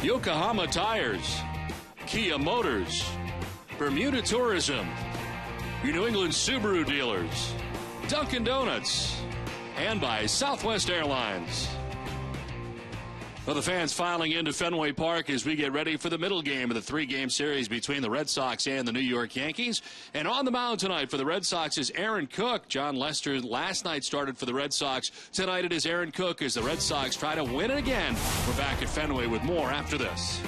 Yokohama Tires, Kia Motors, Bermuda Tourism, your New England Subaru dealers, Dunkin' Donuts, and by Southwest Airlines. Well, the fans filing into Fenway Park as we get ready for the middle game of the three-game series between the Red Sox and the New York Yankees. And on the mound tonight for the Red Sox is Aaron Cook. John Lester last night started for the Red Sox. Tonight it is Aaron Cook as the Red Sox try to win it again. We're back at Fenway with more after this.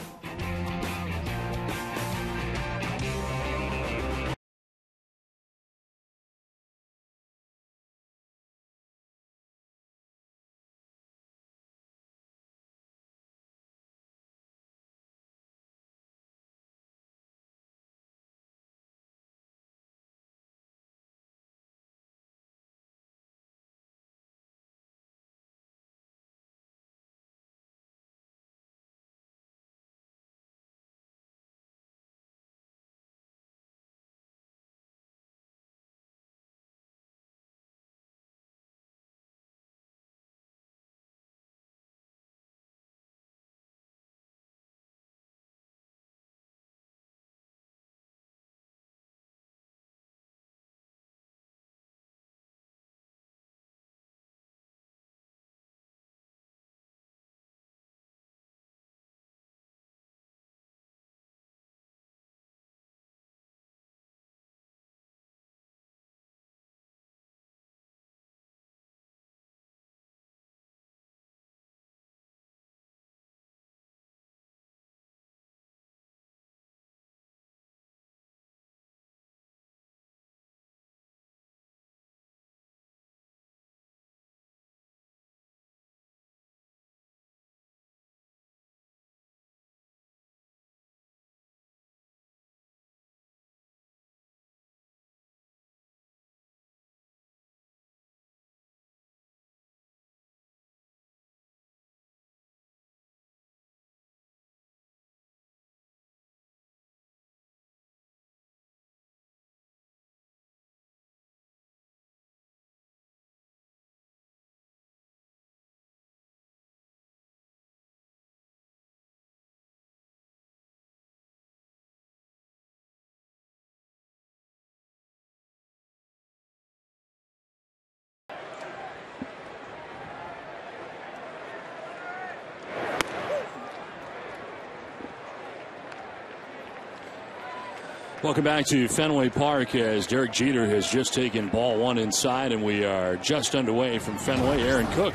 Welcome back to Fenway Park as Derek Jeter has just taken ball one inside, and we are just underway from Fenway. Aaron Cook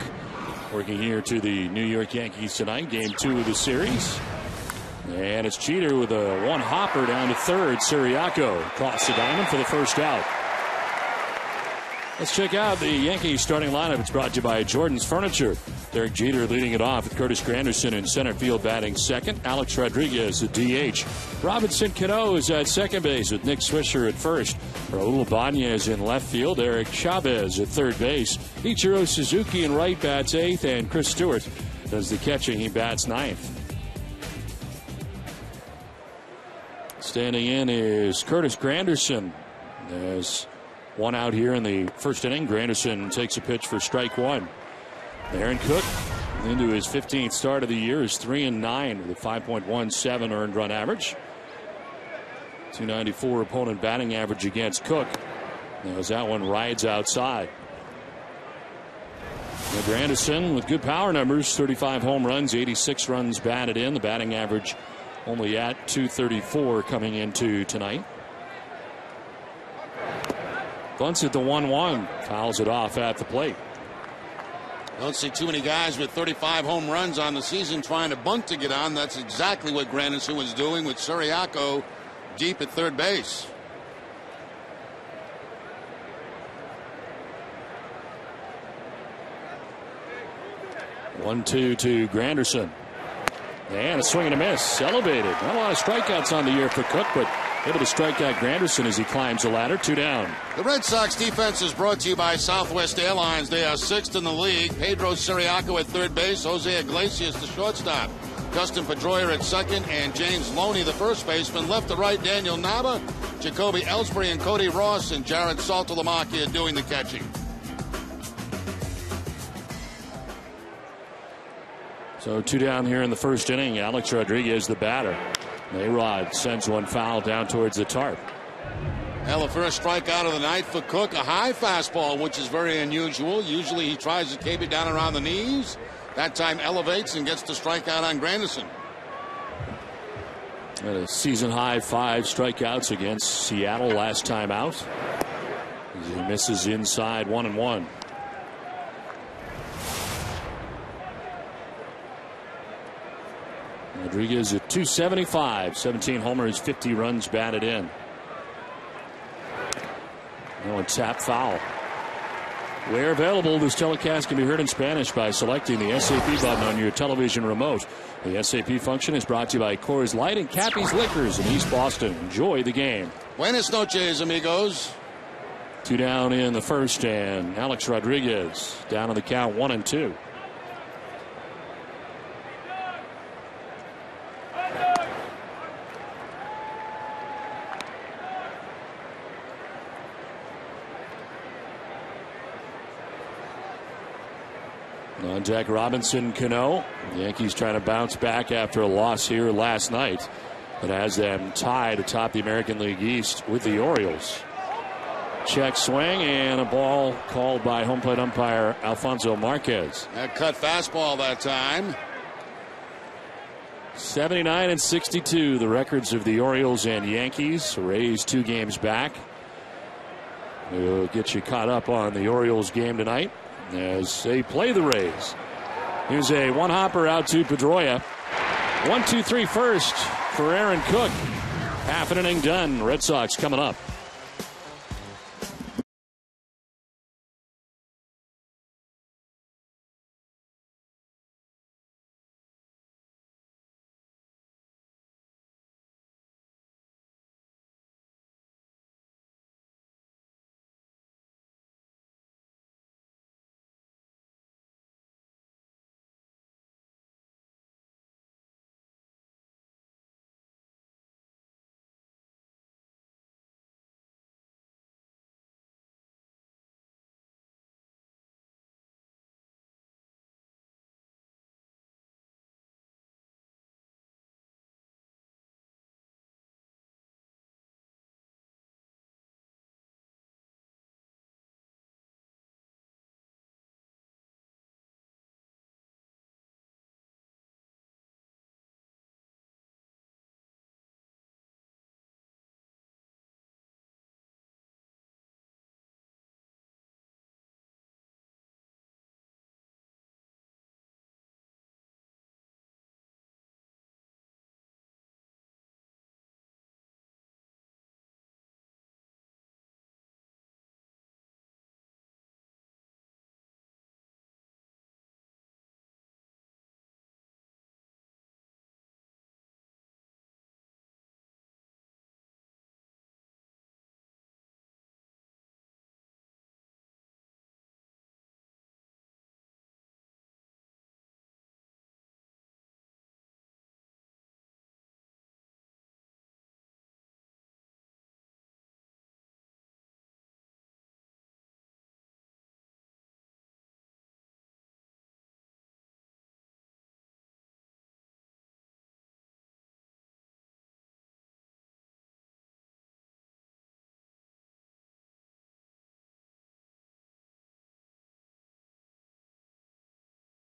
working here to the New York Yankees tonight, game 2 of the series. And it's Jeter with a one hopper down to third. Siriaco across the diamond for the first out. Let's check out the Yankees starting lineup. It's brought to you by Jordan's Furniture. Derek Jeter leading it off with Curtis Granderson in center field batting second. Alex Rodriguez at DH. Robinson Cano is at second base with Nick Swisher at first. Raul Ibanez in left field. Eric Chavez at third base. Ichiro Suzuki in right bats eighth. And Chris Stewart does the catching. He bats ninth. Standing in is Curtis Granderson. There's one out here in the first inning. Granderson takes a pitch for strike one. Aaron Cook, into his 15th start of the year, is 3-9 with a 5.17 earned run average. 294 opponent batting average against Cook. As that one rides outside. Now Granderson with good power numbers, 35 home runs, 86 runs batted in. The batting average only at 234 coming into tonight. Bunts at the 1-1. Fouls it off at the plate. Don't see too many guys with 35 home runs on the season trying to bunt to get on. That's exactly what Granderson was doing with Siriaco deep at third base. One-two to Granderson. And a swing and a miss. Elevated. Not a lot of strikeouts on the year for Cook, but able to strike out Granderson as he climbs the ladder. 2 down. The Red Sox defense is brought to you by Southwest Airlines. They are 6th in the league. Pedro Siriaco at third base. Jose Iglesias, the shortstop. Dustin Pedroia at second. And James Loney, the first baseman. Left to right, Daniel Nava, Jacoby Ellsbury, and Cody Ross. And Jared Saltalamacchia doing the catching. So 2 down here in the first inning. Alex Rodriguez, the batter. A-Rod sends one foul down towards the tarp. Well, the first strikeout of the night for Cook, a high fastball, which is very unusual. Usually he tries to keep it down around the knees. That time elevates and gets the strikeout on Granderson. At a season-high 5 strikeouts against Seattle last time out. He misses inside 1-1. Rodriguez at 275, 17 homers, 50 runs batted in. No, tap foul. Where available, this telecast can be heard in Spanish by selecting the SAP button on your television remote. The SAP function is brought to you by Coors Light and Cappy's Liquors in East Boston. Enjoy the game. Buenas noches, amigos. 2 down in the first, and Alex Rodriguez down on the count 1-2. On Jack Robinson, Cano. The Yankees trying to bounce back after a loss here last night. That has them tied atop the American League East with the Orioles. Check swing and a ball called by home plate umpire Alfonso Marquez. That cut fastball that time. 79 and 62, the records of the Orioles and Yankees. Rays 2 games back. We'll get you caught up on the Orioles game tonight as they play the Rays. Here's a one-hopper out to Pedroia. 1-2-3 first for Aaron Cook. Half an inning done. Red Sox coming up.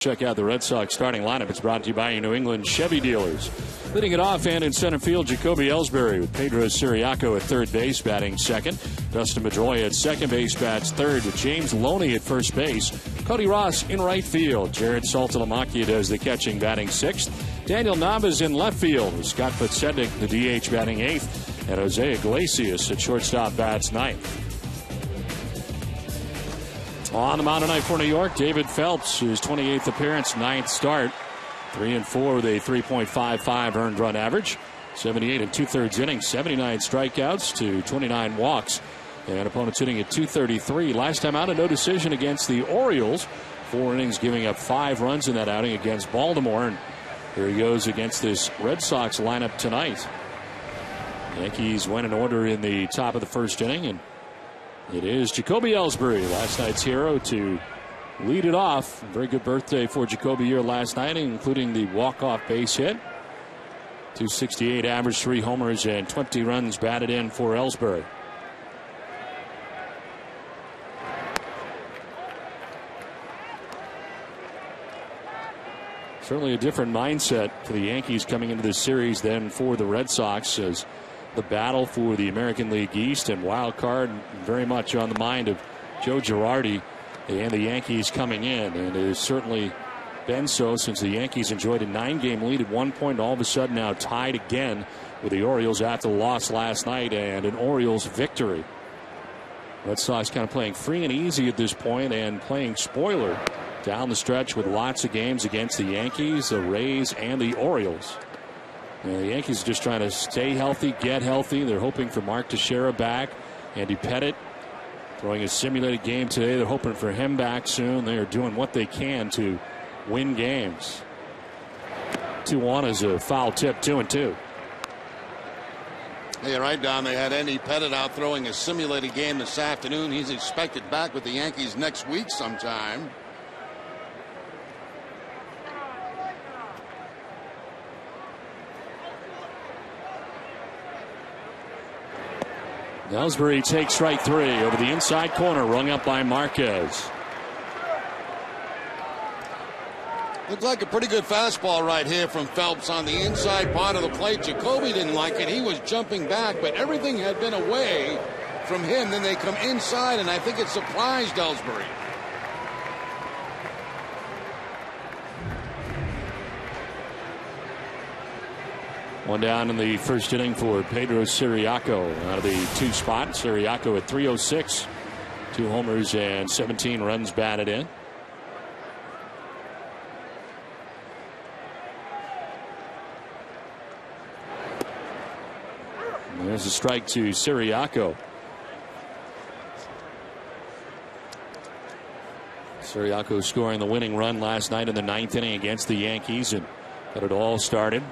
Check out the Red Sox starting lineup. It's brought to you by your New England Chevy dealers. Leading it off and in center field, Jacoby Ellsbury with Pedro Siriaco at third base, batting second. Dustin Pedroia at second base, bats third, with James Loney at first base. Cody Ross in right field. Jared Saltalamacchia does the catching, batting sixth. Daniel Navas in left field, with Scott Podsednik, the DH, batting eighth. And Jose Iglesias at shortstop, bats ninth. On the mound tonight for New York, David Phelps, his 28th appearance, 9th start. 3-4 with a 3.55 earned run average. 78 and 2/3 innings, 79 strikeouts to 29 walks. And opponents hitting at 233. Last time out, a no decision against the Orioles. 4 innings, giving up 5 runs in that outing against Baltimore. And here he goes against this Red Sox lineup tonight. Yankees went in order in the top of the first inning, and it is Jacoby Ellsbury, last night's hero, to lead it off. Very good birthday for Jacoby Ear last night, including the walk-off base hit. 268 average, 3 homers, and 20 runs batted in for Ellsbury. Certainly a different mindset for the Yankees coming into this series than for the Red Sox, as the battle for the American League East and wild card very much on the mind of Joe Girardi and the Yankees coming in. And it has certainly been so since the Yankees enjoyed a 9-game lead at one point, all of a sudden now tied again with the Orioles after the loss last night and an Orioles victory. Red Sox kind of playing free and easy at this point and playing spoiler down the stretch with lots of games against the Yankees, the Rays, and the Orioles. And the Yankees are just trying to stay healthy, get healthy. They're hoping for Mark Teixeira back. Andy Pettitte throwing a simulated game today. They're hoping for him back soon. They are doing what they can to win games. 2-1 is a foul tip, 2-2. Hey, right, Don. They had Andy Pettitte out throwing a simulated game this afternoon. He's expected back with the Yankees next week sometime. Ellsbury takes strike 3 over the inside corner, rung up by Marquez. Looked like a pretty good fastball right here from Phelps on the inside part of the plate. Jacoby didn't like it. He was jumping back, but everything had been away from him. Then they come inside, and I think it surprised Ellsbury. One down in the first inning for Pedro Siriaco out of the 2 spot. Siriaco at 306, 2 homers and 17 runs batted in. And there's a strike to Siriaco. Siriaco scoring the winning run last night in the 9th inning against the Yankees and got it all started.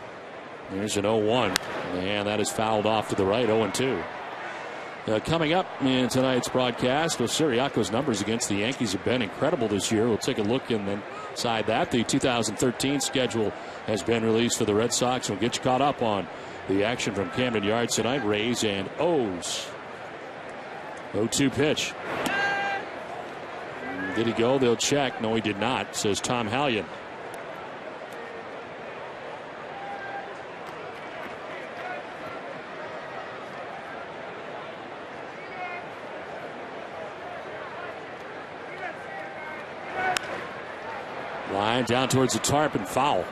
There's an 0-1, and that is fouled off to the right, 0-2. Coming up in tonight's broadcast, well, Siriaco's numbers against the Yankees have been incredible this year. We'll take a look inside that. The 2013 schedule has been released for the Red Sox. We'll get you caught up on the action from Camden Yards tonight. Rays and O's. 0-2 pitch. Did he go? They'll check. No, he did not, says Tom Hallion. Line down towards the tarp and foul.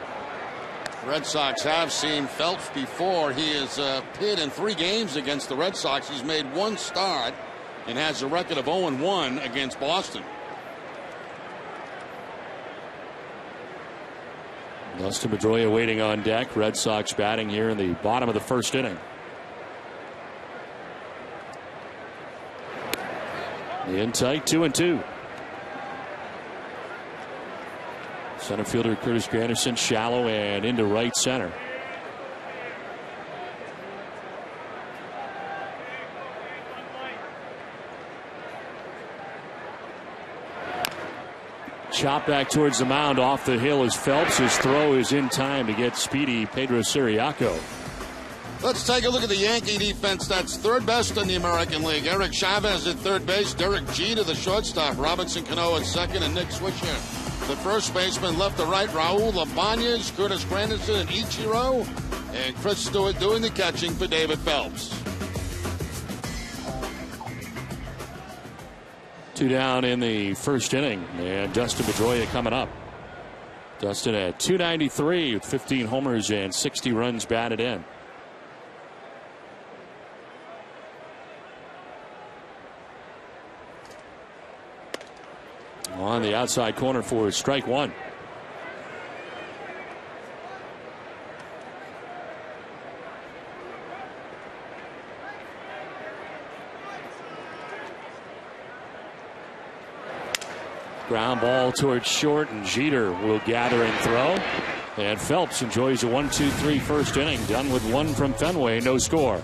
Red Sox have seen Phelps before. He has hit in 3 games against the Red Sox. He's made 1 start and has a record of 0-1 against Boston. Dustin Pedroia waiting on deck. Red Sox batting here in the bottom of the first inning. In tight, 2-2. Center fielder Curtis Granderson shallow and into right center. Chop back towards the mound off the hill as Phelps. His throw is in time to get speedy Pedro Siriaco. Let's take a look at the Yankee defense. That's 3rd best in the American League. Eric Chavez at 3rd base. Derek Jeter, the shortstop. Robinson Cano at 2nd, and Nick Swisher, the first baseman. Left to right, Raul Ibanez, Curtis Granderson, and Ichiro, and Chris Stewart doing the catching for David Phelps. 2 down in the first inning, and Dustin Pedroia coming up. Dustin at 293 with 15 homers and 60 runs batted in. On the outside corner for strike 1. Ground ball towards short, and Jeter will gather and throw. And Phelps enjoys a 1-2-3 first inning, done with 1 from Fenway, no score.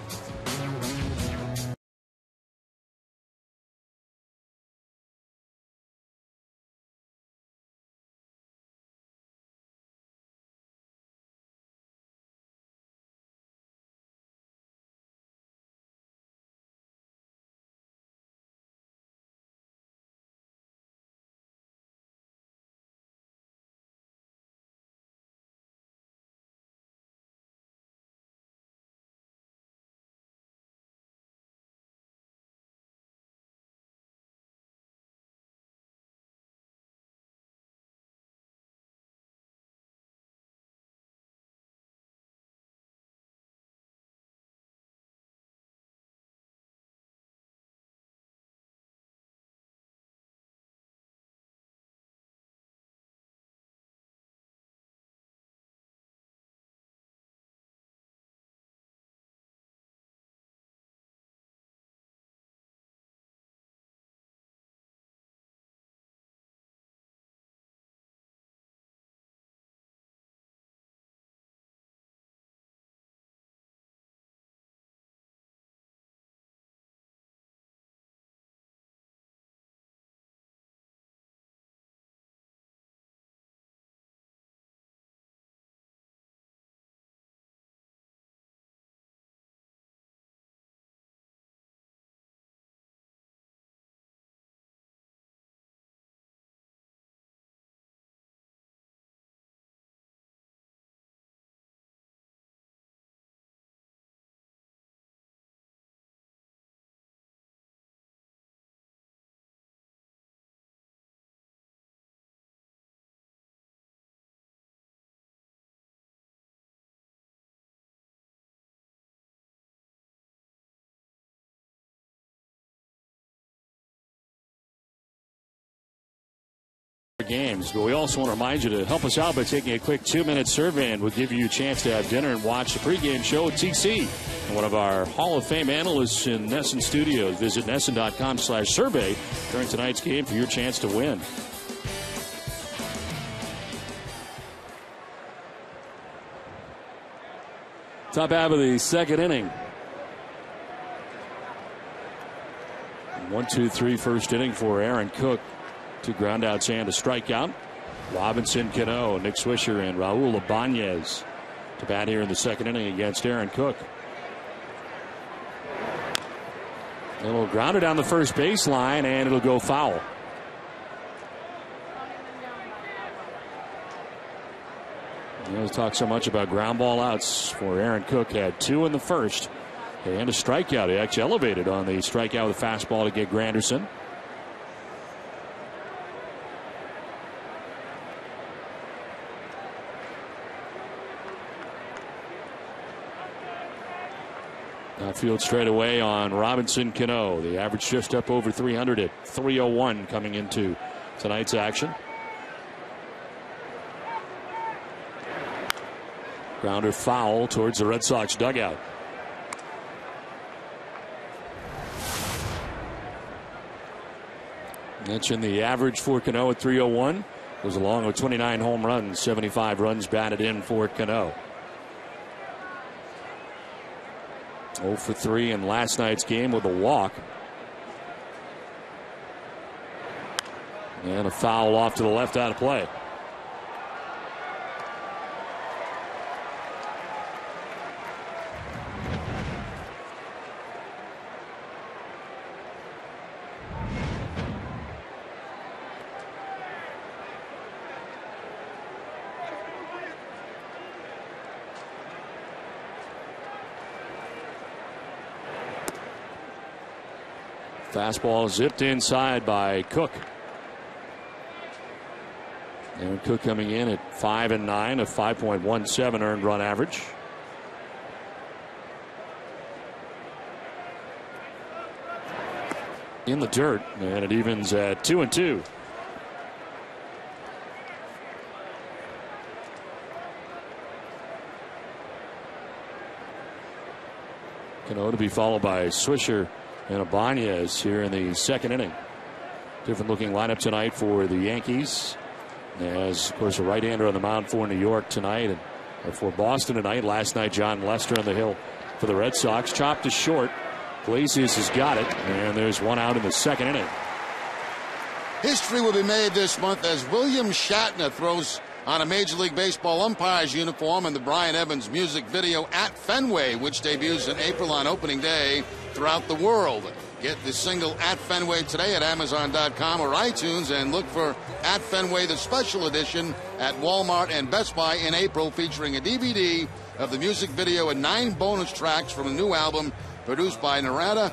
games. But we also want to remind you to help us out by taking a quick 2-minute survey, and we'll give you a chance to have dinner and watch the pregame show at TC. And one of our Hall of Fame analysts in NESN Studios. Visit NESN.com/survey during tonight's game for your chance to win. Top half of the second inning. 1-2-3 first inning for Aaron Cook. 2 groundouts and a strikeout. Robinson Cano, Nick Swisher, and Raul Ibanez to bat here in the second inning against Aaron Cook. A little grounder down the first baseline, and it'll go foul. You know, talk so much about ground ball outs for Aaron Cook. Had 2 in the first and a strikeout. He actually elevated on the strikeout with a fastball to get Granderson. Outfield straight away on Robinson Cano. The average just up over 300 at 301 coming into tonight's action. Grounder foul towards the Red Sox dugout. Mentioned the average for Cano at 301 was along with 29 home runs, 75 runs batted in for Cano. 0 for 3 in last night's game with a walk. And a foul off to the left out of play. Fastball zipped inside by Cook. Aaron Cook coming in at 5-9, a 5.17 earned run average. In the dirt, and it evens at 2-2. Cano to be followed by Swisher and Ibanez here in the second inning. Different looking lineup tonight for the Yankees. As, of course, a right-hander on the mound for New York tonight, and for Boston tonight. Last night, John Lester on the hill for the Red Sox. Chopped to short. Iglesias has got it, and there's one out in the second inning. History will be made this month as William Shatner throws on a Major League Baseball umpire's uniform in the Brian Evans music video At Fenway, which debuts in April on opening day throughout the world. Get the single At Fenway today at Amazon.com or iTunes, and look for At Fenway, the special edition, at Walmart and Best Buy in April, featuring a DVD of the music video and 9 bonus tracks from a new album produced by Narada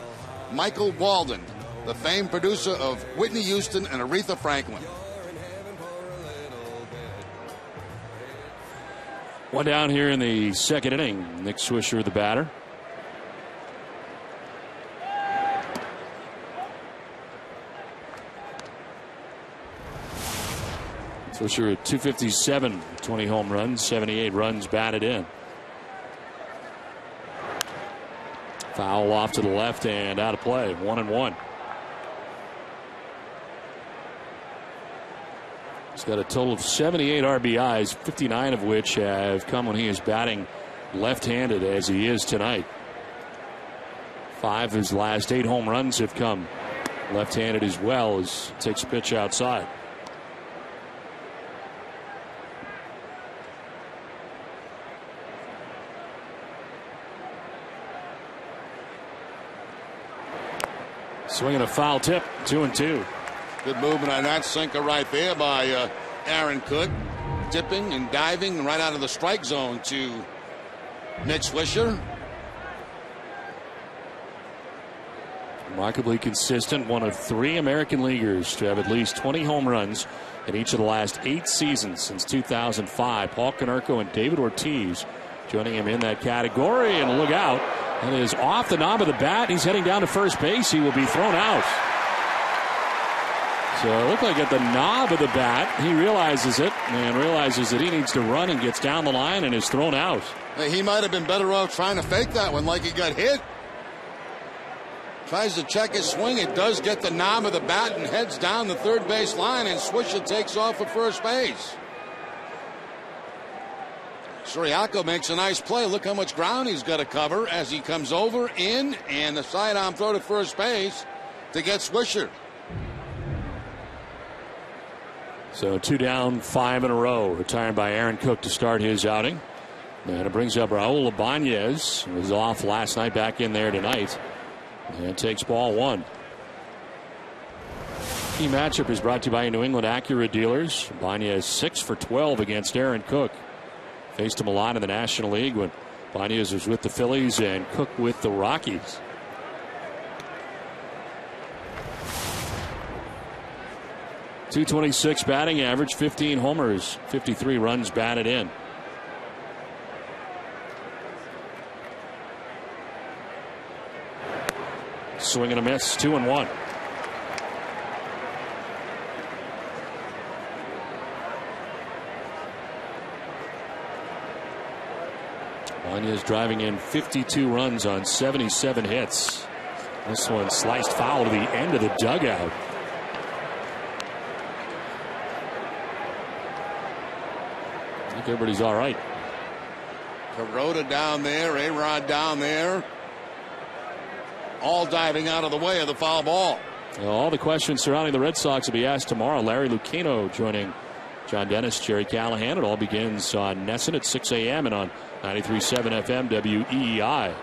Michael Walden, the famed producer of Whitney Houston and Aretha Franklin. One down here in the second inning. Nick Swisher, the batter. Swisher at 257, 20 home runs, 78 runs batted in. Foul off to the left and out of play. 1-1. He's got a total of 78 RBIs, 59 of which have come when he is batting left-handed, as he is tonight. 5 of his last 8 home runs have come left-handed as well, as he takes a pitch outside. Swinging a foul tip, 2-2. Good movement on that sinker right there by Aaron Cook. Dipping and diving right out of the strike zone to Nick Swisher. Remarkably consistent, one of 3 American leaguers to have at least 20 home runs in each of the last 8 seasons since 2005. Paul Konerko and David Ortiz joining him in that category. And look out. That is off the knob of the bat. He's heading down to first base. He will be thrown out. So it looked like at the knob of the bat, he realizes it and realizes that he needs to run and gets down the line and is thrown out. He might have been better off trying to fake that one like he got hit. Tries to check his swing. It does get the knob of the bat and heads down the third base line, and Swisher takes off for first base. Siriaco makes a nice play. Look how much ground he's got to cover as he comes over, in, and the sidearm throw to first base to get Swisher. So 2 down, 5 in a row. Retired by Aaron Cook to start his outing. And it brings up Raul Ibanez, who was off last night, back in there tonight. And takes ball 1. Key matchup is brought to you by New England Acura dealers. Ibanez 6 for 12 against Aaron Cook. Faced him a lot in the National League when Ibanez was with the Phillies and Cook with the Rockies. .226 batting average, 15 homers, 53 runs batted in. Swing and a miss, 2-1. Ibanez driving in 52 runs on 77 hits. This one sliced foul to the end of the dugout. I think everybody's all right. Kuroda down there, A-Rod down there. All diving out of the way of the foul ball. All the questions surrounding the Red Sox will be asked tomorrow. Larry Lucchino joining John Dennis, Jerry Callahan. It all begins on Nesson at 6 a.m. and on 93.7 FM WEEI.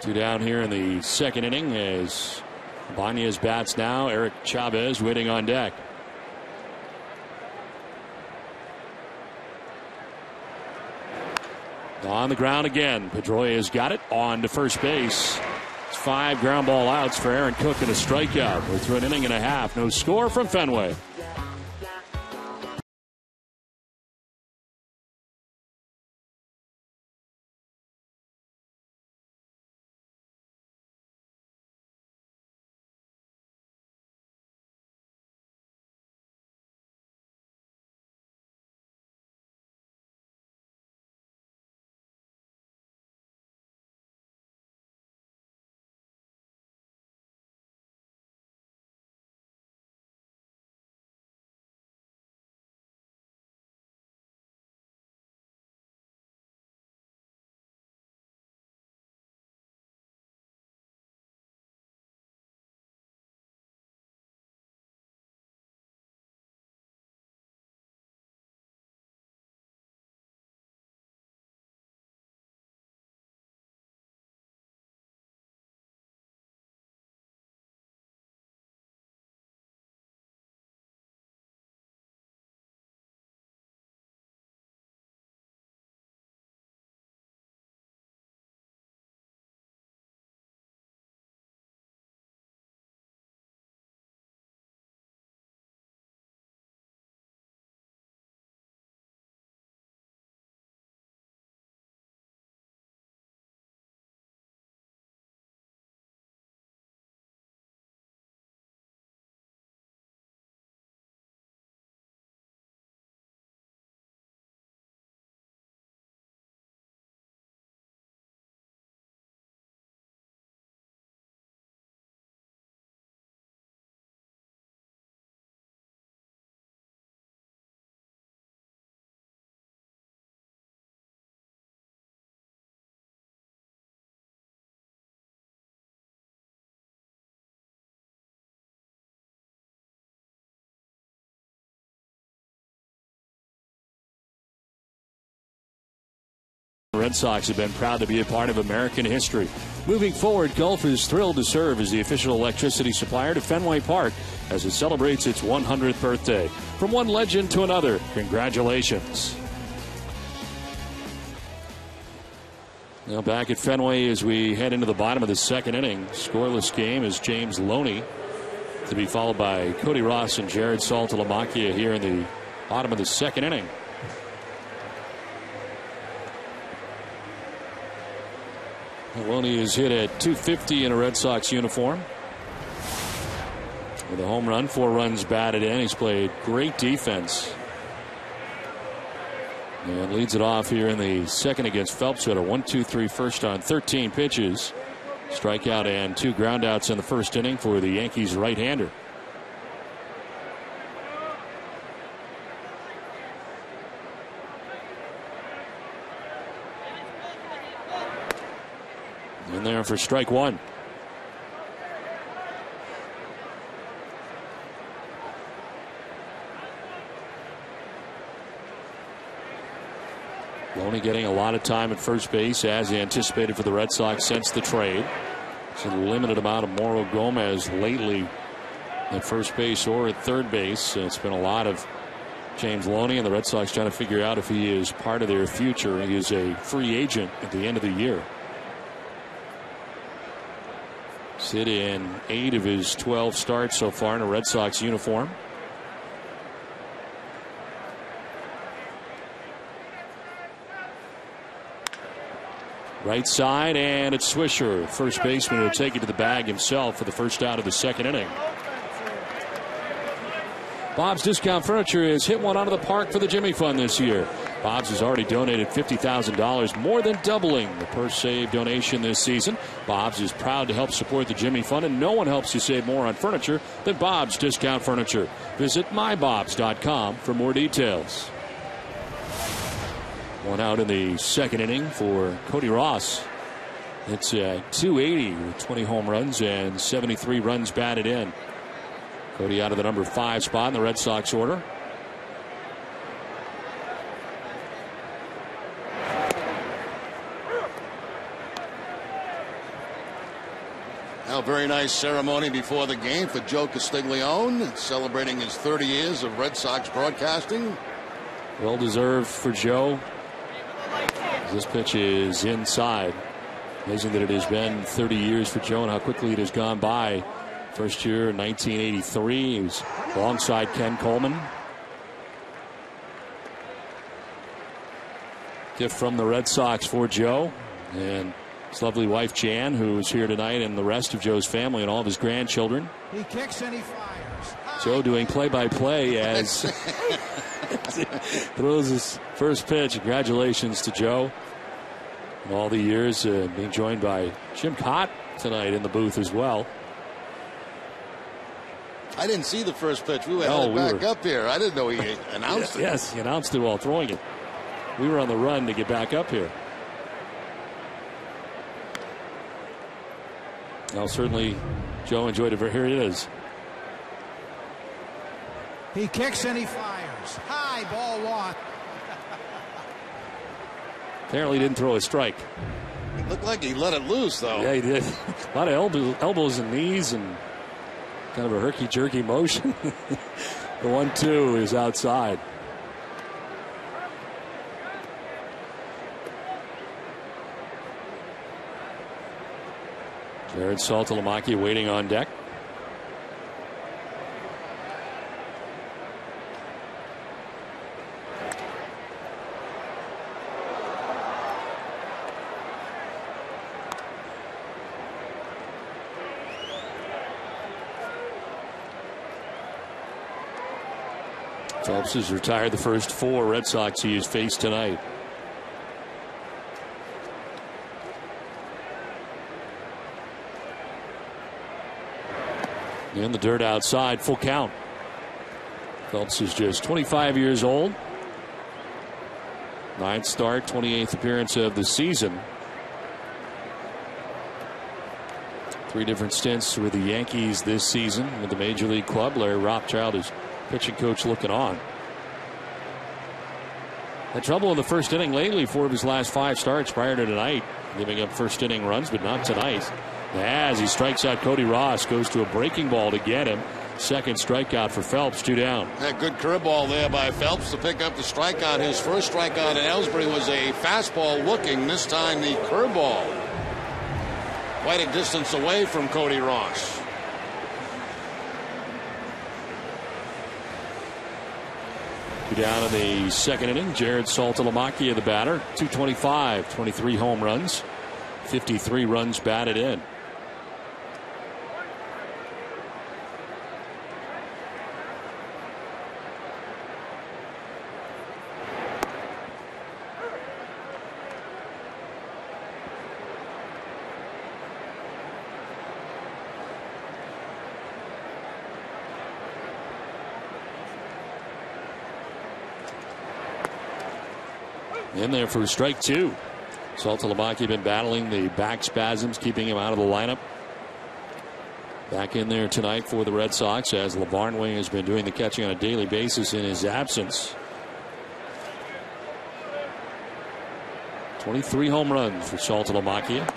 Two down here in the second inning as Ibanez bats now. Eric Chavez waiting on deck. On the ground again. Pedroia's got it on to first base. It's 5 ground ball outs for Aaron Cook and a strikeout. We're through an inning and a half. No score from Fenway. The Red Sox have been proud to be a part of American history. Moving forward, Gulf is thrilled to serve as the official electricity supplier to Fenway Park as it celebrates its 100th birthday. From one legend to another, congratulations. Now back at Fenway as we head into the bottom of the second inning. Scoreless game as James Loney to be followed by Cody Ross and Jared Saltalamacchia here in the bottom of the second inning. Loney is hit at .250 in a Red Sox uniform. With a home run, 4 runs batted in. He's played great defense. And leads it off here in the second against Phelps, who had a 1-2-3 first on 13 pitches. Strikeout and 2 groundouts in the first inning for the Yankees right-hander. In there for strike 1. Loney getting a lot of time at first base as anticipated for the Red Sox since the trade. It's a limited amount of Moro Gomez lately at first base or at third base. It's been a lot of James Loney, and the Red Sox trying to figure out if he is part of their future. He is a free agent at the end of the year. Hit in 8 of his 12 starts so far in a Red Sox uniform. Right side, and it's Swisher. First baseman will take it to the bag himself for the first out of the second inning. Bob's Discount Furniture has hit one out of the park for the Jimmy Fund this year. Bob's has already donated $50,000, more than doubling the per save donation this season. Bob's is proud to help support the Jimmy Fund, and no one helps you save more on furniture than Bob's Discount Furniture. Visit mybobs.com for more details. One out in the second inning for Cody Ross. It's .280 with 20 home runs and 73 runs batted in. Cody out of the number 5 spot in the Red Sox order. A very nice ceremony before the game for Joe Castiglione, celebrating his 30 years of Red Sox broadcasting. Well deserved for Joe. This pitch is inside. Amazing that it has been 30 years for Joe and how quickly it has gone by. First year in 1983. He was alongside Ken Coleman. Gift from the Red Sox for Joe and his lovely wife Jan, who is here tonight, and the rest of Joe's family and all of his grandchildren. He kicks and he fires. Joe doing play-by-play as throws his first pitch. Congratulations to Joe. And all the years being joined by Jim Cott tonight in the booth as well. I didn't see the first pitch. We were headed back up here. I didn't know he announced it. Yes, he announced it while throwing it. We were on the run to get back up here. Now, certainly, Joe enjoyed it. Here it is. He kicks and he fires. High ball walk. Apparently didn't throw a strike. It looked like he let it loose, though. Yeah, he did. A lot of elbows and knees and kind of a herky-jerky motion. The 1-2 is outside. Jared Saltalamacchia waiting on deck. Phelps has retired the first 4 Red Sox he has faced tonight. In the dirt outside, full count. Phelps is just 25 years old. 9th start, 28th appearance of the season. 3 different stints with the Yankees this season with the Major League Club. Larry Rothschild is pitching coach looking on. Had trouble in the first inning lately. 4 of his last 5 starts prior to tonight, giving up first inning runs, but not tonight. As he strikes out Cody Ross, goes to a breaking ball to get him. Second strikeout for Phelps, 2 down. That good curveball there by Phelps to pick up the strikeout. His first strikeout in Ellsbury was a fastball looking. This time the curveball. Quite a distance away from Cody Ross. Down in the second inning, Jared Saltalamacchia, the batter. 225, 23 home runs, 53 runs batted in. In there for strike two. Saltalamacchia been battling the back spasms, keeping him out of the lineup. Back in there tonight for the Red Sox, as Lavarnway has been doing the catching on a daily basis in his absence. 23 home runs for Saltalamacchia.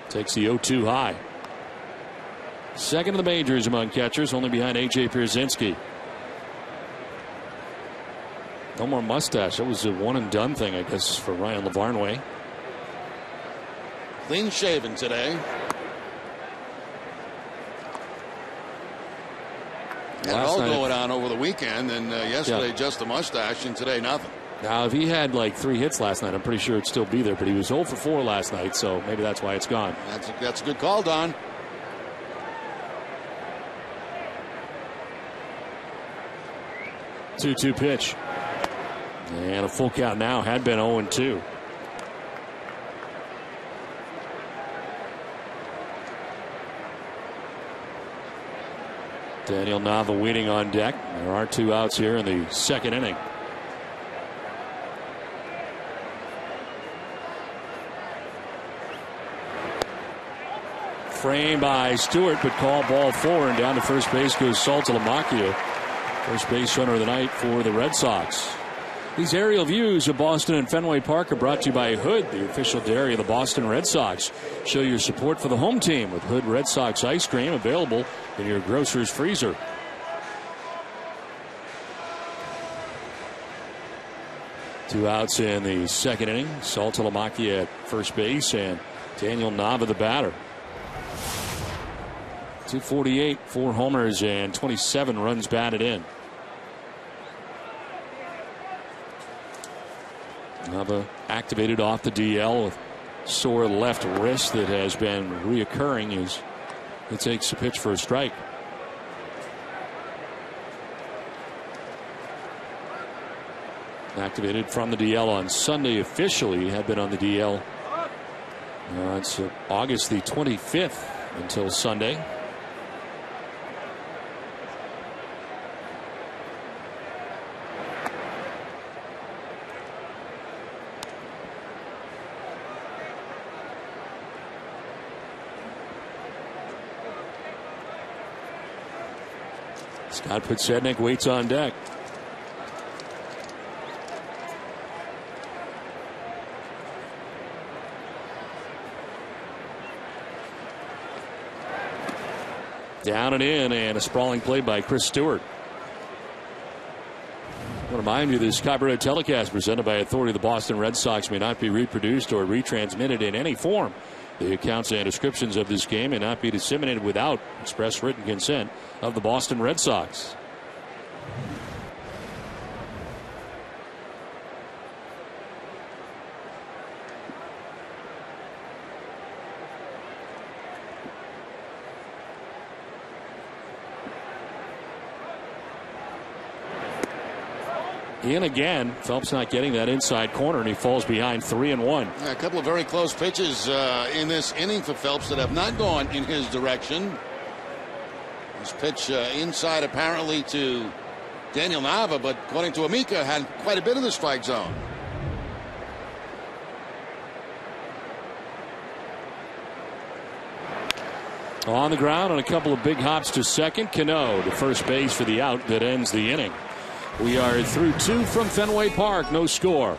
Takes the 0-2 high. Second in the majors among catchers, only behind A.J. Pierzynski. No more mustache. That was a one-and-done thing, I guess, for Ryan Lavarnway. Clean shaven today. Had it all going on over the weekend, and yesterday just a mustache, and today nothing. Now, if he had like 3 hits last night, I'm pretty sure it'd still be there, but he was 0 for 4 last night, so maybe that's why it's gone. That's a good call, Don. 2-2 pitch. And a full count now. Had been 0-2. Daniel Nava waiting on deck. There are 2 outs here in the second inning. Framed by Stewart, but call ball 4, and down to first base goes Saltalamacchia. First base runner of the night for the Red Sox. These aerial views of Boston and Fenway Park are brought to you by Hood, the official dairy of the Boston Red Sox. Show your support for the home team with Hood Red Sox ice cream, available in your grocer's freezer. Two outs in the second inning. Saltalamacchia at first base and Daniel Nava the batter. 248, 4 homers, and 27 runs batted in. Nava activated off the DL with sore left wrist that has been reoccurring as he takes a pitch for a strike. Activated from the DL on Sunday officially. He had been on the DL. It's August the 25th until Sunday. Scott Podsednik waits on deck. Down and in, and a sprawling play by Chris Stewart. I want to remind you this copyright telecast presented by authority of the Boston Red Sox may not be reproduced or retransmitted in any form. The accounts and descriptions of this game may not be disseminated without express written consent of the Boston Red Sox. In again. Phelps not getting that inside corner, and he falls behind 3-1. Yeah, a couple of very close pitches in this inning for Phelps that have not gone in his direction. This pitch inside apparently to Daniel Nava, but according to Amica, had quite a bit of the strike zone. On the ground on a couple of big hops to second. Cano to first base for the out that ends the inning. We are through 2 from Fenway Park. No score.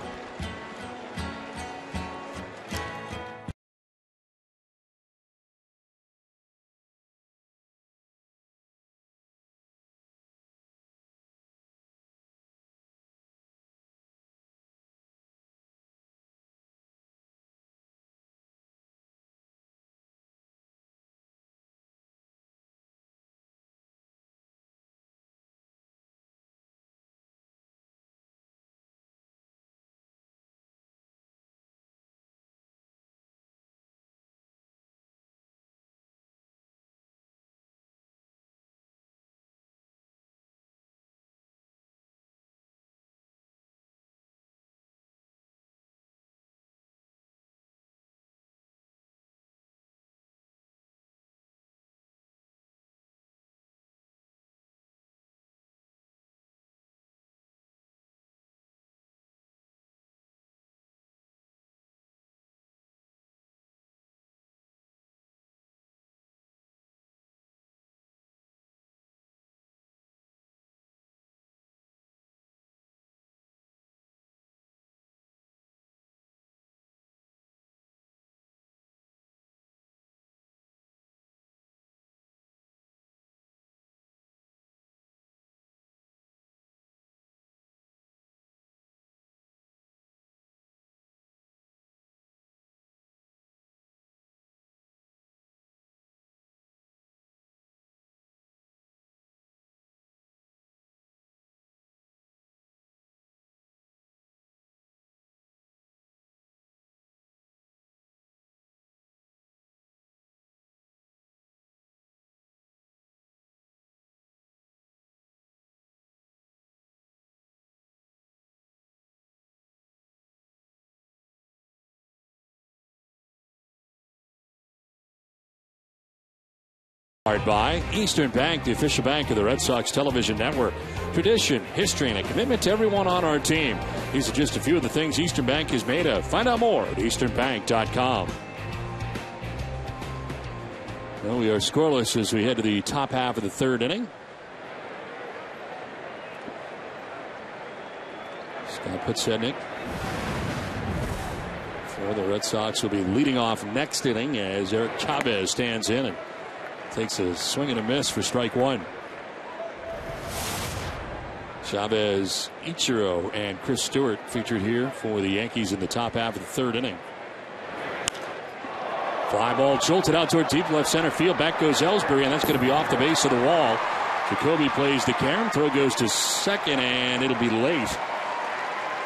By Eastern Bank, the official bank of the Red Sox television network. Tradition, history, and a commitment to everyone on our team. These are just a few of the things Eastern Bank is made of. Find out more at easternbank.com. Well, we are scoreless as we head to the top half of the third inning. Scott Podsednik for the Red Sox will be leading off next inning as Eric Chavez stands in and takes a swing and a miss for strike one. Chavez, Ichiro, and Chris Stewart featured here for the Yankees in the top half of the third inning. Fly ball jolted out toward deep left center field. Back goes Ellsbury, and that's going to be off the base of the wall. Jacoby plays the carom. Throw goes to second, and it'll be late.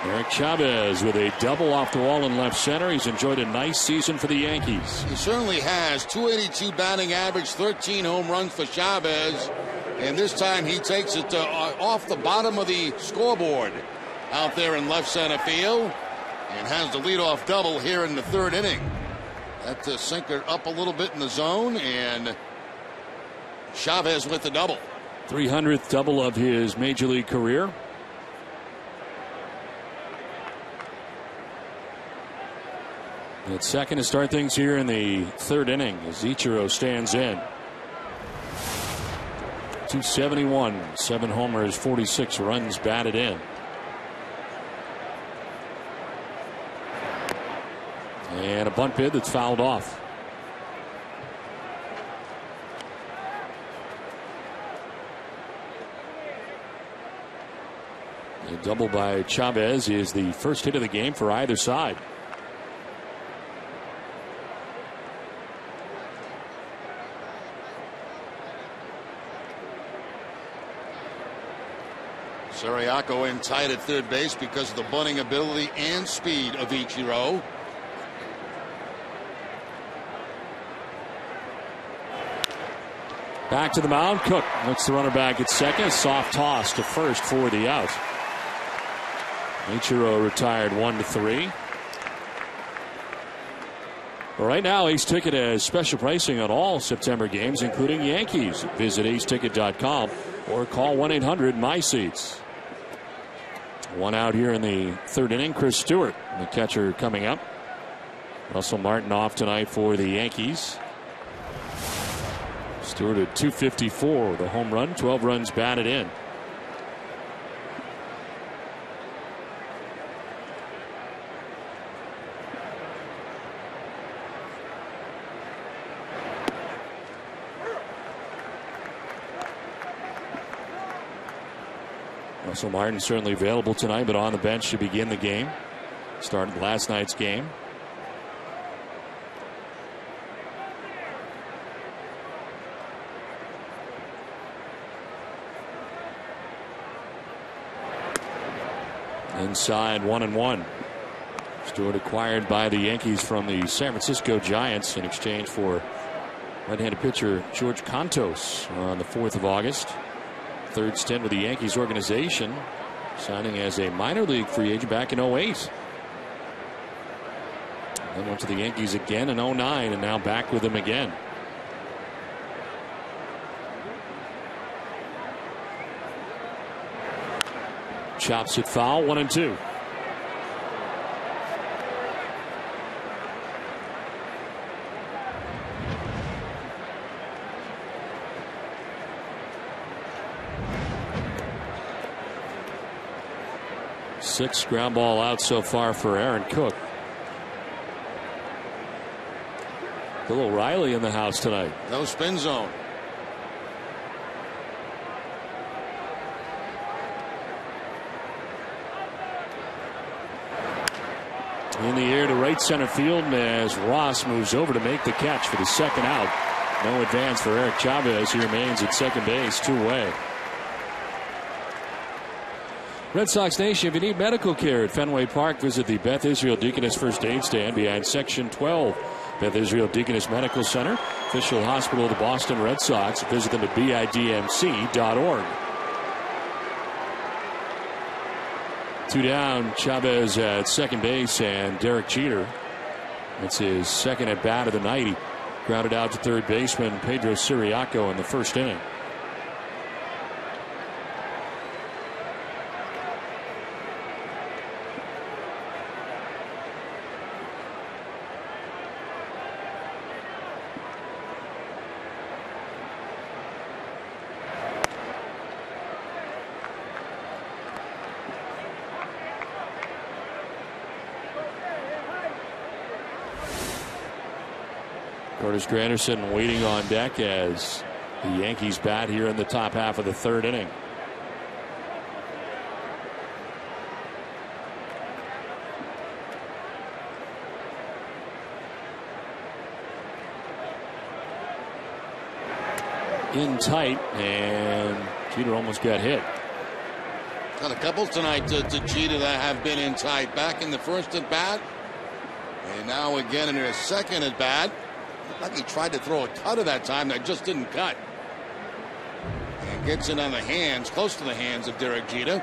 Eric Chavez with a double off the wall in left center. He's enjoyed a nice season for the Yankees. He certainly has. 282 batting average, 13 home runs for Chavez. And this time he takes it off the bottom of the scoreboard out there in left center field and has the leadoff double here in the third inning. That sinker up a little bit in the zone, and Chavez with the double. 300th double of his major league career. At second to start things here in the third inning as Ichiro stands in. 271, 7 homers, 46 runs batted in. And a bunt bid that's fouled off. A double by Chavez is the first hit of the game for either side. Siriaco in tight at third base because of the bunting ability and speed of Ichiro. Back to the mound. Cook looks the runner back at second. Soft toss to first for the out. Ichiro retired 1-3. Right now, Ace Ticket has special pricing on all September games, including Yankees. Visit aceticket.com or call 1-800-MySeats. One out here in the third inning. Chris Stewart, the catcher, coming up. Russell Martin off tonight for the Yankees. Stewart at 254, the home run, 12 runs batted in. Russell Martin certainly available tonight, but on the bench to begin the game. Started last night's game. Inside 1-1. Stewart acquired by the Yankees from the San Francisco Giants in exchange for right-handed pitcher George Contos on the 4th of August. Third stint with the Yankees organization, signing as a minor league free agent back in 2008. Then went to the Yankees again in 2009 and now back with them again. Chops it foul, 1-2. Six ground ball out so far for Aaron Cook. Bill O'Reilly in the house tonight. No spin zone. In the air to right center field as Ross moves over to make the catch for the second out. No advance for Eric Chavez. He remains at second base, two-way. Red Sox Nation, if you need medical care at Fenway Park, visit the Beth Israel Deaconess First Aid Stand behind Section 12. Beth Israel Deaconess Medical Center, official hospital of the Boston Red Sox. Visit them at bidmc.org. Two down, Chavez at second base, and Derek Jeter. That's his second at bat of the night. He Grounded out to third baseman Pedro Siriaco in the first inning. Curtis Granderson waiting on deck as the Yankees bat here in the top half of the third inning. In tight, and Jeter almost got hit. Got a couple tonight to Jeter that have been in tight. Back in the first at bat, and now again in his second at bat. Like he tried to throw a cutter that time that just didn't cut. And gets it on the hands, close to the hands of Derek Jeter.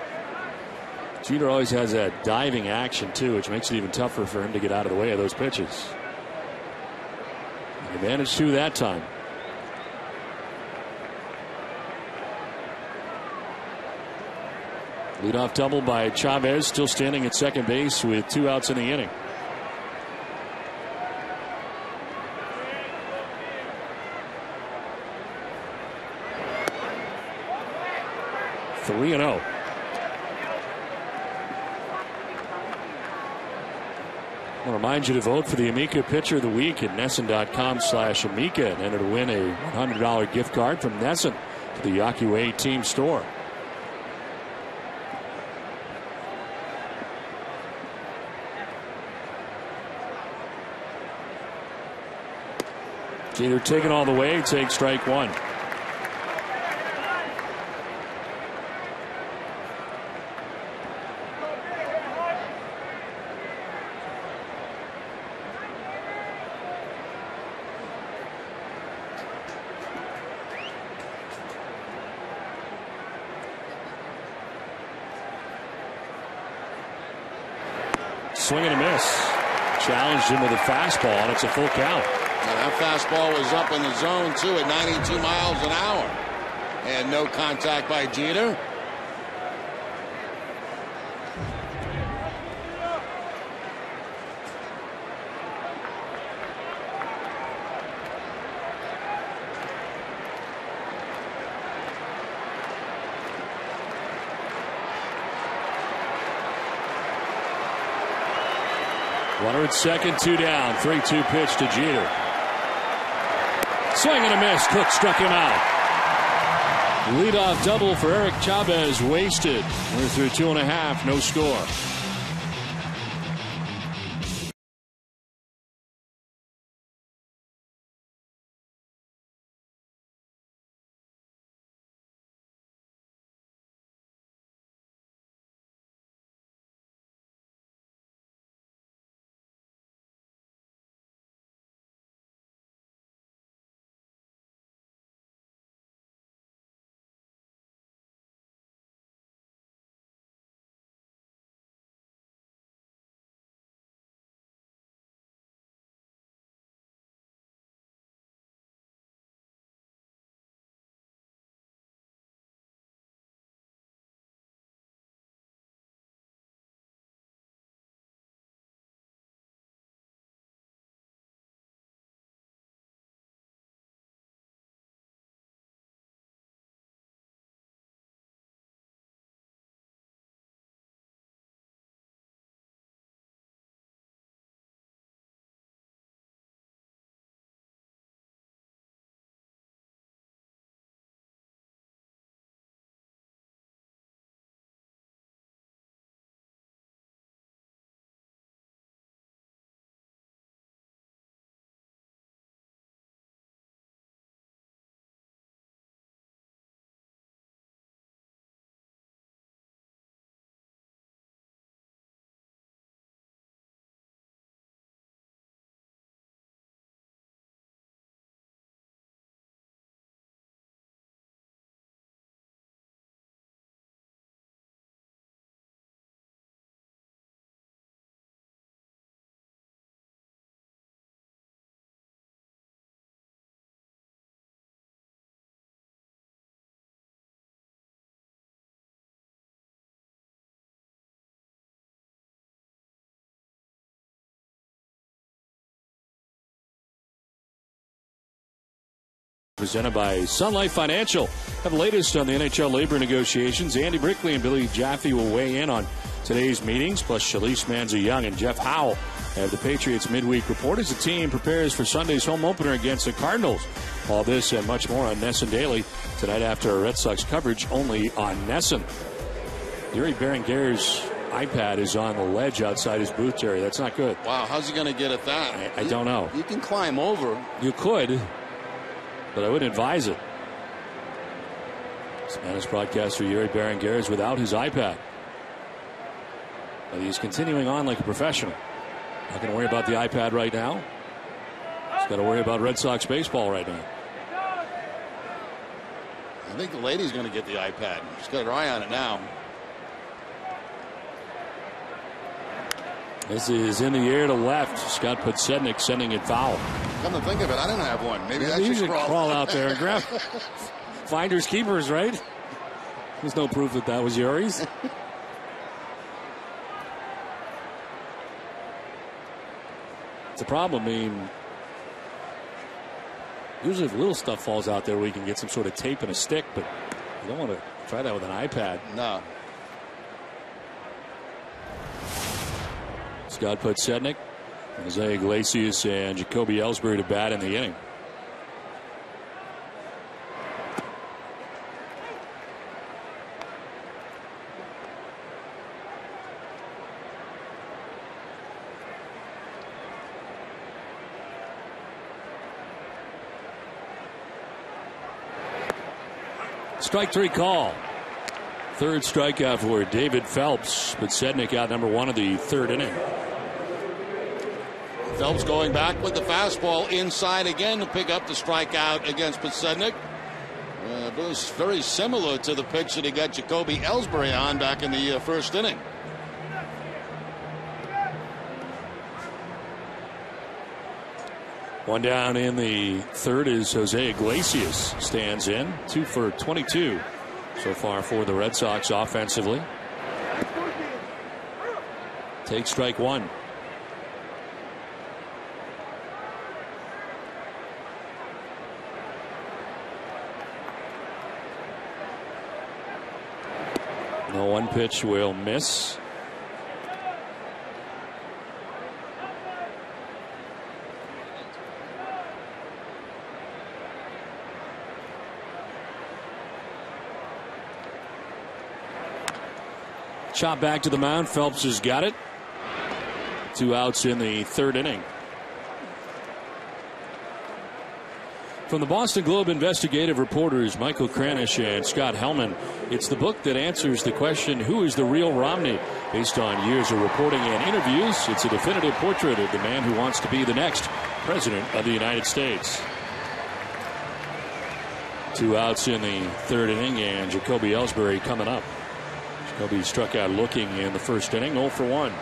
Jeter always has that diving action too, which makes it even tougher for him to get out of the way of those pitches. He managed to that time. Leadoff double by Chavez, still standing at second base with 2 outs in the inning. Three and 0. I want to remind you to vote for the Amica Pitcher of the Week at NESN.com/Amica and enter to win a $100 gift card from NESN to the NYA team store. Jeter taken all the way, takes strike one. Swing and a miss. Challenged him with a fastball, and it's a full count. Now that fastball was up in the zone, too, at 92 miles an hour. And no contact by Jeter. Runner at second, 2 down. 3-2 pitch to Jeter. Swing and a miss. Cook struck him out. Leadoff double for Eric Chavez wasted. We're through 2.5. No score. Presented by Sun Life Financial. Have the latest on the NHL labor negotiations. Andy Brickley and Billy Jaffe will weigh in on today's meetings, plus Shalise Manza-Young and Jeff Howe have the Patriots midweek report as the team prepares for Sunday's home opener against the Cardinals. All this and much more on NESN Daily tonight after our Red Sox coverage only on NESN. Yuri Berenguer's iPad is on the ledge outside his booth, Jerry. That's not good. Wow, how's he going to get at that? I don't know. You can climb over. You could, but I wouldn't advise it. Spanish broadcaster Yuri Berenguer is without his iPad. But he's continuing on like a professional. Not going to worry about the iPad right now. He's got to worry about Red Sox baseball right now. I think the lady's going to get the iPad. She's got her eye on it now. This is in the air to left. Scott Podsednik sending it foul. Come to think of it, I didn't have one. Maybe I you should crawl out there and grab finders keepers, right? There's no proof that that was Yuri's. It's a problem. I mean, usually if little stuff falls out there, we can get some sort of tape and a stick, but you don't want to try that with an iPad. No. Scott Podsednik, Jose Iglesias, and Jacoby Ellsbury to bat in the inning. Strike three call. Third strikeout for David Phelps. Podsednik out number one of the third inning. Phelps going back with the fastball inside again to pick up the strikeout against Podsednik. It was very similar to the pitch that he got Jacoby Ellsbury on back in the first inning. One down in the third is Jose Iglesias. Stands in. 2 for 22 so far for the Red Sox offensively. Take strike one. No, one pitch will miss. Chop back to the mound. Phelps has got it. 2 outs in the third inning. From the Boston Globe investigative reporters Michael Kranish and Scott Hellman, it's the book that answers the question, who is the real Romney? Based on years of reporting and interviews, it's a definitive portrait of the man who wants to be the next president of the United States. 2 outs in the third inning, and Jacoby Ellsbury coming up. Jacoby struck out looking in the first inning, 0 for 1.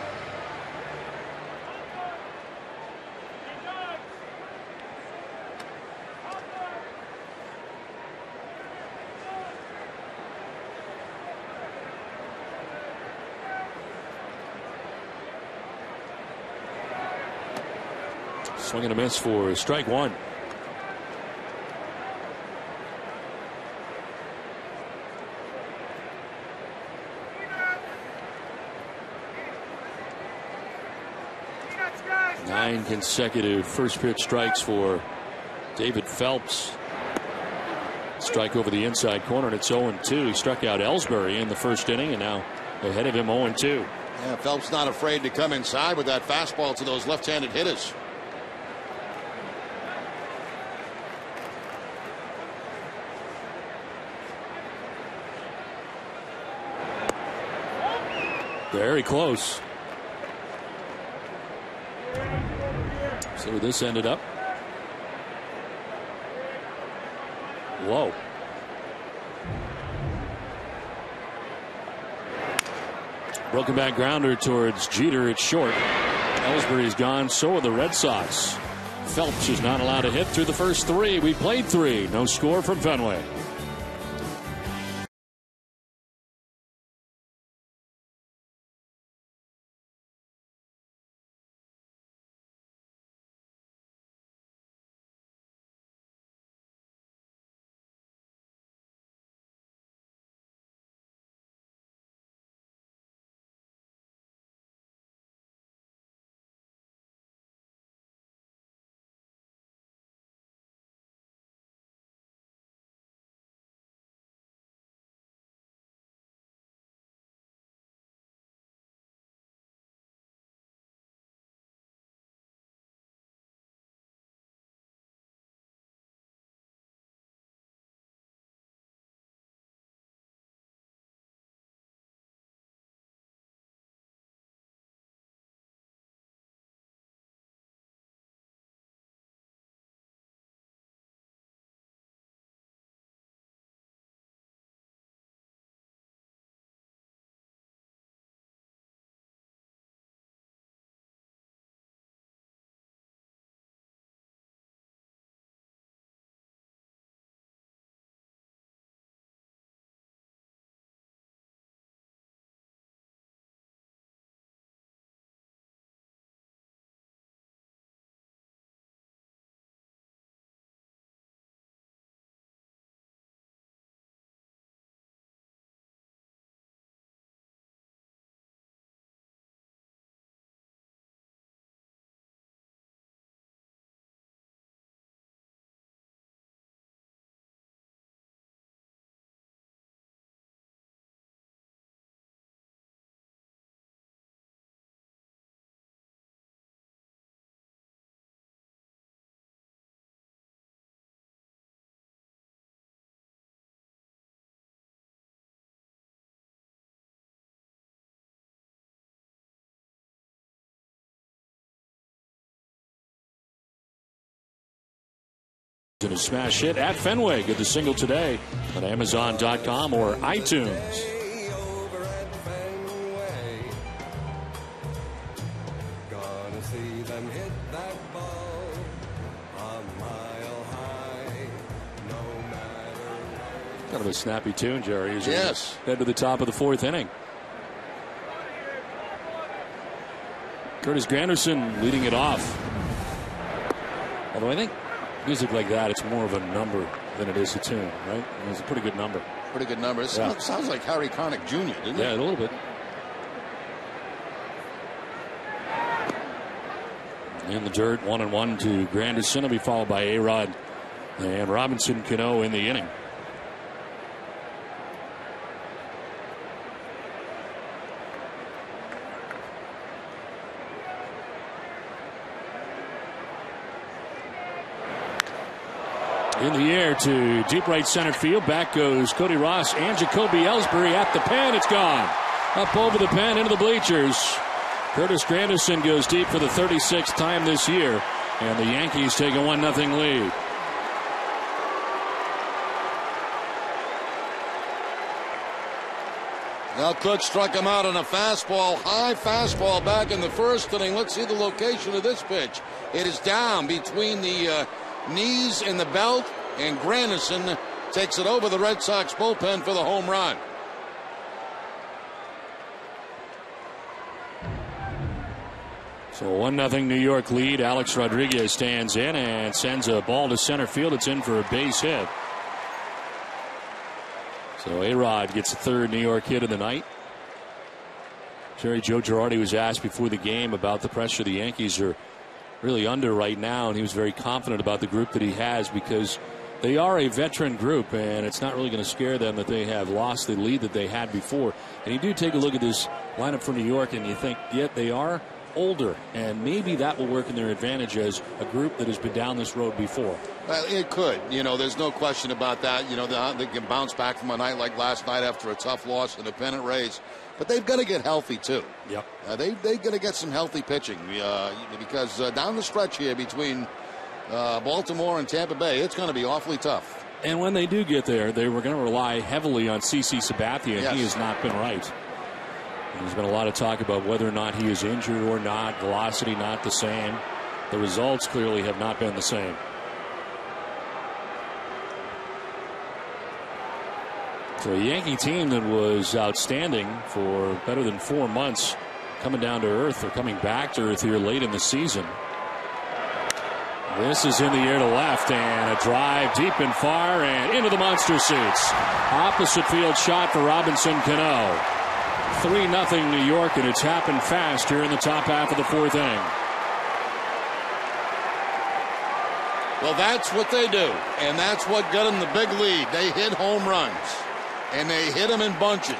Swing and a miss for strike one. Nine consecutive first pitch strikes for David Phelps. Strike over the inside corner, and it's 0-2. He struck out Ellsbury in the first inning, and now ahead of him 0-2. Yeah, Phelps not afraid to come inside with that fastball to those left-handed hitters. Very close. See where this ended up. Whoa. Broken back grounder towards Jeter. It's short. Ellsbury's gone. So are the Red Sox. Phelps is not allowed to hit through the first 3. We played 3. No score from Fenway. And a smash hit at Fenway. Get the single today on Amazon.com or iTunes. Kind of a snappy tune, Jerry. Yes. Head to the top of the 4th inning. Curtis Granderson leading it off. Although I think music like that, it's more of a number than it is a tune, right? It's a pretty good number. Pretty good number. It sounds like Harry Connick Jr., didn't it? Yeah, a little bit. In the dirt, 1-1 to Granderson. Will be followed by A-Rod and Robinson Cano in the inning. In the air to deep right center field. Back goes Cody Ross and Jacoby Ellsbury at the pen. It's gone. Up over the pen into the bleachers. Curtis Granderson goes deep for the 36th time this year. And the Yankees take a 1-0 lead. Now Cook struck him out on a fastball, high fastball back in the 1st inning. Let's see the location of this pitch. It is down between the knees and the belt, and Granderson takes it over the Red Sox bullpen for the home run. So 1-0 New York lead. Alex Rodriguez stands in and sends a ball to center field. It's in for a base hit. So A-Rod gets the 3rd New York hit of the night. Joe Girardi was asked before the game about the pressure the Yankees are really under right now, and he was very confident about the group that he has because they are a veteran group, and it's not really going to scare them that they have lost the lead that they had before. And you do take a look at this lineup for New York, and you think, yet they are older, and maybe that will work in their advantage as a group that has been down this road before. Well, it could. There's no question about that. They can bounce back from a night like last night after a tough loss in a pennant race. But they've got to get healthy, too. Yep. They've got to get some healthy pitching because down the stretch here between Baltimore and Tampa Bay, it's going to be awfully tough. And when they do get there, they were going to rely heavily on CC Sabathia, and he has not been right. And there's been a lot of talk about whether or not he is injured or not, velocity not the same. The results clearly have not been the same. So a Yankee team that was outstanding for better than 4 months, coming down to earth or coming back to earth here late in the season. This is in the air to left, and a drive deep and far and into the monster seats. Opposite field shot for Robinson Cano. 3-0 New York, and it's happened fast here in the top half of the 4th inning. Well, that's what they do, and that's what got them the big lead. They hit home runs. And they hit him in bunches.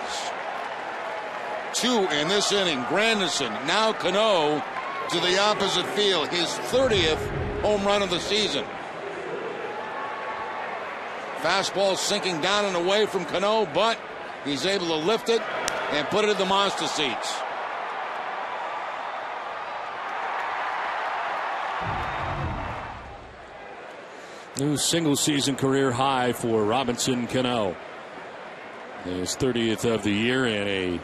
2 in this inning. Granderson, now Cano to the opposite field. His 30th home run of the season. Fastball sinking down and away from Cano, but he's able to lift it and put it in the monster seats. New single-season career high for Robinson Cano. His 30th of the year and a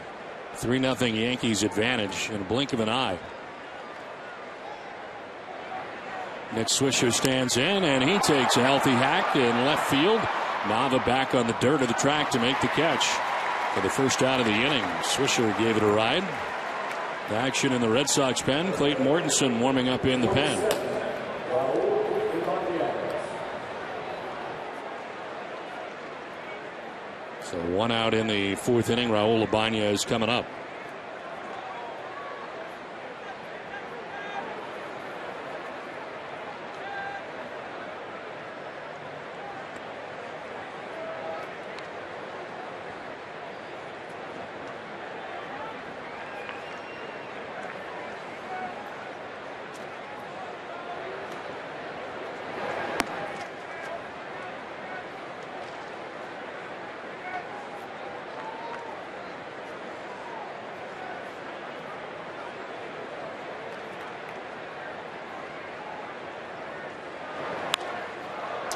3-0 Yankees advantage in a blink of an eye. Nick Swisher stands in, and he takes a healthy hack in left field. Nava back on the dirt of the track to make the catch for the first out of the inning. Swisher gave it a ride. Action in the Red Sox pen. Clayton Mortensen warming up in the pen. So 1 out in the 4th inning. Raul Ibanez coming up.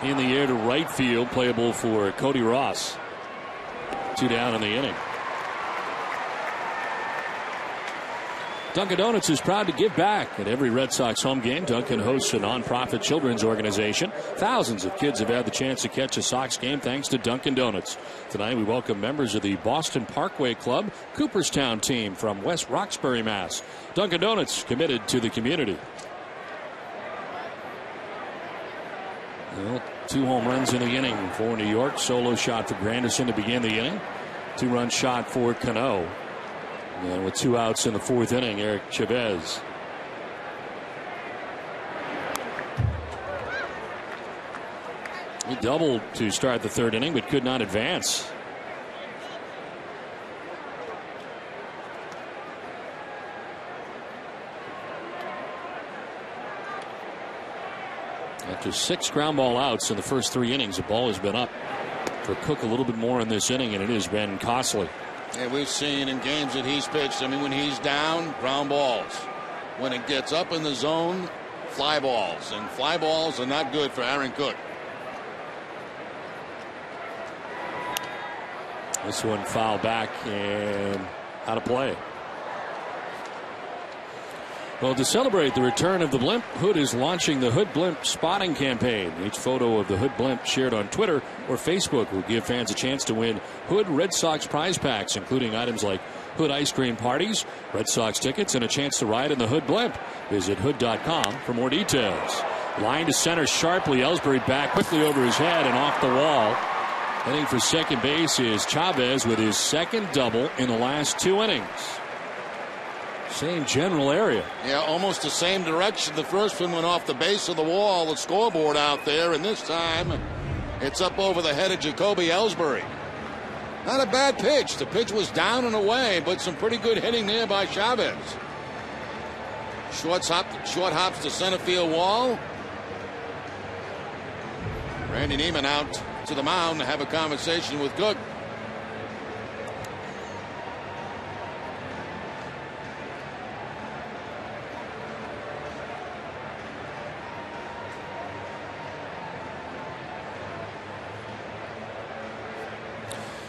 in the air to right field, playable for Cody Ross. 2 down in the inning. Dunkin' Donuts is proud to give back. At every Red Sox home game, Dunkin' hosts a nonprofit children's organization. Thousands of kids have had the chance to catch a Sox game thanks to Dunkin' Donuts. Tonight we welcome members of the Boston Parkway Club Cooperstown team from West Roxbury, Mass. Dunkin' Donuts committed to the community. Well, 2 home runs in the inning for New York. Solo shot for Granderson to begin the inning. 2-run shot for Cano. And with 2 outs in the 4th inning, Eric Chavez. He doubled to start the 3rd inning, but could not advance. After 6 ground ball outs in the first 3 innings, the ball has been up for Cook a little bit more in this inning, and it has been costly. Yeah, we've seen in games that he's pitched, I mean, when he's down, ground balls. When it gets up in the zone, fly balls. And fly balls are not good for Aaron Cook. This one foul back and out of play. Well, to celebrate the return of the blimp, Hood is launching the Hood Blimp Spotting Campaign. Each photo of the Hood Blimp shared on Twitter or Facebook will give fans a chance to win Hood Red Sox prize packs, including items like Hood ice cream parties, Red Sox tickets, and a chance to ride in the Hood Blimp. Visit hood.com for more details. Line to center sharply. Ellsbury back quickly over his head and off the wall. Heading for second base is Chavez with his 2nd double in the last 2 innings. Same general area. Yeah, almost the same direction. The first one went off the base of the wall, the scoreboard out there, and this time it's up over the head of Jacoby Ellsbury. Not a bad pitch. The pitch was down and away, but some pretty good hitting there by Chavez. Short hops to center field wall. Randy Neiman out to the mound to have a conversation with Cook.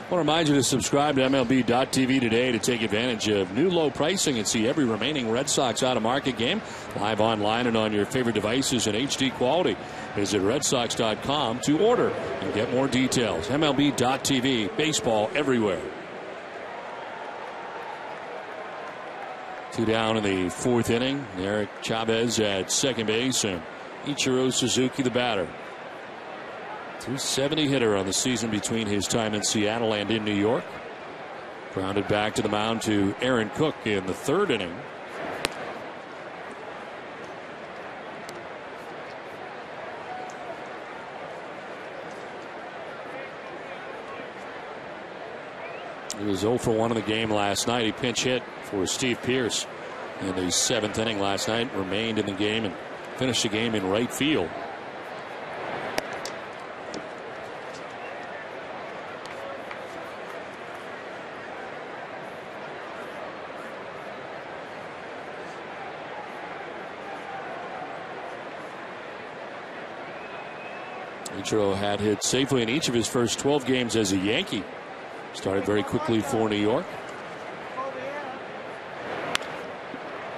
I want to remind you to subscribe to MLB.tv today to take advantage of new low pricing and see every remaining Red Sox out-of-market game live online and on your favorite devices in HD quality. Visit RedSox.com to order and get more details. MLB.tv, baseball everywhere. 2 down in the 4th inning. Eric Chavez at second base and Ichiro Suzuki the batter. 270 hitter on the season between his time in Seattle and in New York. Grounded back to the mound to Aaron Cook in the 3rd inning. He was 0 for 1 in the game last night. He pinch hit for Steve Pearce in the 7th inning last night. Remained in the game and finished the game in right field. Ichiro had hit safely in each of his first 12 games as a Yankee. Started very quickly for New York.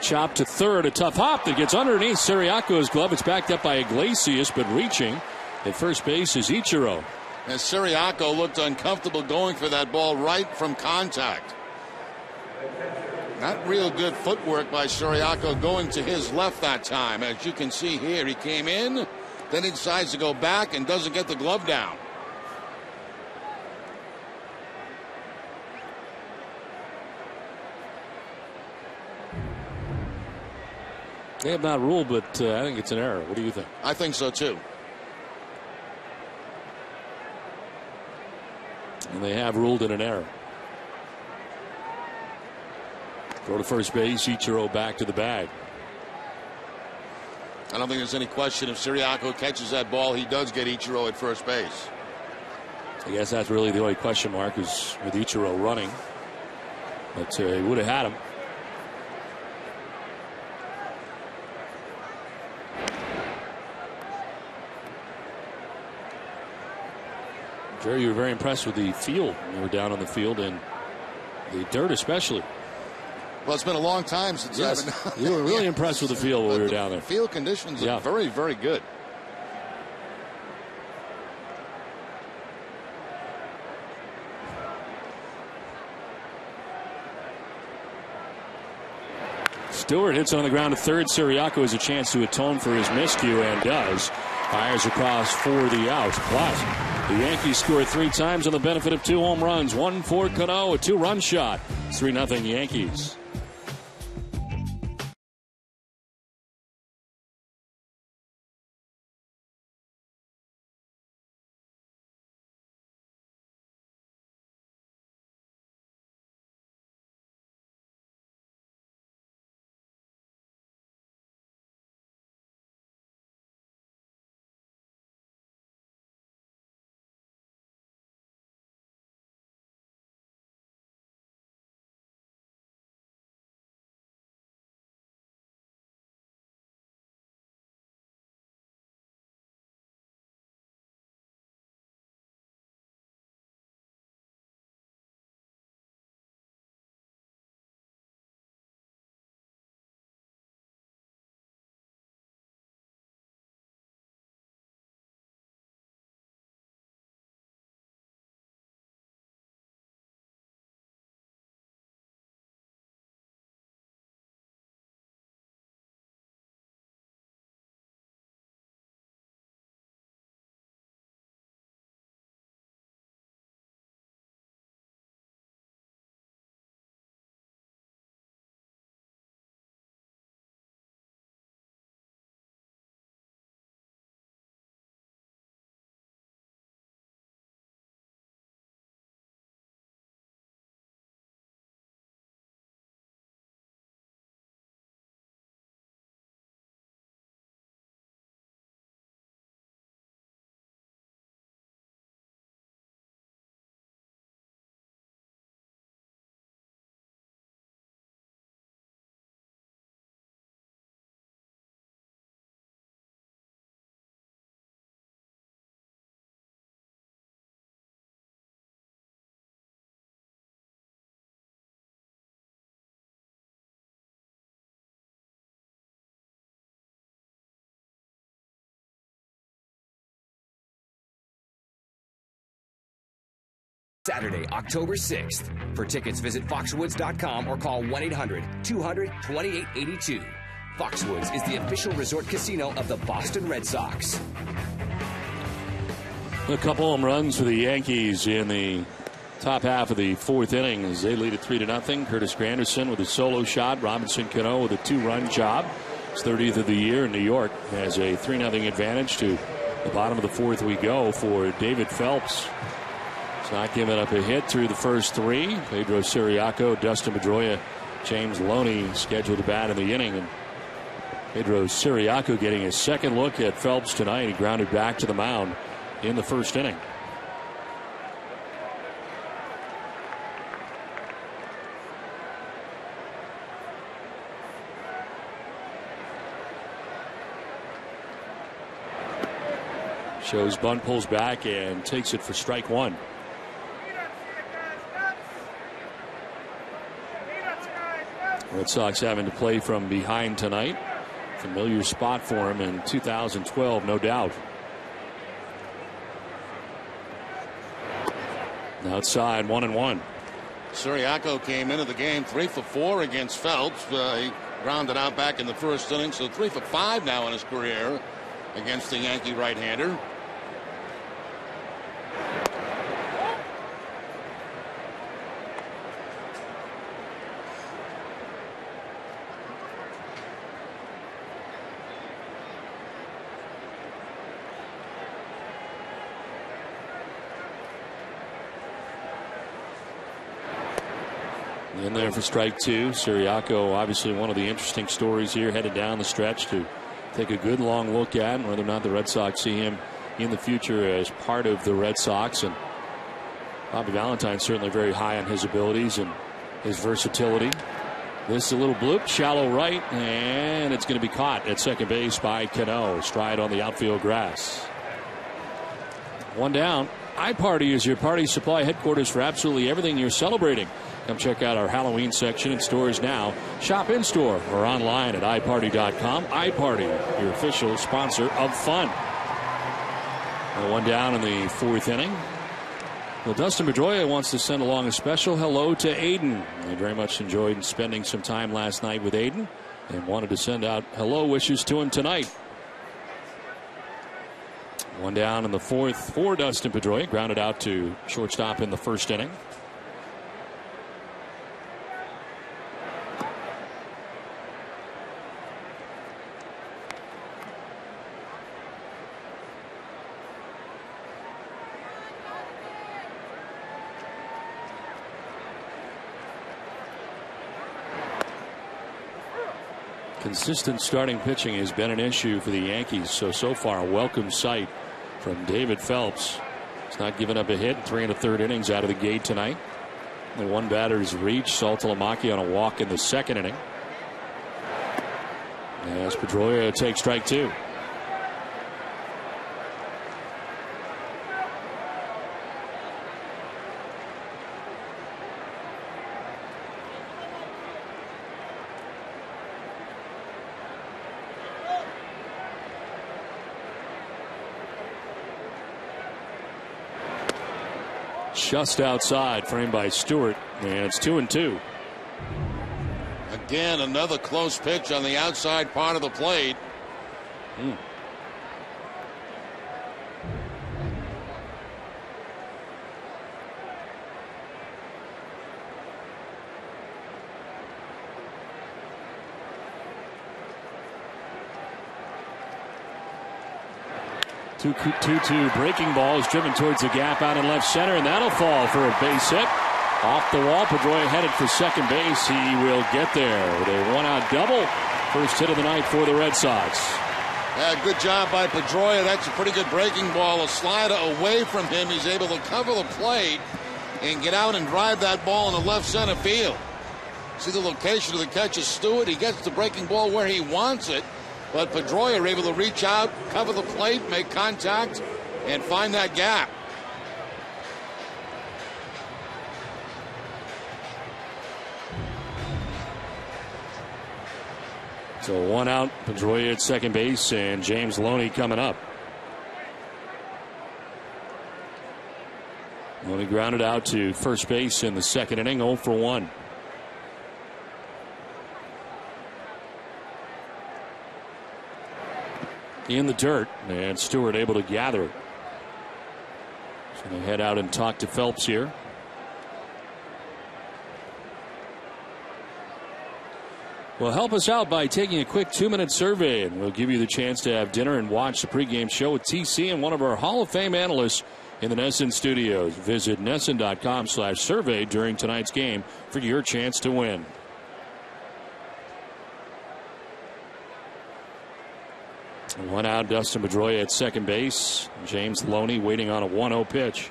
Chop to 3rd, a tough hop that gets underneath Siriaco's glove. It's backed up by Iglesias, but reaching at first base is Ichiro. And Siriaco looked uncomfortable going for that ball right from contact. Not real good footwork by Siriaco going to his left that time. As you can see here, he came in, then he decides to go back and doesn't get the glove down. They have not ruled, but I think it's an error. What do you think? I think so, too. And they have ruled it an error. Throw to first base, Ichiro back to the bag. I don't think there's any question if Siriaco catches that ball, he does get Ichiro at first base. I guess that's really the only question mark is with Ichiro running. But he would have had him. Jerry, you were very impressed with the field. You were down on the field and the dirt especially. Well, it's been a long time since yes. I've been. You were really impressed with the field when we were down there. Field conditions are very, very good. Stewart hits on the ground to third. Siriaco has a chance to atone for his miscue and does. Fires across for the out. But the Yankees scored 3 times on the benefit of 2 home runs. One for Cano, a 2-run shot. 3-0 Yankees. Saturday, October 6th. For tickets, visit foxwoods.com or call 1-800-200-2882. Foxwoods is the official resort casino of the Boston Red Sox. A couple home runs for the Yankees in the top half of the 4th inning as they lead it 3-0. Curtis Granderson with a solo shot. Robinson Cano with a 2-run job. His 30th of the year in New York has a 3-0 advantage. To the bottom of the 4th we go for David Phelps. He's not giving up a hit through the first 3. Pedro Siriaco, Dustin Pedroia, James Loney scheduled to bat in the inning. And Pedro Siriaco getting his second look at Phelps tonight. He grounded back to the mound in the first inning. Shows bunt, pulls back and takes it for strike 1. Red Sox having to play from behind tonight. Familiar spot for him in 2012, no doubt. Outside, 1-1. Siriaco came into the game 3 for 4 against Phelps. He grounded out back in the first inning, so 3 for 5 now in his career against the Yankee right-hander. In there for strike 2. Siriaco, obviously one of the interesting stories here, headed down the stretch to take a good long look at whether or not the Red Sox see him in the future as part of the Red Sox. And Bobby Valentine certainly very high on his abilities and his versatility. This is a little bloop, shallow right, and it's going to be caught at second base by Cano. Stride on the outfield grass. 1 down. iParty is your party supply headquarters for absolutely everything you're celebrating. Come check out our Halloween section in stores now. Shop in-store or online at iParty.com. iParty, your official sponsor of fun. One down in the fourth inning. Well, Dustin Pedroia wants to send along a special hello to Aiden. He very much enjoyed spending some time last night with Aiden and wanted to send out hello wishes to him tonight. One down in the fourth for Dustin Pedroia. Grounded out to shortstop in the first inning. Consistent starting pitching has been an issue for the Yankees. So far, a welcome sight from David Phelps. He's not given up a hit in 3 1/3 innings out of the gate tonight. Only one batter's reach. Saltalamacchi on a walk in the second inning. As Pedroia takes strike 2. Just outside, framed by Stewart, and it's 2-2. Again, another close pitch on the outside part of the plate. 2-2 breaking ball is driven towards the gap out in left center, and that'll fall for a base hit. Off the wall, Pedroia headed for second base. He will get there with a one-out double. First hit of the night for the Red Sox. Yeah, good job by Pedroia. That's a pretty good breaking ball. A slider away from him. He's able to cover the plate and get out and drive that ball in the left center field. See the location of the catch is Stewart. He gets the breaking ball where he wants it. But Pedroia able to reach out, cover the plate, make contact, and find that gap. So one out, Pedroia at second base, and James Loney coming up. Loney grounded out to first base in the second inning, 0 for 1. In the dirt, and Stewart able to gather it. So they head out and talk to Phelps here. Well, help us out by taking a quick 2-minute survey, and we'll give you the chance to have dinner and watch the pregame show with TC and one of our Hall of Fame analysts in the NESN studios. Visit NESN.com/survey during tonight's game for your chance to win. One out, Dustin Pedroia at second base. James Loney waiting on a 1-0 pitch.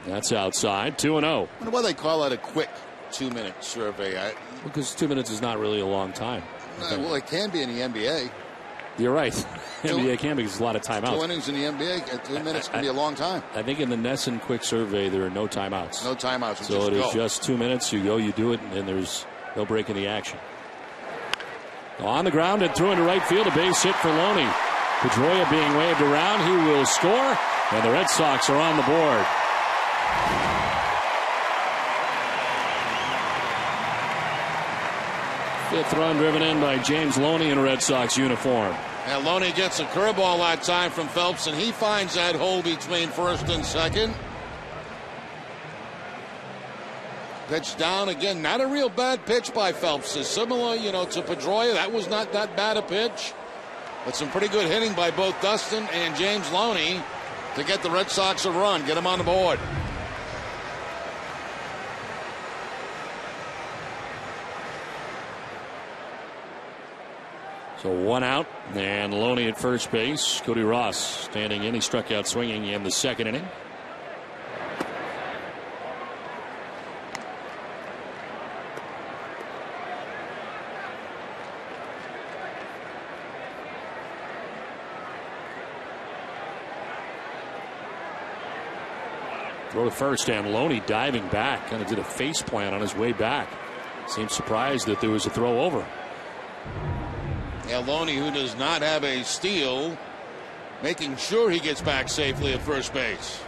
That's outside, 2-0. I wonder why they call that a quick 2-minute survey. Because 2 minutes is not really a long time. Well, it can be in the NBA. You're right. NBA can because there's a lot of timeouts. 2 innings in the NBA, 2 minutes can be a long time. I think in the NESN quick survey there are no timeouts. No timeouts. So it is just 2 minutes. You go, you do it, and there's no break in the action. On the ground and through into right field, a base hit for Loney. Pedroia being waved around. He will score, and the Red Sox are on the board. Fifth run driven in by James Loney in a Red Sox uniform. Now Loney gets a curveball that time from Phelps, and he finds that hole between first and second. Pitch down again. Not a real bad pitch by Phelps. It's similar, to Pedroia. That was not that bad a pitch. But some pretty good hitting by both Dustin and James Loney to get the Red Sox a run, get them on the board. So one out, and Loney at first base. Cody Ross standing in. He struck out swinging in the second inning. Throw to first, and Loney diving back. Kind of did a face plant on his way back. Seemed surprised that there was a throw over. Yeah, Loney, who does not have a steal, making sure he gets back safely at first base.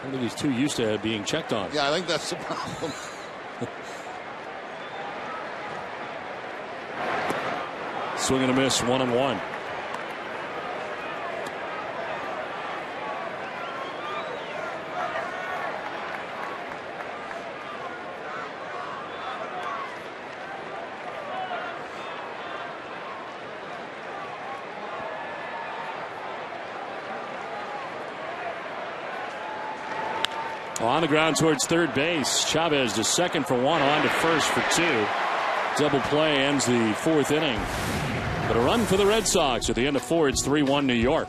I think he's too used to being checked on. Yeah, I think that's the problem. Swing and a miss, 1-1. On the ground towards third base. Chavez to second for one, on to first for two. Double play ends the fourth inning. But a run for the Red Sox at the end of four. It's 3-1 New York.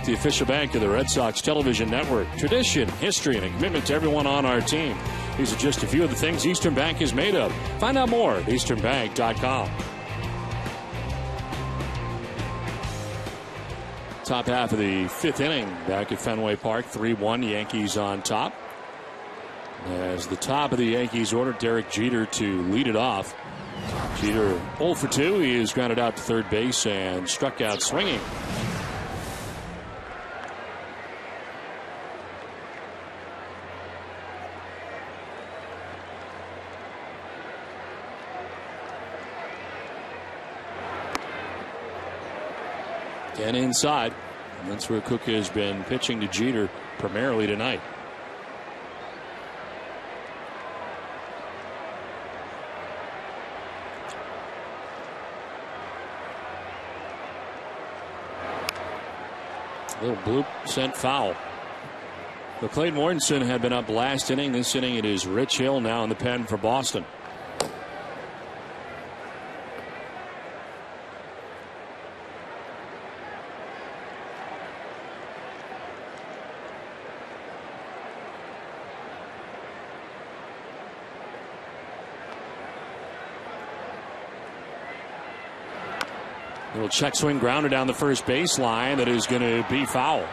The official bank of the Red Sox television network. Tradition, history, and a commitment to everyone on our team. These are just a few of the things Eastern Bank is made of. Find out more at easternbank.com. Top half of the fifth inning back at Fenway Park. 3-1, Yankees on top. As the top of the Yankees order, Derek Jeter to lead it off. Jeter 0 for 2. He is grounded out to third base and struck out swinging. And inside. And that's where Cook has been pitching to Jeter primarily tonight. Little bloop sent foul. But Clayton Mortensen had been up last inning. This inning it is Rich Hill now in the pen for Boston. Little check swing grounder down the first baseline that is going to be foul.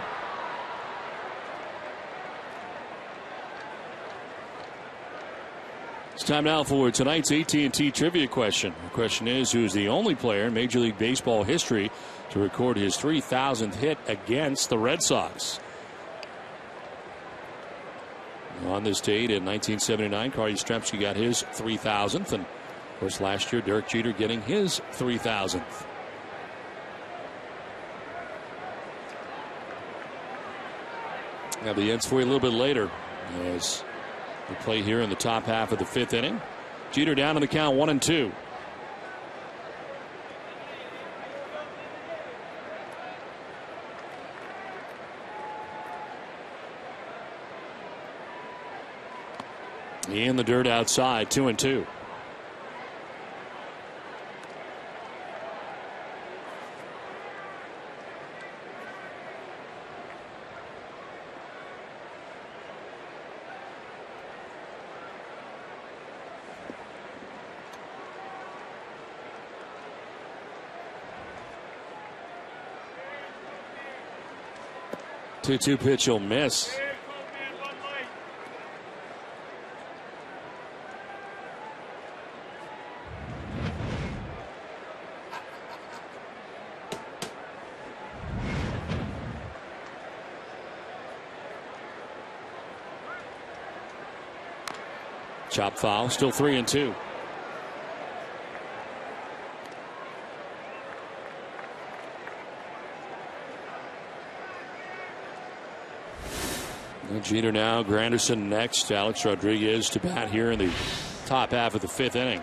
It's time now for tonight's AT&T trivia question. The question is, who is the only player in Major League Baseball history to record his 3,000th hit against the Red Sox? On this date in 1979, Carl Yastrzemski got his 3,000th, and Of course, last year, Derek Jeter getting his 3,000th. Have the ends for you a little bit later as we play here in the top half of the 5th inning. Jeter down in the count 1-2. In the dirt outside, 2-2. Two pitch will miss. Chop foul, still 3-2. Jeter now, Granderson next. Alex Rodriguez to bat here in the top half of the 5th inning.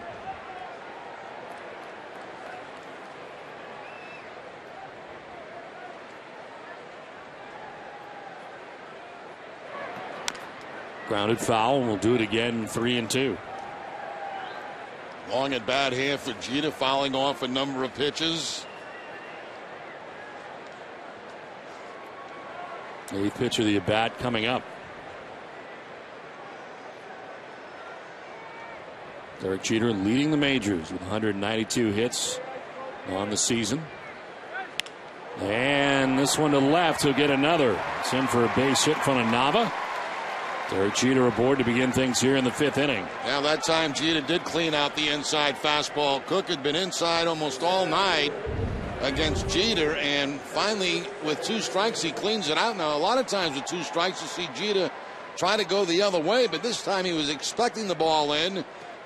Grounded foul, and we'll do it again, 3-2. Long at bat here for Jeter, fouling off a number of pitches. 8th pitch of the at bat coming up. Derek Jeter leading the majors with 192 hits on the season. And this one to left, he'll get another. It's in for a base hit in front of Nava. Derek Jeter aboard to begin things here in the 5th inning. Now that time Jeter did clean out the inside fastball. Cook had been inside almost all night against Jeter, and finally with 2 strikes he cleans it out. Now a lot of times with 2 strikes you see Jeter try to go the other way, but this time he was expecting the ball in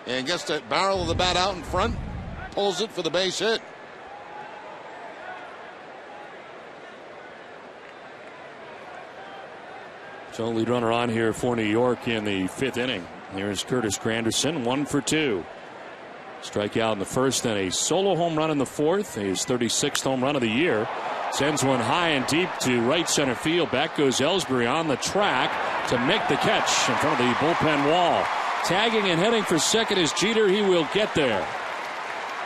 and gets that barrel of the bat out in front, pulls it for the base hit. So lead runner on here for New York in the 5th inning. Here's Curtis Granderson, 1 for 2. Strikeout in the first and a solo home run in the 4th. His 36th home run of the year. Sends one high and deep to right center field. Back goes Ellsbury on the track to make the catch in front of the bullpen wall. Tagging and heading for second is Jeter. He will get there.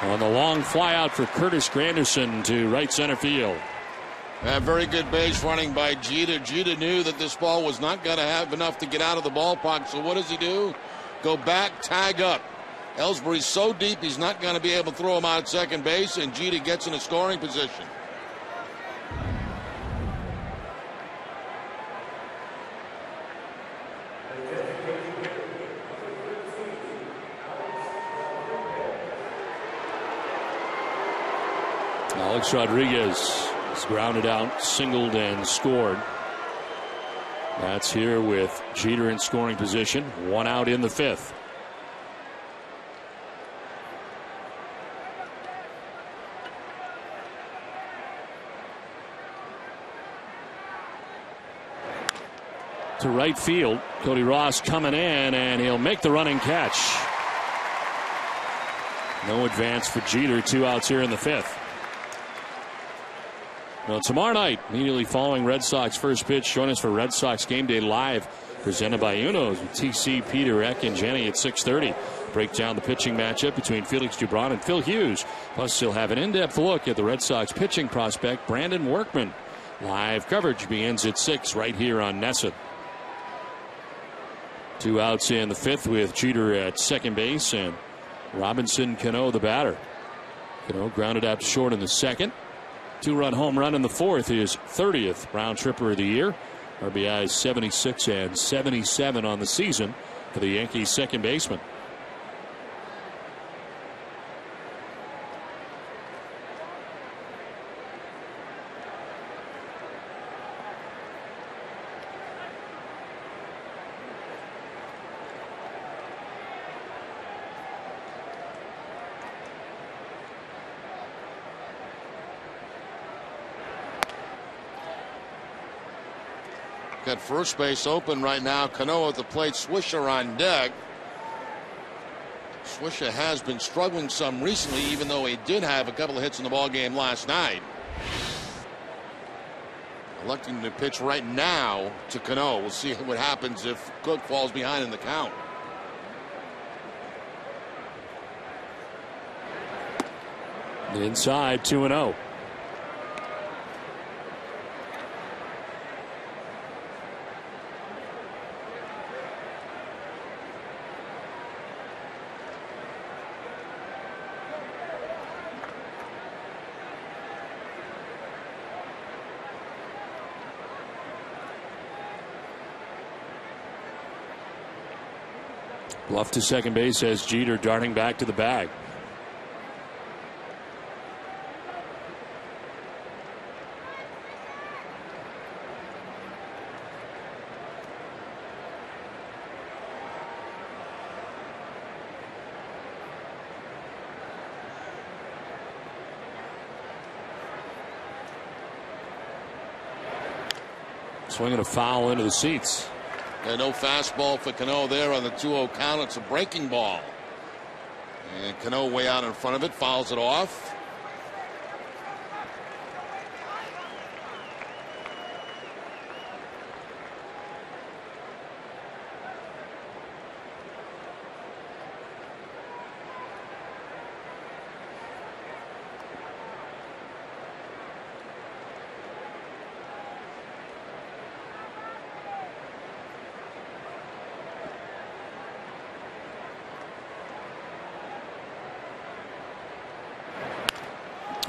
On the long fly out for Curtis Granderson to right center field. Very good base running by Jeter. Jeter knew that this ball was not going to have enough to get out of the ballpark. So what does he do? Go back, tag up. Ellsbury's so deep he's not going to be able to throw him out at second base, and Jeter gets in a scoring position. Alex Rodriguez is grounded out, singled, and scored. That's here with Jeter in scoring position. 1 out in the 5th. To right field, Cody Ross coming in, and he'll make the running catch. No advance for Jeter. 2 outs here in the 5th. Well, tomorrow night, immediately following Red Sox first pitch, join us for Red Sox Game Day Live, presented by Uno's with TC, Peter, Eck, and Jenny at 6:30. Break down the pitching matchup between Felix Dubron and Phil Hughes. Plus, he'll have an in-depth look at the Red Sox pitching prospect, Brandon Workman. Live coverage begins at 6 right here on NESN. 2 outs in the 5th with Jeter at second base and Robinson Cano the batter. Cano grounded out short in the 2nd. 2-run home run in the 4th, his 30th round tripper of the year. RBIs 76 and 77 on the season for the Yankees second baseman. got first base open right now. Cano at the plate, Swisher on deck. Swisher has been struggling some recently, even though he did have a couple of hits in the ball game last night. Electing to pitch right now to Cano. We'll see what happens if Cook falls behind in the count. Inside, 2-0. Bluff to second base as Jeter darting back to the bag. Swinging a foul into the seats. No fastball for Cano there on the 2-0 count. It's a breaking ball. And Cano way out in front of it, fouls it off.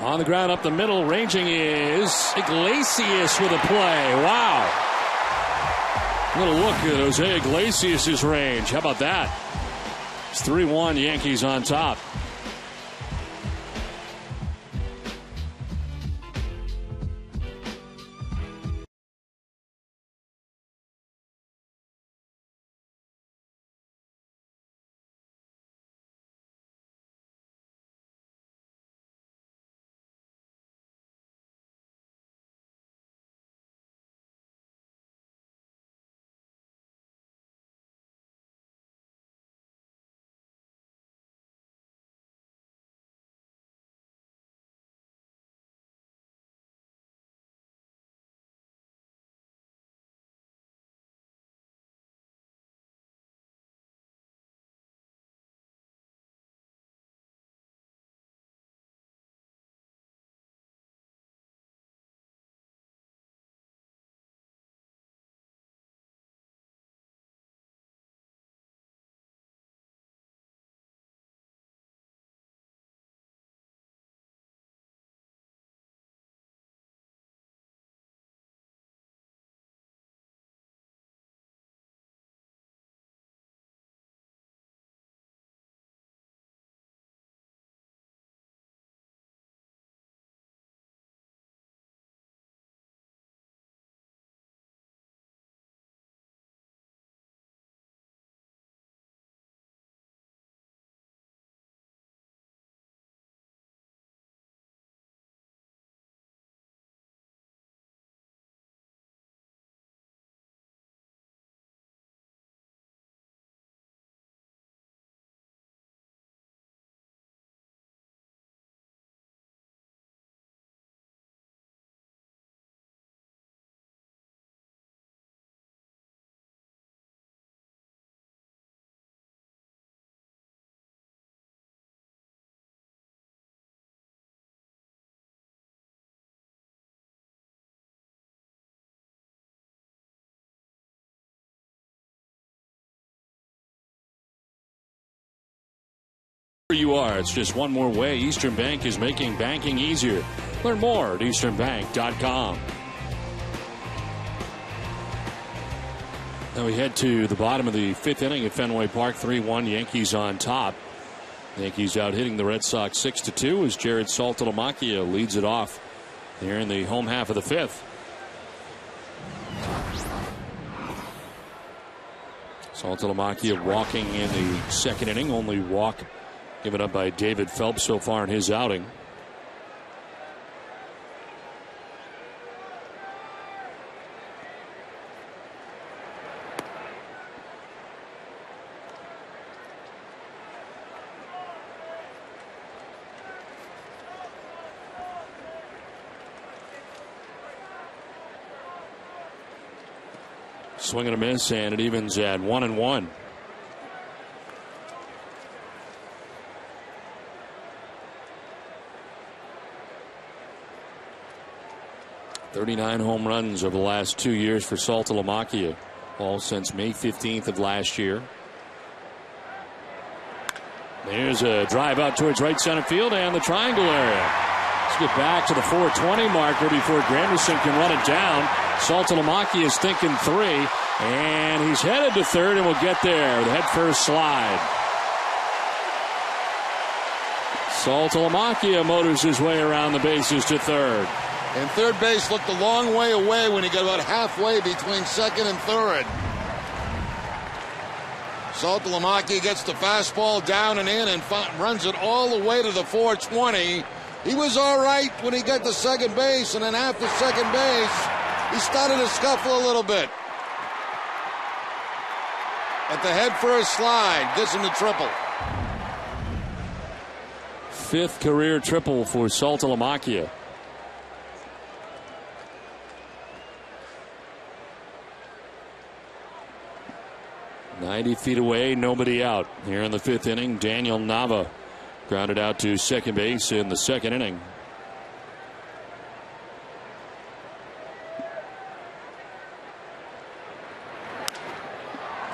On the ground up the middle, ranging is Iglesias with a play. Wow. Little look at Jose Iglesias' range. How about that? It's 3-1, Yankees on top. You are. It's just one more way Eastern Bank is making banking easier. Learn more at easternbank.com. Now we head to the bottom of the fifth inning at Fenway Park. 3-1, Yankees on top. Yankees out hitting the Red Sox 6-2 as Jared Saltalamacchia leads it off here in the home half of the fifth. Saltalamacchia walking in the second inning. Only walk given up by David Phelps so far in his outing. Swing and a miss, and it evens at 1-1. "39 home runs over the last 2 years for Saltalamacchia, all since May 15th of last year. There's a drive out towards right center field and the triangle area. Let's get back to the 420 marker before Granderson can run it down. Saltalamacchia is thinking 3, and he's headed to third and will get there. The head first slide. Saltalamacchia motors his way around the bases to third. And third base looked a long way away when he got about halfway between second and third. Saltalamacchia gets the fastball down and in and runs it all the way to the 420. He was all right when he got to second base, and then after second base, he started to scuffle a little bit. At the head first slide, gets him the triple. 5th career triple for Saltalamacchia. "90 feet away, nobody out." Here in the 5th inning, Daniel Nava grounded out to second base in the 2nd inning.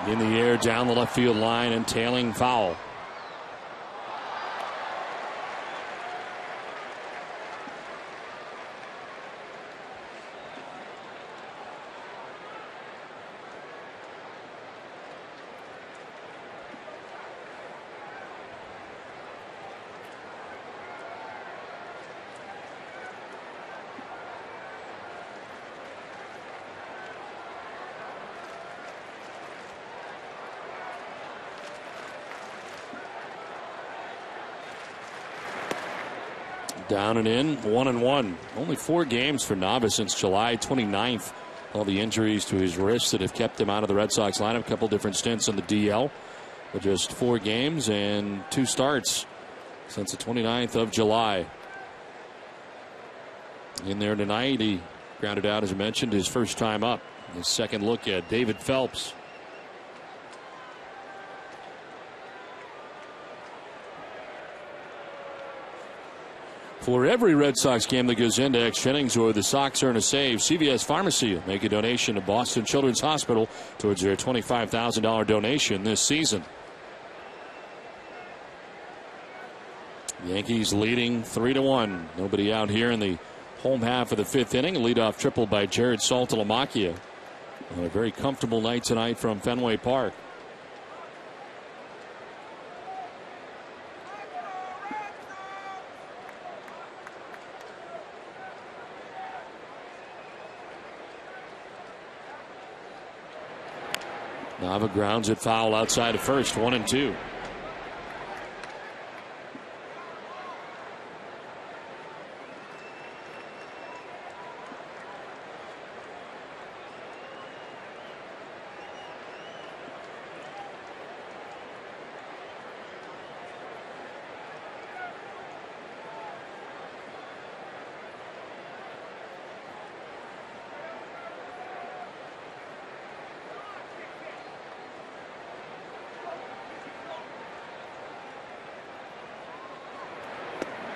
In the air, down the left field line, and tailing foul. Down and in, 1-1. Only 4 games for Nava since July 29th. All the injuries to his wrist that have kept him out of the Red Sox lineup. A couple different stints in the DL. But just 4 games and 2 starts since the 29th of July. In there tonight, he grounded out, as I mentioned, his first time up. His second look at David Phelps. For every Red Sox game that goes into extra innings or the Sox earn a save, CVS Pharmacy will make a donation to Boston Children's Hospital towards their $25,000 donation this season. Yankees leading 3-1. Nobody out here in the home half of the 5th inning. A leadoff triple by Jared Saltalamacchia. A very comfortable night tonight from Fenway Park. Nava grounds it foul outside of first, 1-2.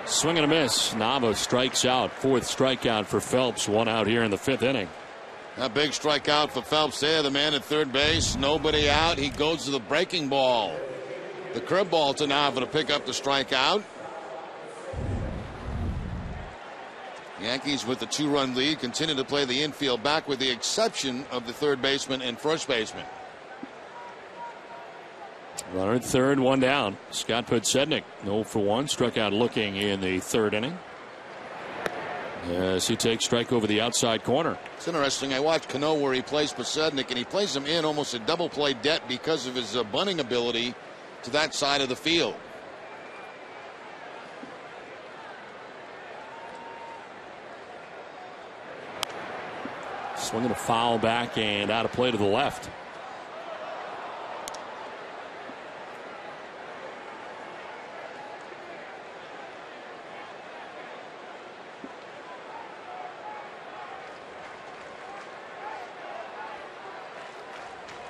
Swing and a miss. Nava strikes out. 4th strikeout for Phelps. 1 out here in the 5th inning. A big strikeout for Phelps there. The man at third base. Nobody out. He goes to the breaking ball. The curveball to Nava to pick up the strikeout. Yankees with the 2-run lead continue to play the infield back with the exception of the third baseman and first baseman. Runner at third, 1 down. Scott Podsednik, 0 for 1, struck out looking in the 3rd inning. As he takes strike over the outside corner. It's interesting. I watched Cano where he plays Podsednik, and he plays him in almost a double play debt because of his bunting ability to that side of the field. Swinging a foul back and out of play to the left.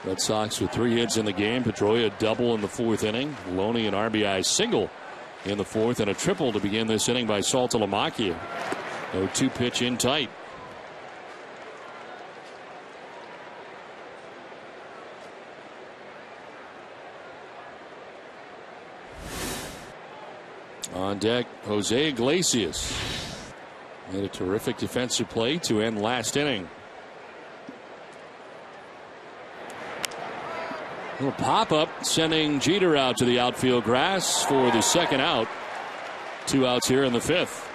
Red Sox with 3 hits in the game. Pedroia double in the 4th inning. Loney an RBI single in the 4th, and a triple to begin this inning by Saltalamacchia. No 2-pitch in tight. On deck, Jose Iglesias made a terrific defensive play to end last inning. Little pop-up sending Jeter out to the outfield grass for the second out. 2 outs here in the 5th.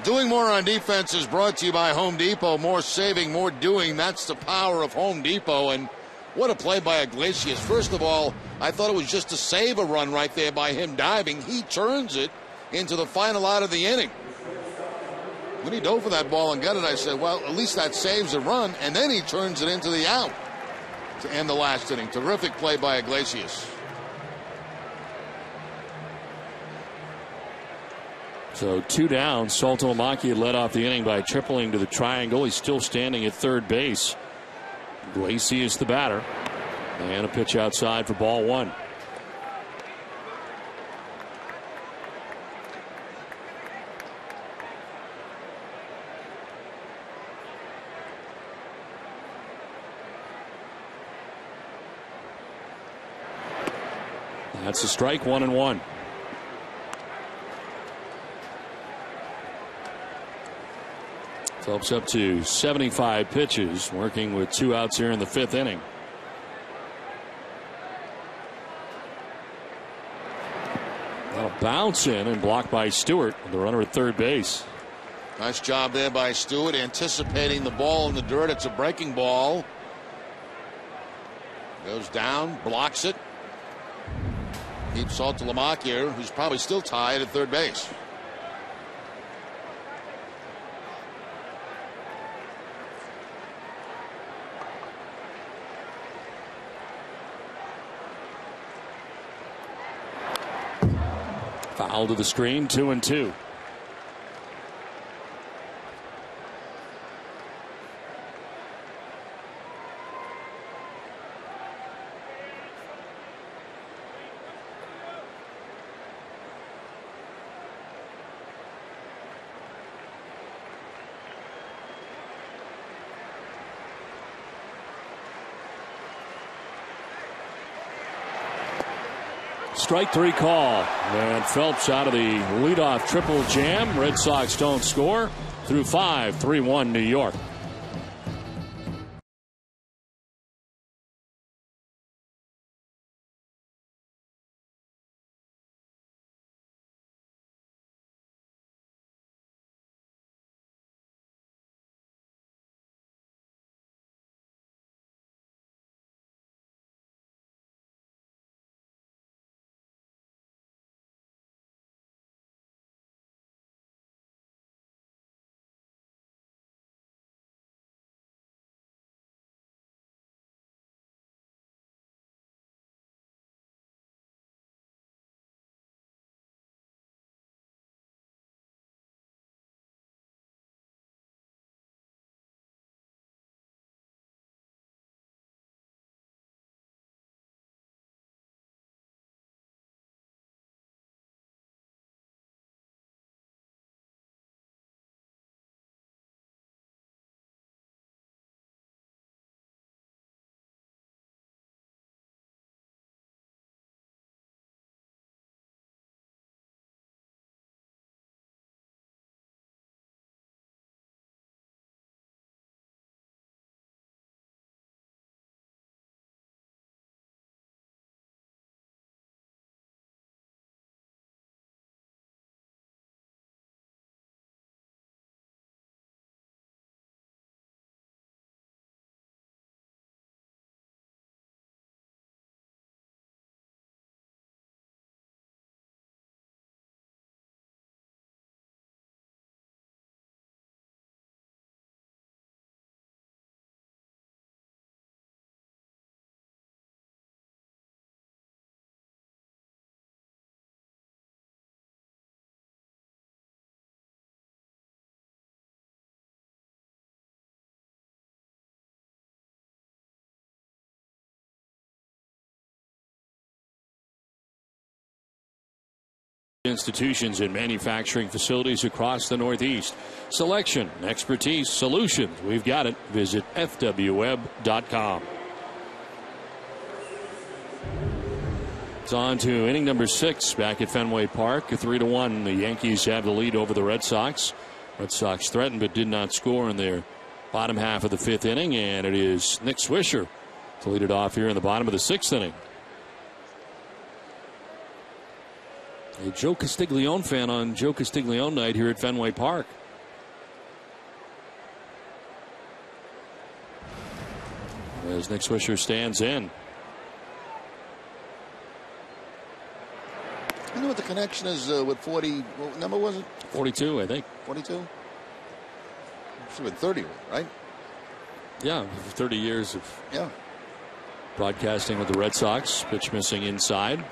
Doing more on defense is brought to you by Home Depot. More saving, more doing. That's the power of Home Depot. And what a play by Iglesias. First of all, I thought it was just to save a run right there by him diving. He turns it into the final out of the inning. When he dove for that ball and got it, I said, well, at least that saves a run. And then he turns it into the out to end the last inning. Terrific play by Iglesias. So 2 down. Saltalamacchia led off the inning by tripling to the triangle. He's still standing at third base. Iglesias the batter. And a pitch outside for ball 1. That's a strike, 1-1. Phelps up to 75 pitches, working with 2 outs here in the 5th inning. A bounce in and blocked by Stewart, the runner at third base. Nice job there by Stewart, anticipating the ball in the dirt. It's a breaking ball. Goes down, blocks it. Keeps Saltalamacchia, who's probably still tied at third base. Foul to the screen, 2-2. Strike 3 call. And Phelps out of the leadoff triple jam. Red Sox don't score through 5, 3-1 New York. Institutions and manufacturing facilities across the Northeast. Selection, expertise, solutions. We've got it. Visit fwweb.com. It's on to inning number 6 back at Fenway Park. 3-1. The Yankees have the lead over the Red Sox. Red Sox threatened but did not score in their bottom half of the 5th inning, and it is Nick Swisher to lead it off here in the bottom of the 6th inning. A Joe Castiglione fan on Joe Castiglione night here at Fenway Park. As Nick Swisher stands in. I know what the connection is with 40. What number was it? 42, I think. 42? Should have been 30, right? Yeah, 30 years of broadcasting with the Red Sox. Pitch missing inside.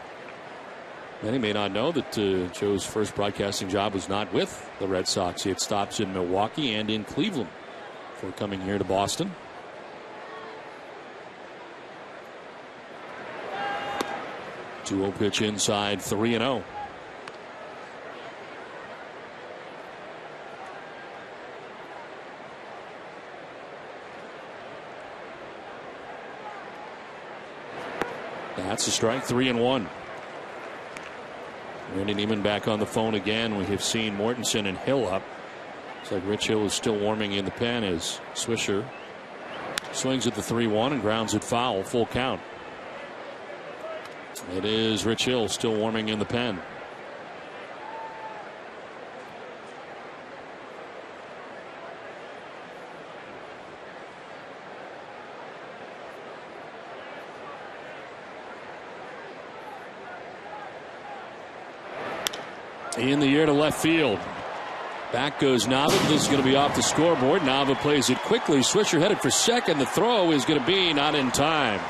Many may not know that Joe's first broadcasting job was not with the Red Sox. He had stops in Milwaukee and in Cleveland before coming here to Boston. Two-0 pitch inside, 3-0. That's a strike, 3-1. Randy Neiman back on the phone again. We have seen Mortensen and Hill up. Looks like Rich Hill is still warming in the pen as Swisher swings at the 3-1 and grounds it foul. Full count. It is Rich Hill still warming in the pen. In the air to left field. Back goes Nava. This is going to be off the scoreboard. Nava plays it quickly. Swisher headed for second. The throw is going to be not in time.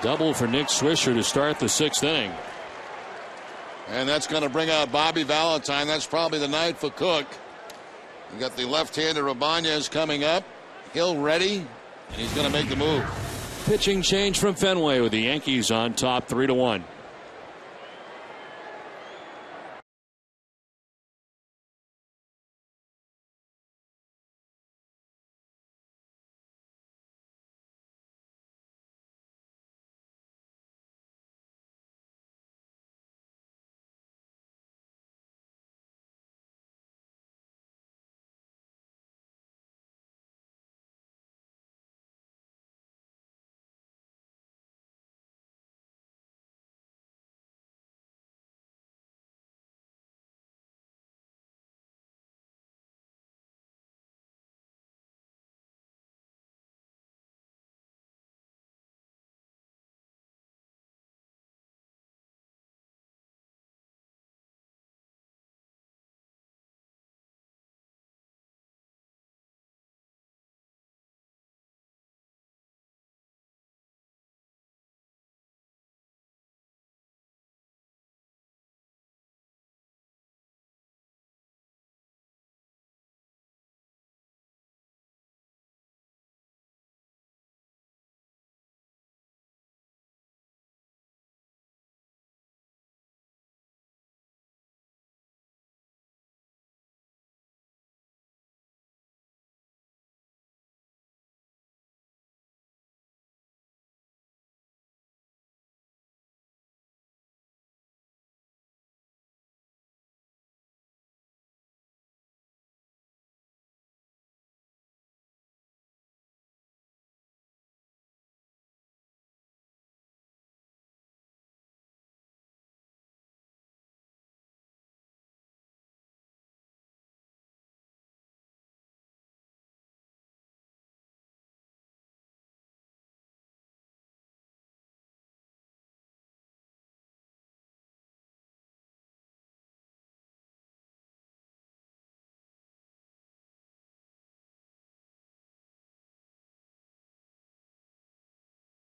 Double for Nick Swisher to start the 6th inning. And that's going to bring out Bobby Valentine. That's probably the night for Cook. You got the left-hander Ibanez coming up. Hill ready, and he's going to make the move. Pitching change from Fenway with the Yankees on top 3-1.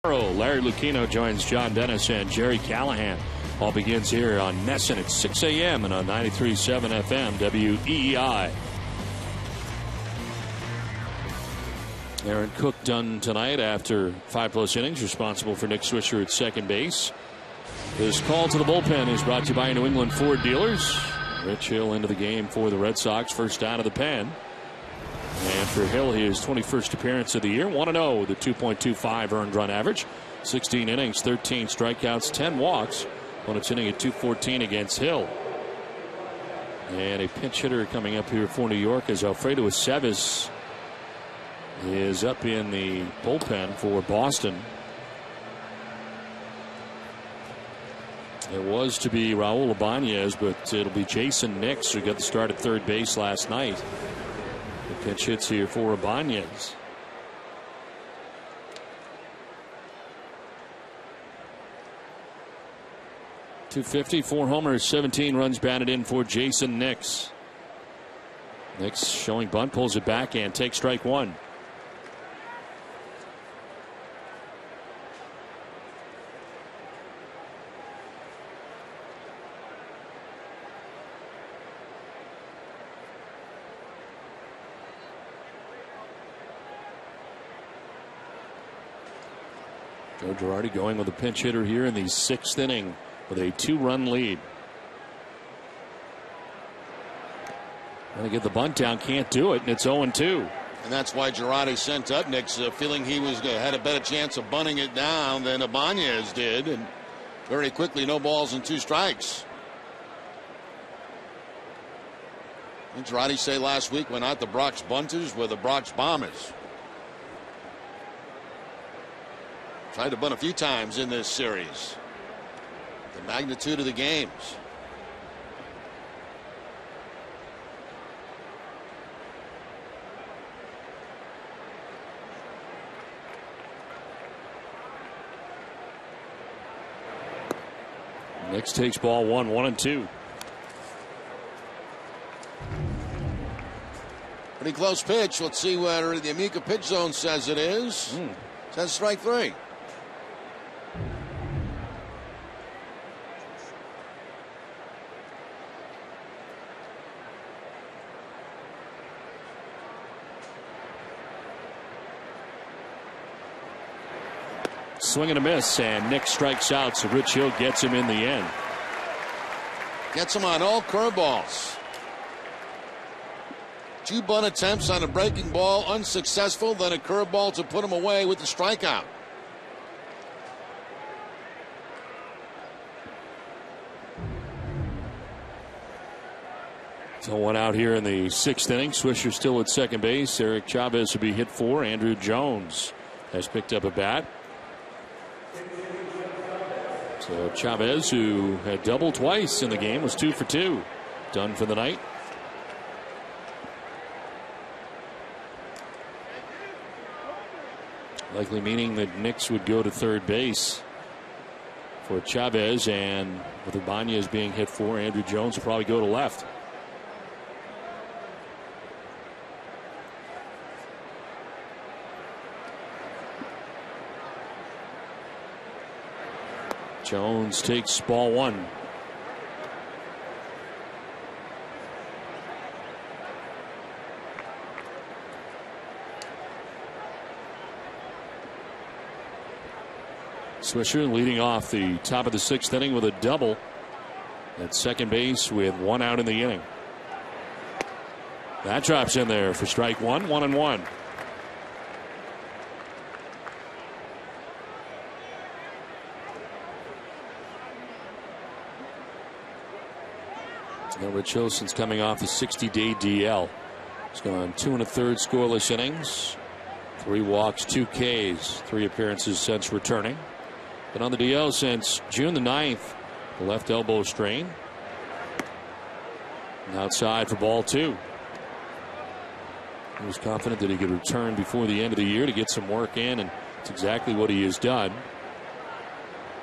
Larry Lucchino joins John Dennis and Jerry Callahan. All begins here on Nesson at 6 a.m. and on 93.7 FM WEEI. Aaron Cook done tonight after 5+ innings, responsible for Nick Swisher at second base. This call to the bullpen is brought to you by New England Ford dealers. Rich Hill into the game for the Red Sox, first out of the pen. And for Hill, his 21st appearance of the year. 1-0 with a 2.25 earned run average. 16 innings, 13 strikeouts, 10 walks. Won its inning at 2:14 against Hill. And a pinch hitter coming up here for New York as Alfredo Aceves is up in the bullpen for Boston. It was to be Raul Ibanez, but it'll be Jason Nix who got the start at third base last night. The pinch hits here for Ibanez. .250, 4 homers, 17 runs batted in for Jason Nix. Nix showing bunt, pulls it back and takes strike one. Joe Girardi going with a pinch hitter here in the 6th inning with a 2-run lead. Trying to get the bunt down, can't do it, and it's 0-2. And that's why Girardi sent up Nix, feeling he had a better chance of bunting it down than Ibanez did. And very quickly, no balls and 2 strikes. And Girardi say last week, we're not the Bronx Bunters, we're the Bronx Bombers. Tried to bunt a few times in this series. The magnitude of the games. Nix takes ball 1, 1-2. Pretty close pitch. Let's see where the Amica pitch zone says it is. Says strike 3. Swing and a miss, and Nick strikes out, so Rich Hill gets him in the end. Gets him on all curveballs. 2 bunt attempts on a breaking ball, unsuccessful, then a curveball to put him away with the strikeout. So 1 out here in the 6th inning. Swisher still at second base. Eric Chavez will be hit for. Andrew Jones has picked up a bat. So Chavez, who had doubled twice in the game, was 2 for 2. Done for the night. Likely meaning that Nix would go to third base for Chavez, and with Ibanez being hit for, Andrew Jones will probably go to left. Jones takes ball 1. Swisher leading off the top of the 6th inning with a double at second base with 1 out in the inning. That drops in there for strike 1, 1-1. Rich Hill, since coming off the 60-day DL, he's gone 2 1/3 scoreless innings, 3 walks, 2 Ks, 3 appearances since returning. Been on the DL since June the 9th. The left elbow strain. And outside for ball 2. He was confident that he could return before the end of the year to get some work in, and it's exactly what he has done.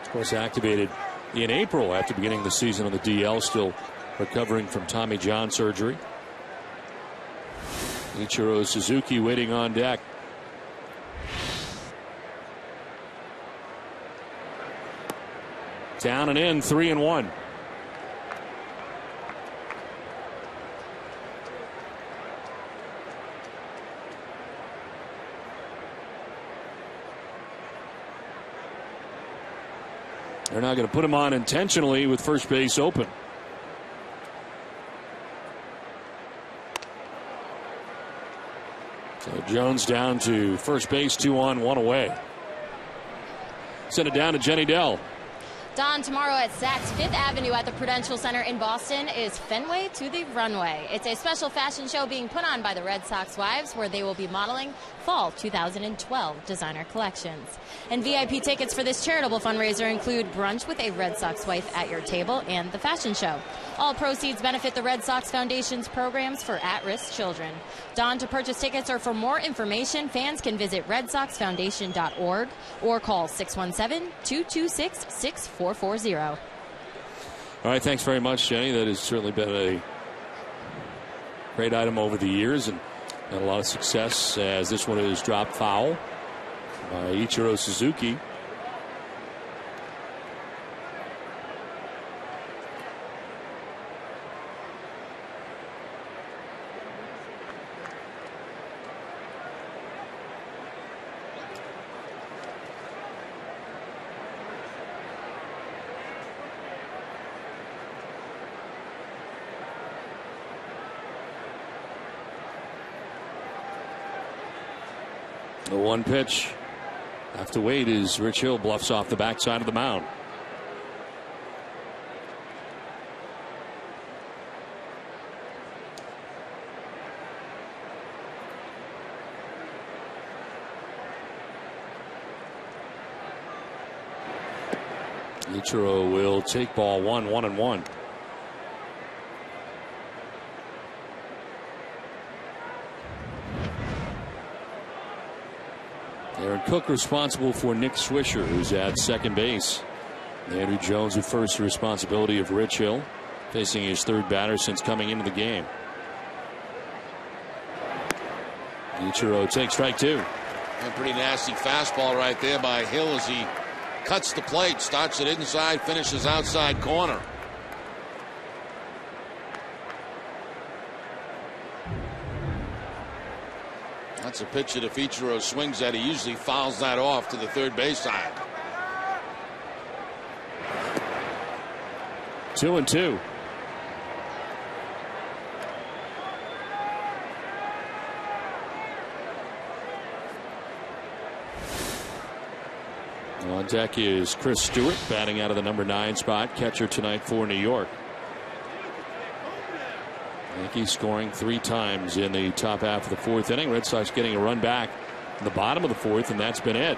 Of course, activated in April after beginning the season on the DL, still recovering from Tommy John surgery. Ichiro Suzuki waiting on deck. Down and in, 3-1. They're not going to put him on intentionally with first base open. So Jones down to first base, 2 on, 1 away. Send it down to Jenny Dell. Don, tomorrow at Saks Fifth Avenue at the Prudential Center in Boston is Fenway to the Runway. It's a special fashion show being put on by the Red Sox wives where they will be modeling fall 2012 designer collections. And VIP tickets for this charitable fundraiser include brunch with a Red Sox wife at your table and the fashion show. All proceeds benefit the Red Sox Foundation's programs for at-risk children. Don, to purchase tickets or for more information, fans can visit redsoxfoundation.org or call 617-226-6440. All right, thanks very much, Jenny. That has certainly been a great item over the years and had a lot of success, as this one is dropped foul by Ichiro Suzuki. The one pitch. Have to wait as Rich Hill bluffs off the backside of the mound. Ichiro will take ball 1, 1-1. Aaron Cook responsible for Nick Swisher, who's at second base. Andrew Jones at first, the responsibility of Rich Hill, facing his third batter since coming into the game. Ichiro takes strike 2. A pretty nasty fastball right there by Hill as he cuts the plate, starts it inside, finishes outside corner. That's a pitch that if Ichiro swings at, he usually fouls that off to the third base side. 2-2. On deck is Chris Stewart, batting out of the number 9 spot, catcher tonight for New York. Yankees scoring 3 times in the top half of the 4th inning. Red Sox getting a run back in the bottom of the 4th, and that's been it.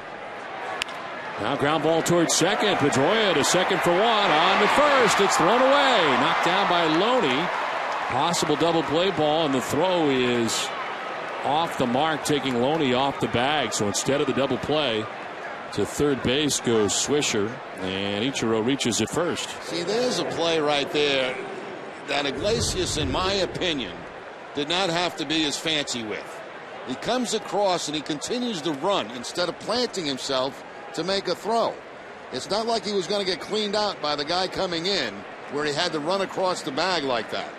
Now ground ball towards second. Pedroia to second for 1. On to first. It's thrown away. Knocked down by Loney. Possible double play ball, and the throw is off the mark, taking Loney off the bag. So instead of the double play, to third base goes Swisher, and Ichiro reaches it first. See, there's a play right there that Iglesias, in my opinion, did not have to be as fancy with. He comes across and he continues to run instead of planting himself to make a throw. It's not like he was going to get cleaned out by the guy coming in where he had to run across the bag like that.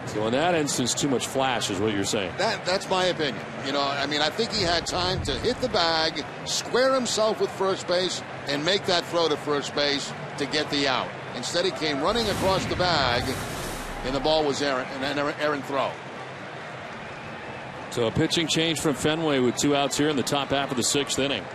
So in that instance, too much flash is what you're saying. That's my opinion. You know, I mean, I think he had time to hit the bag, square himself with first base, and make that throw to first base to get the out. Instead, he came running across the bag, and the ball was an errant throw. So a pitching change from Fenway with 2 outs here in the top half of the 6th inning.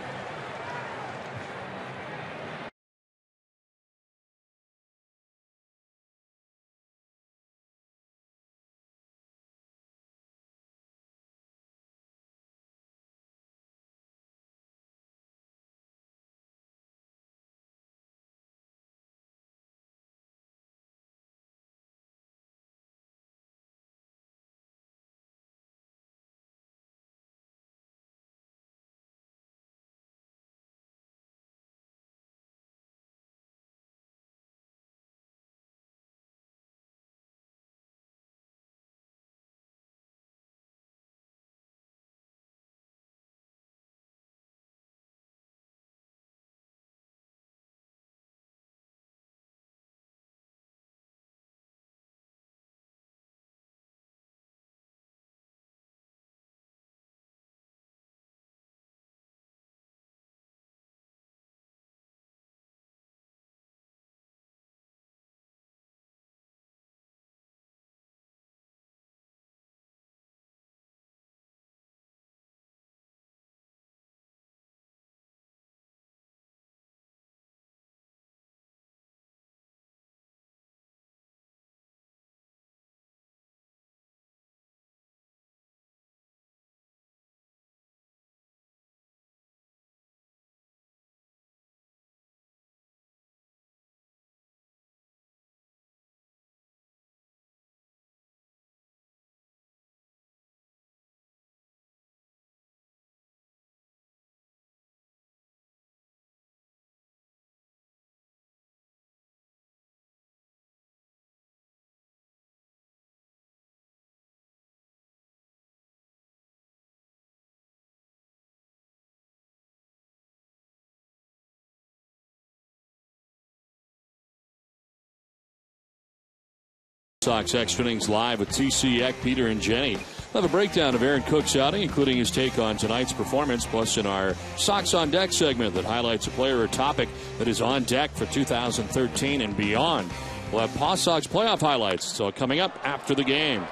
Sox Extra Innings live with TC Eck, Peter, and Jenny. We'll have a breakdown of Aaron Cook's outing, including his take on tonight's performance, plus in our Sox on Deck segment that highlights a player or topic that is on deck for 2013 and beyond. We'll have Paw Sox playoff highlights, so coming up after the game.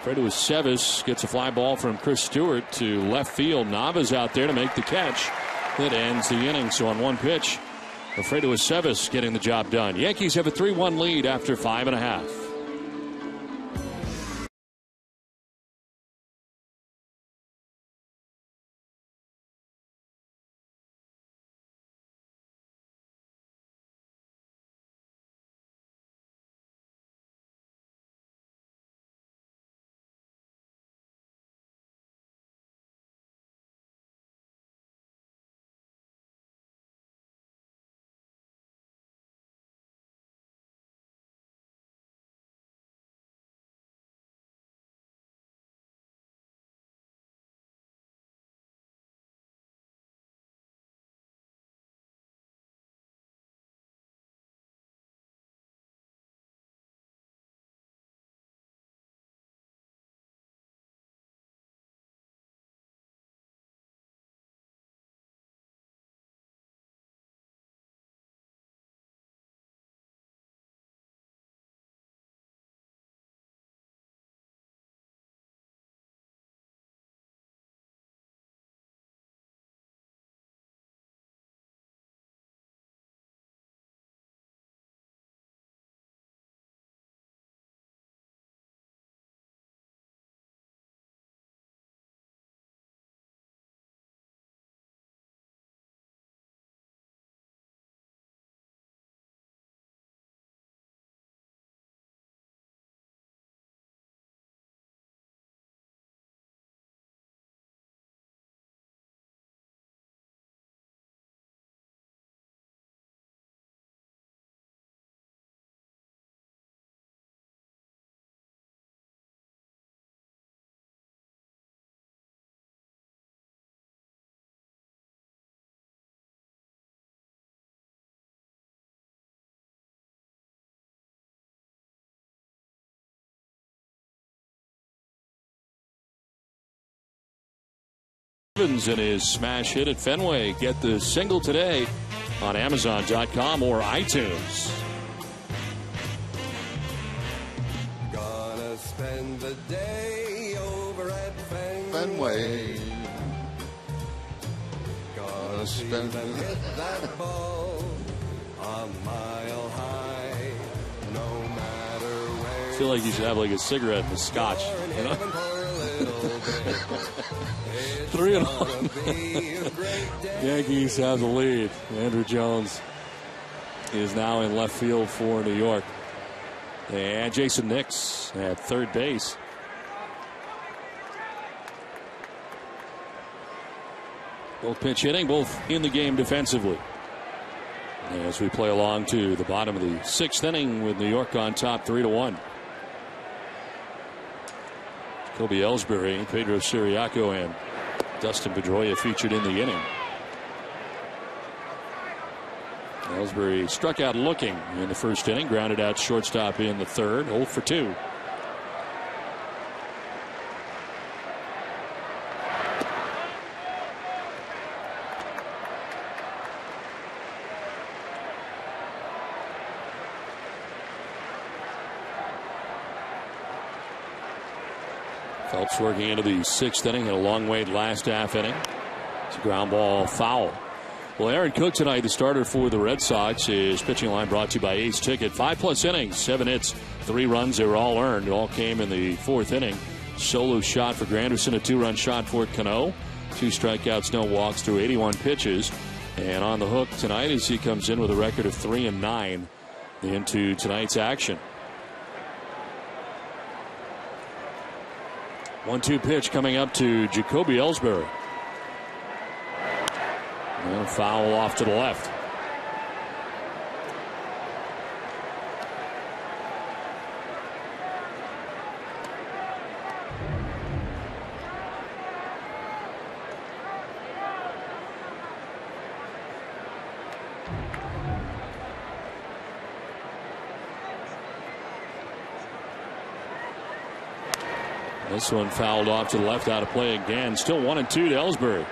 Fredo Sevis gets a fly ball from Chris Stewart to left field. Nava's out there to make the catch. That ends the inning, so on one pitch, Fredo Sevis getting the job done. Yankees have a 3-1 lead after 5.5. Evans and his smash hit at Fenway. Get the single today on Amazon.com or iTunes. Gonna spend the day over at Fenway. Gonna spend hit that ball a mile high, no matter where. I feel like you should have like a cigarette and a scotch. You know? 3-1. Yankees have the lead. Andrew Jones is now in left field for New York. And Jason Nix at third base. Both pinch hitting, both in the game defensively. As we play along to the bottom of the sixth inning with New York on top 3-1. Kobe Ellsbury, Pedro Siriaco, and Dustin Pedroia featured in the inning. Ellsbury struck out looking in the first inning, grounded out shortstop in the third, 0 for 2. Phelps working into the sixth inning, had a long wait last half inning. It's a ground ball foul. Well, Aaron Cook tonight, the starter for the Red Sox. His pitching line brought to you by Ace Ticket. 5+ innings, 7 hits, 3 runs. They were all earned. It all came in the fourth inning. Solo shot for Granderson, a 2-run shot for Cano. 2 strikeouts, no walks through 81 pitches. And on the hook tonight as he comes in with a record of 3-9 into tonight's action. 1-2 pitch coming up to Jacoby Ellsbury. And foul off to the left. This one fouled off to the left, out of play again. Still 1-2 to Ellsbury.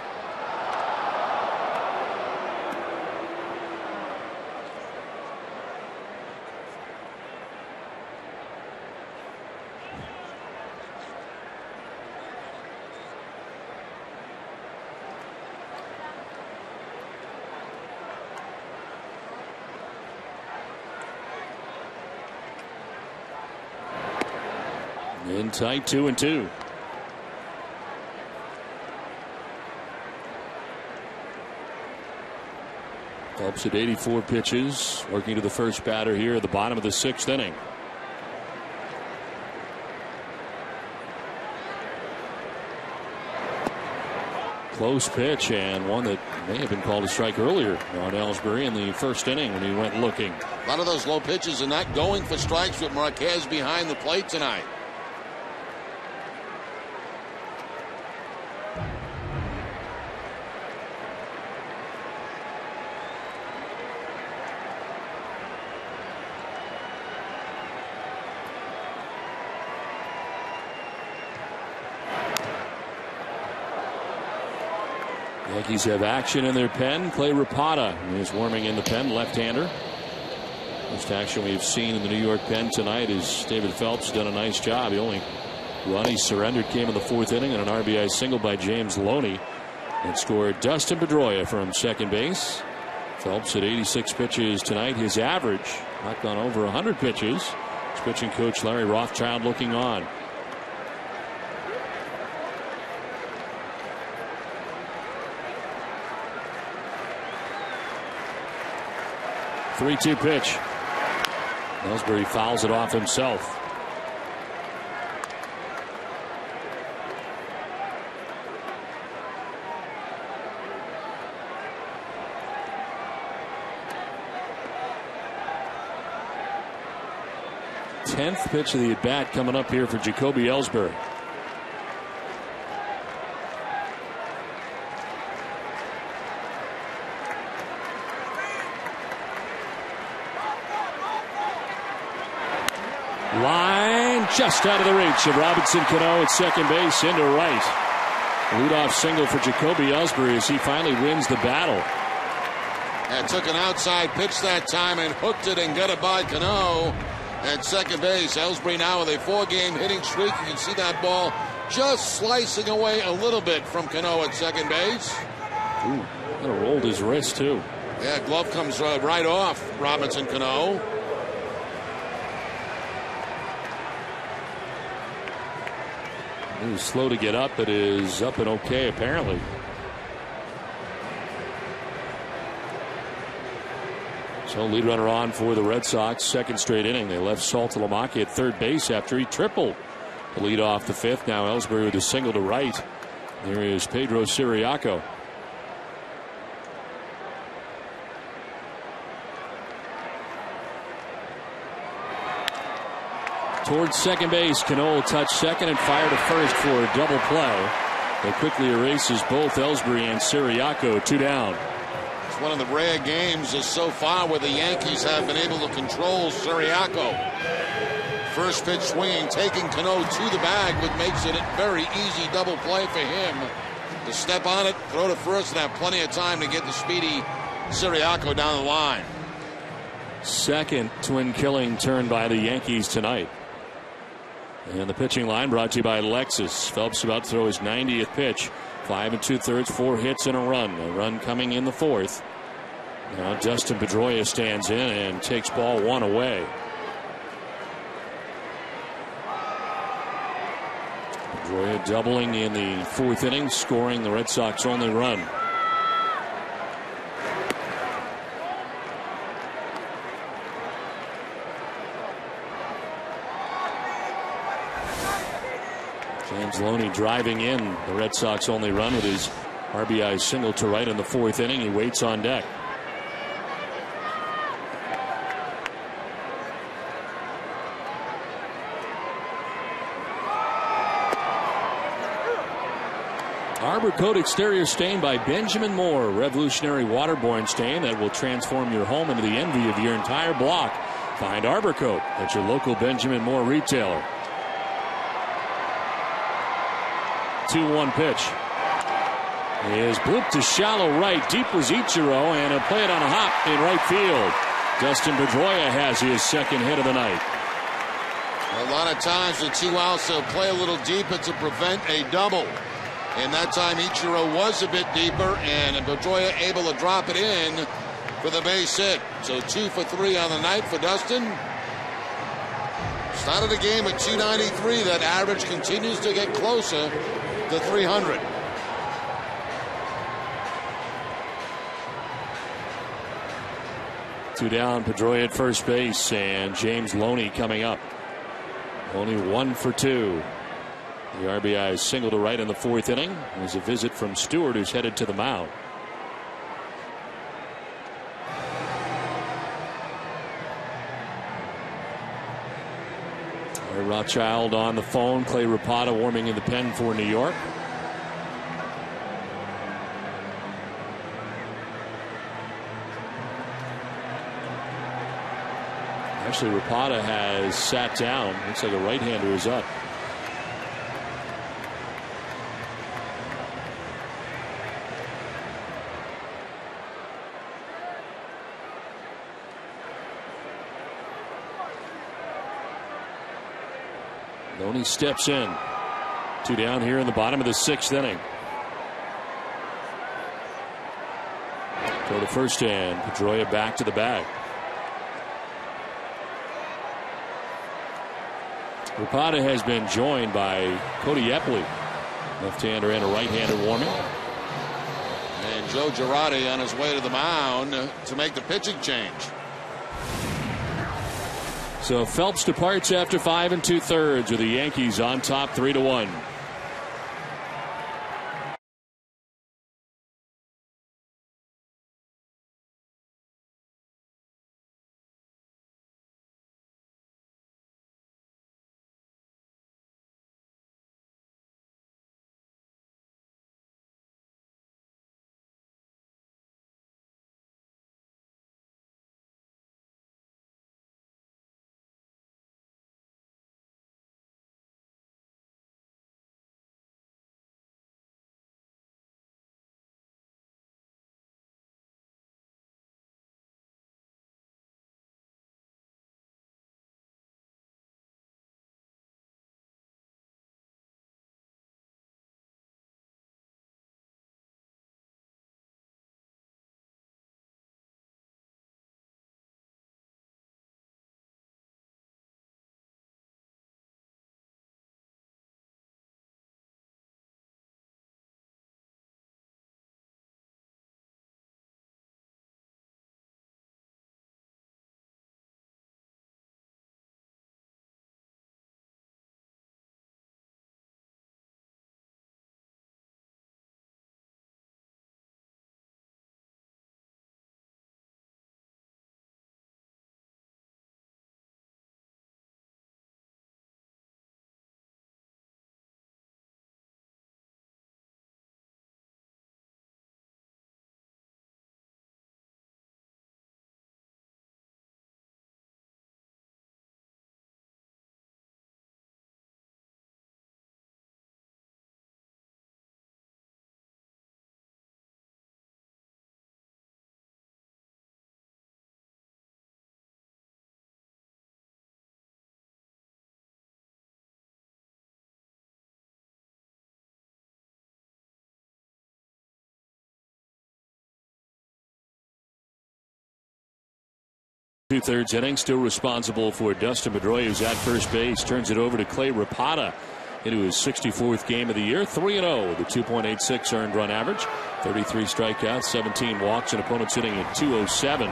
In tight, 2-2. Phelps at 84 pitches, working to the first batter here at the bottom of the 6th inning. Close pitch, and one that may have been called a strike earlier on Ellsbury in the 1st inning when he went looking. A lot of those low pitches are not going for strikes with Marquez behind the plate tonight. Yankees have action in their pen. Clay Rapata is warming in the pen, left-hander. Most action we've seen in the New York pen tonight is David Phelps done a nice job. The only run he surrendered came in the 4th inning on an RBI single by James Loney. And scored Dustin Pedroia from second base. Phelps at 86 pitches tonight. His average not gone over 100 pitches. His pitching coach Larry Rothschild looking on. 3-2 pitch. Ellsbury fouls it off himself. Tenth pitch of the at bat coming up here for Jacoby Ellsbury. Line just out of the reach of Robinson Cano at second base into right. Leadoff single for Jacoby Ellsbury as he finally wins the battle. And took an outside pitch that time and hooked it and got it by Cano at second base. Ellsbury now with a 4-game hitting streak. You can see that ball just slicing away a little bit from Cano at second base. Ooh, kind of rolled his wrist too. Yeah, glove comes right off Robinson Cano. He was slow to get up, but is up and okay apparently. So lead runner on for the Red Sox, second straight inning. They left Saltalamacchia at third base after he tripled the lead off the 5th. Now Ellsbury with a single to right. There is Pedro Siriaco. Towards second base, Cano will touch second and fire to first for a double play. That quickly erases both Ellsbury and Siriaco, 2 down. It's one of the rare games so far where the Yankees have been able to control Siriaco. First pitch swinging, taking Cano to the bag, which makes it a very easy double play for him to step on it, throw to first, and have plenty of time to get the speedy Siriaco down the line. Second twin killing turn by the Yankees tonight. And the pitching line brought to you by Lexus. Phelps about to throw his 90th pitch. 5 2/3, 4 hits and a run. A run coming in the 4th. Now Dustin Pedroia stands in and takes ball 1 away. Pedroia doubling in the 4th inning, scoring the Red Sox only run. James Loney driving in the Red Sox only run with his RBI single to right in the 4th inning. He waits on deck. Arbor Coat exterior stain by Benjamin Moore. Revolutionary waterborne stain that will transform your home into the envy of your entire block. Find Arbor Coat at your local Benjamin Moore retailer. 2-1 pitch is blooped to shallow right. Deep was Ichiro, and he'll play it on a hop in right field. Dustin Pedroia has his second hit of the night. A lot of times the two outs will play a little deeper to prevent a double. And that time Ichiro was a bit deeper, and Pedroia able to drop it in for the base hit. So 2 for 3 on the night for Dustin. Started the game at 293. That average continues to get closer to 300. Two down, Pedroia at first base, and James Loney coming up. Only 1 for 2. The RBI single to right in the 4th inning. There's a visit from Stewart, who's headed to the mound. Rothschild on the phone. Clay Rapata warming in the pen for New York. Actually, Rapata has sat down. Looks like a right-hander is up. Loney steps in. 2 down here in the bottom of the 6th inning. Throw to first hand. Pedroia back to the bag. Rapata has been joined by Cody Epley, left-hander and a right-hander warming. And Joe Girardi on his way to the mound to make the pitching change. So Phelps departs after 5 2/3 with the Yankees on top 3-1. Two-thirds inning, still responsible for Dustin Pedroia, who's at first base. Turns it over to Clay Rapata into his 64th game of the year. 3-0 with a 2.86 earned run average. 33 strikeouts, 17 walks, and opponents hitting at 207.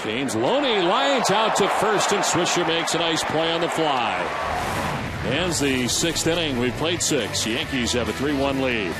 James Loney lines out to first, and Swisher makes a nice play on the fly. Ends the 6th inning. We've played 6. Yankees have a 3-1 lead.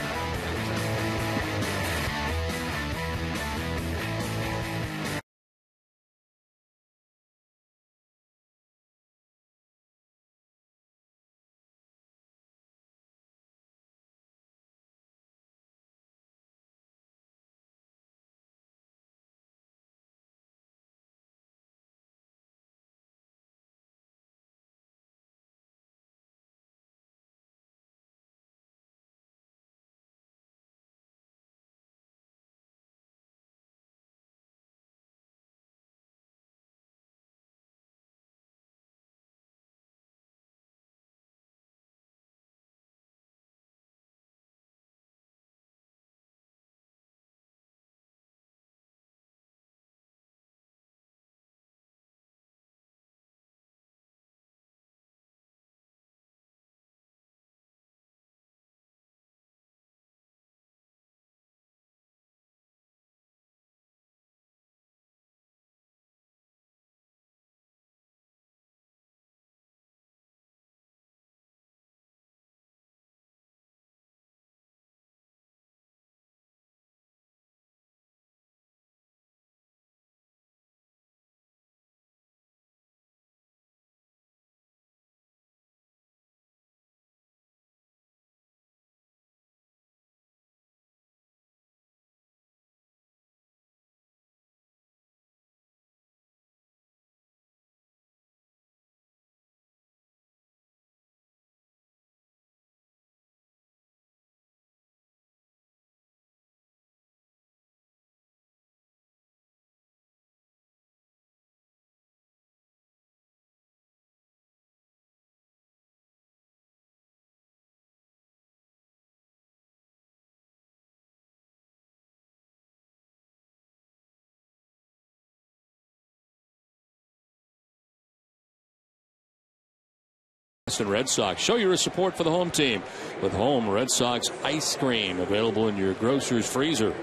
Boston Red Sox. Show your support for the home team with home Red Sox ice cream available in your grocer's freezer.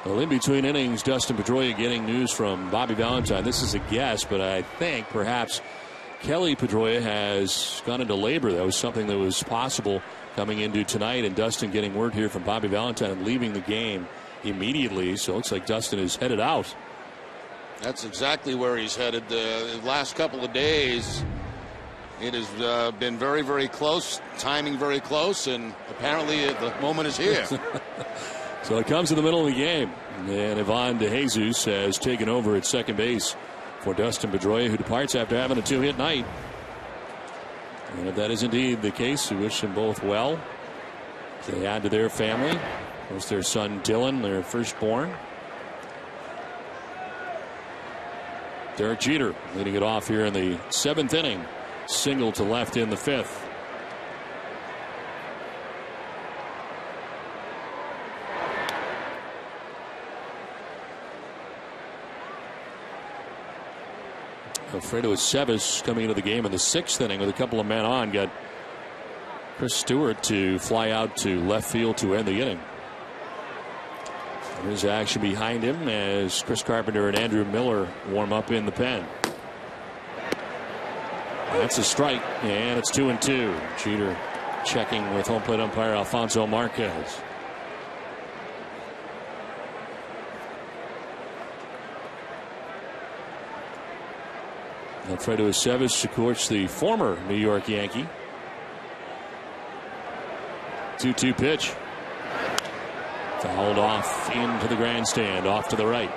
Well, in between innings, Dustin Pedroia getting news from Bobby Valentine. This is a guess, but I think perhaps Kelly Pedroia has gone into labor. That was something that was possible coming into tonight, and Dustin getting word here from Bobby Valentine and leaving the game immediately. So it looks like Dustin is headed out. That's exactly where he's headed. The last couple of days, it has been very, very close, timing very close, and apparently the moment is here. So it comes in the middle of the game, and Ivan DeJesus has taken over at second base for Dustin Pedroia, who departs after having a 2-hit night. And if that is indeed the case, we wish them both well. They add to their family. Of course, their son Dylan, their firstborn. Derek Jeter leading it off here in the 7th inning. Single to left in the 5th. Alfredo Aceves coming into the game in the 6th inning with a couple of men on. Got Chris Stewart to fly out to left field to end the inning. There's action behind him as Chris Carpenter and Andrew Miller warm up in the pen. That's a strike, and it's 2-2. Jeter checking with home plate umpire Alfonso Marquez. Alfredo Aceves, of course, the former New York Yankee. 2-2 pitch. Fouled off into the grandstand, off to the right.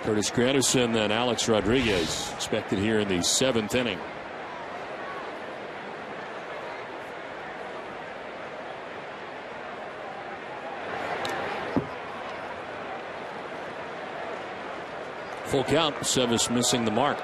Curtis Granderson and Alex Rodriguez expected here in the 7th inning. Full count. Aceves missing the mark.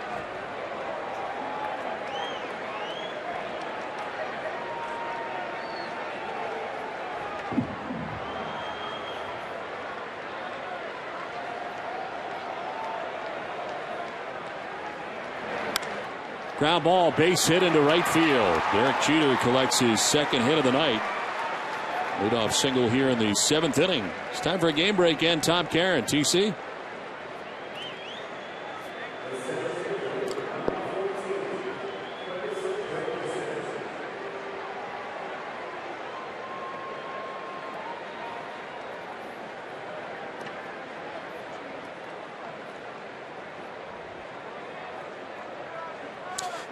Ground ball, base hit into right field. Derek Jeter collects his 2nd hit of the night. Leadoff single here in the 7th inning. It's time for a game break and Tom Caron. TC.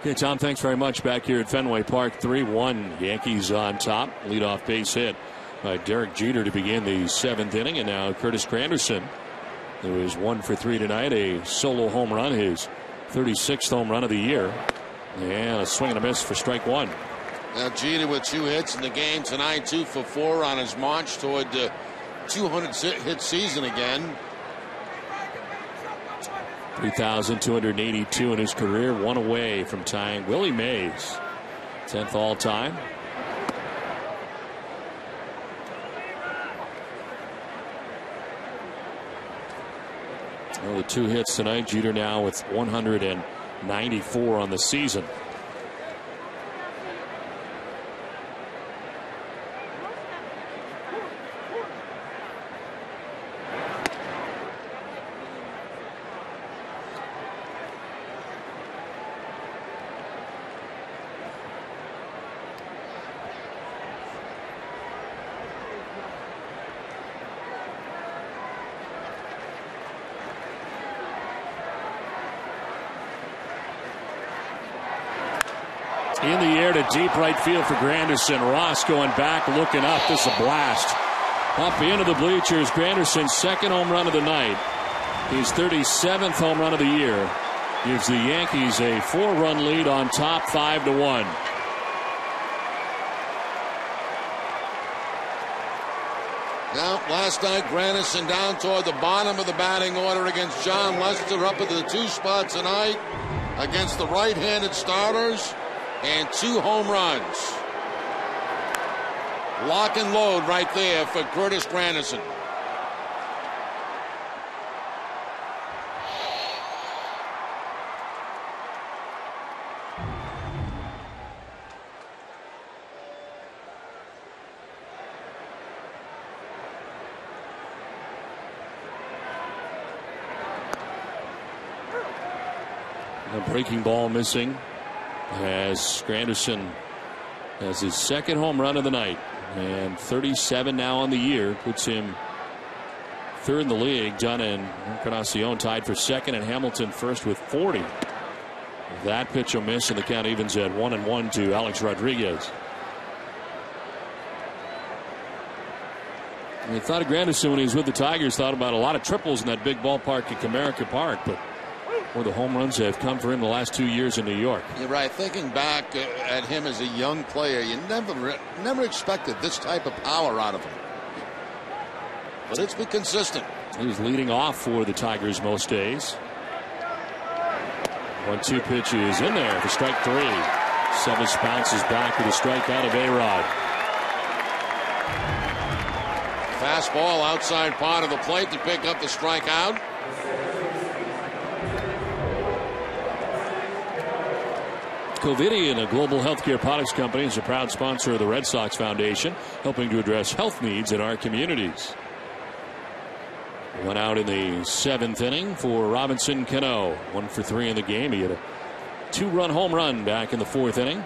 Okay, Tom, thanks very much. Back here at Fenway Park, 3-1. Yankees on top. Leadoff base hit by Derek Jeter to begin the 7th inning. And now Curtis Granderson, who is 1 for 3 tonight, a solo home run, his 36th home run of the year. And a swing and a miss for strike 1. Now Jeter with 2 hits in the game tonight, 2 for 4 on his march toward the 200-hit season again. 3,282 in his career, 1 away from tying Willie Mays, 10th all time. Well, the 2 hits tonight. Jeter now with 194 on the season. In the air to deep right field for Granderson. Ross going back, looking up. This is a blast. Up into the bleachers. Granderson's 2nd home run of the night. His 37th home run of the year. Gives the Yankees a 4-run lead on top, 5-1. Now, last night, Granderson down toward the bottom of the batting order against John Lester, up into the 2 spot tonight against the right-handed starters, and 2 home runs. Lock and load right there for Curtis Granderson. A breaking ball missing as Granderson has his second home run of the night, and 37 now on the year puts him third in the league. Dunn and Encarnacion tied for second, and Hamilton first with 40. That pitch a miss, and the count evens at 1-1 to Alex Rodriguez. And thought of Granderson when he was with the Tigers, thought about a lot of triples in that big ballpark at Comerica Park, but where the home runs have come for him the last 2 years in New York. You're right. Thinking back at him as a young player, you never expected this type of power out of him. But it's been consistent. He was leading off for the Tigers most days. 1-2 pitch is in there for strike 3. Sevis bounces back with a strikeout of A-Rod. Fastball outside part of the plate to pick up the strikeout. Covidien, a global healthcare products company, is a proud sponsor of the Red Sox Foundation, helping to address health needs in our communities. One out in the 7th inning for Robinson Cano. 1 for 3 in the game. He had a 2-run home run back in the 4th inning.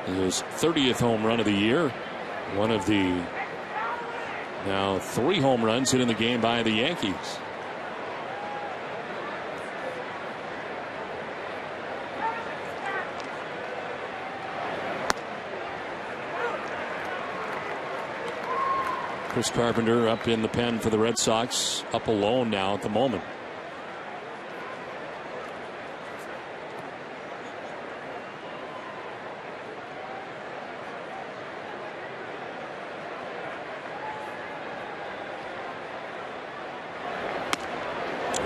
His 30th home run of the year. One of the now 3 home runs hit in the game by the Yankees. Chris Carpenter up in the pen for the Red Sox, up alone now at the moment.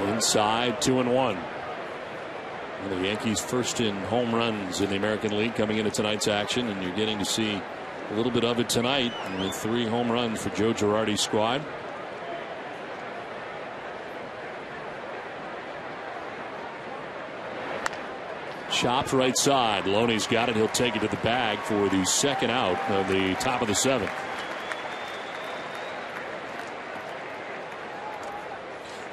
Inside, 2-1. And the Yankees first in home runs in the American League coming into tonight's action, and you're getting to see a little bit of it tonight with 3 home runs for Joe Girardi's squad. Chopped right side. Loney's got it. He'll take it to the bag for the second out of the top of the 7th.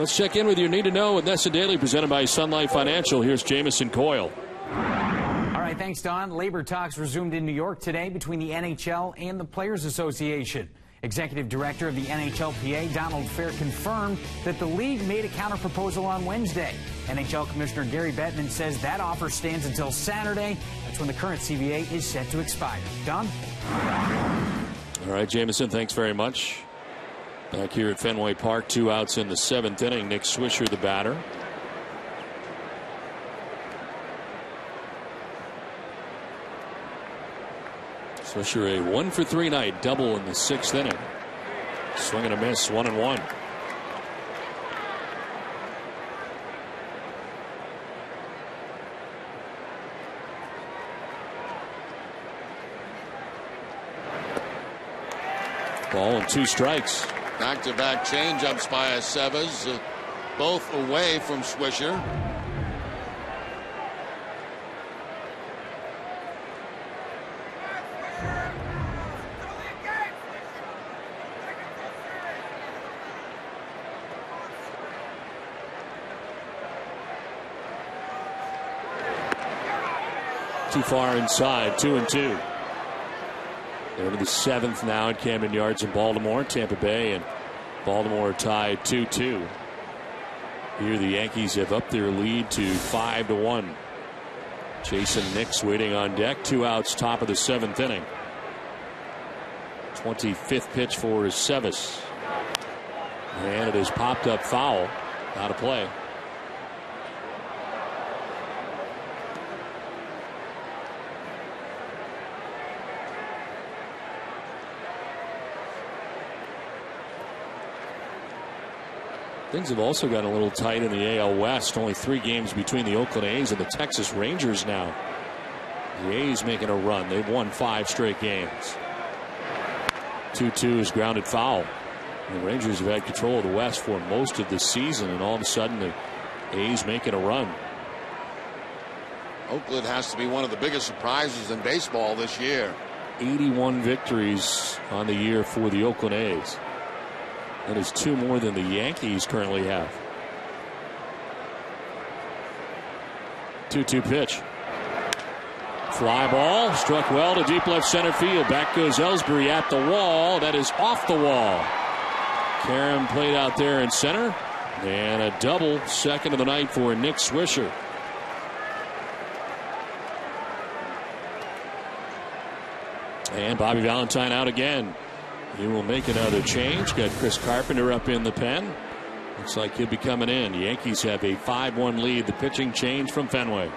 Let's check in with your need to know with Nessa Daily, presented by Sun Life Financial. Here's Jamison Coyle. All right, thanks, Don. Labor talks resumed in New York today between the NHL and the Players Association. Executive Director of the NHLPA, Donald Fair, confirmed that the league made a counterproposal on Wednesday. NHL Commissioner Gary Bettman says that offer stands until Saturday. That's when the current CBA is set to expire. Don? All right, Jamison, thanks very much. Back here at Fenway Park, 2 outs in the 7th inning. Nick Swisher, the batter. Swisher, a 1 for 3 night, double in the 6th inning. Swing and a miss, 1-1. Ball and 2 strikes. Back-to-back change-ups by Aceves, both away from Swisher. Too far inside, 2-2. Over the 7th now at Camden Yards in Baltimore. Tampa Bay and Baltimore tied 2-2. Here the Yankees have upped their lead to 5-1. Jason Nix waiting on deck. 2 outs, top of the 7th inning. 25th pitch for Aceves. And it is popped up foul. Out of play. Things have also gotten a little tight in the AL West. Only 3 games between the Oakland A's and the Texas Rangers now. The A's making a run. They've won 5 straight games. 2-2 is grounded foul. The Rangers have had control of the West for most of the season, and all of a sudden the A's making a run. Oakland has to be one of the biggest surprises in baseball this year. 81 victories on the year for the Oakland A's. That is 2 more than the Yankees currently have. 2-2 pitch. Fly ball, struck well to deep left center field. Back goes Ellsbury at the wall. That is off the wall. Karam played out there in center. And a double, second of the night for Nick Swisher. And Bobby Valentine out again. He will make another change. Got Chris Carpenter up in the pen. Looks like he'll be coming in. Yankees have a 5-1 lead. The pitching change from Fenway.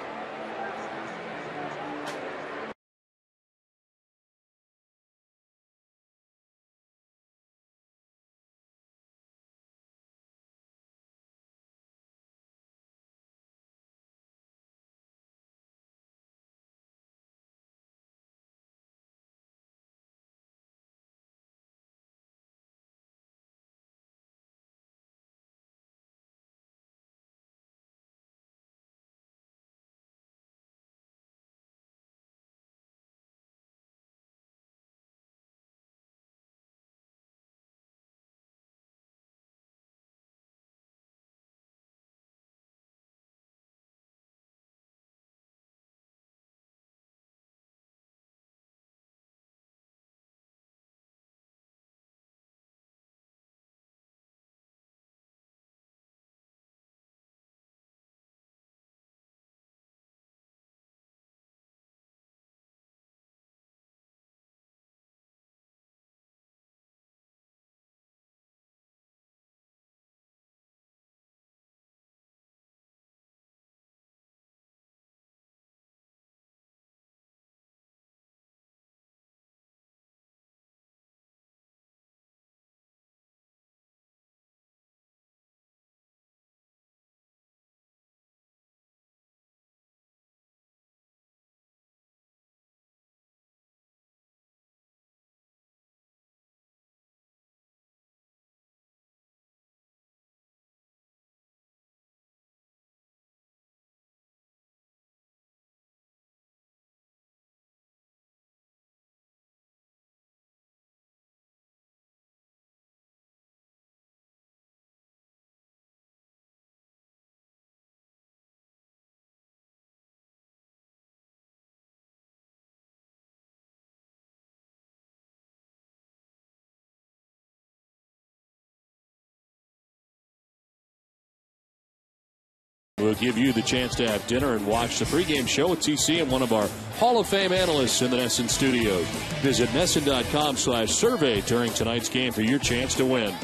We'll give you the chance to have dinner and watch the pregame show with TC and one of our Hall of Fame analysts in the NESN studios. Visit NESN.com/survey during tonight's game for your chance to win.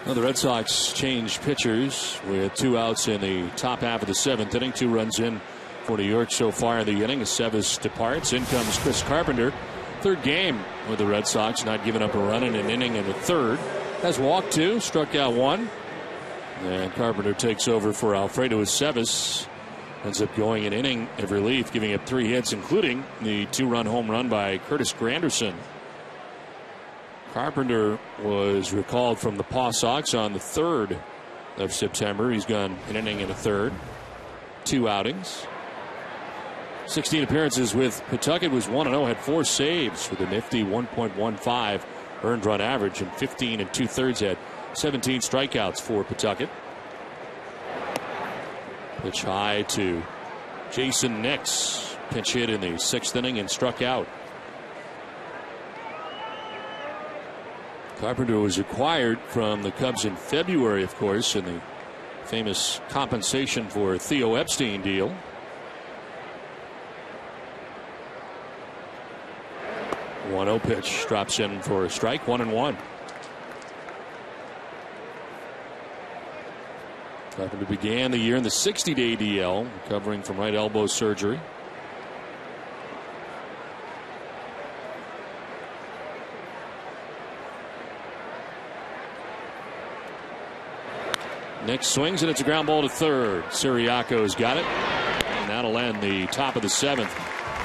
Well, the Red Sox changed pitchers with 2 outs in the top half of the 7th inning. 2 runs in for New York so far in the inning as Sevis departs. In comes Chris Carpenter. 3rd game with the Red Sox, not giving up a run in an inning in the 3rd. Has walked 2, struck out 1. And Carpenter takes over for Alfredo Sevis. Ends up going an inning of relief, giving up 3 hits, including the 2-run home run by Curtis Granderson. Carpenter was recalled from the Paw Sox on the 3rd of September. He's gone an inning and a 3rd. 2 outings. 16 appearances with Pawtucket, was 1-0, had 4 saves with a nifty 1.15 earned run average, and 15 2/3 had 17 strikeouts for Pawtucket. Pitch high to Jason Nix. Pinch hit in the 6th inning and struck out. Carpenter was acquired from the Cubs in February, of course, in the famous compensation for Theo Epstein deal. One 0 pitch drops in for a strike, 1-1. Carpenter began the year in the 60-day DL, recovering from right elbow surgery. Next swings, and it's a ground ball to 3rd. Siriaco's got it, and that'll end the top of the 7th.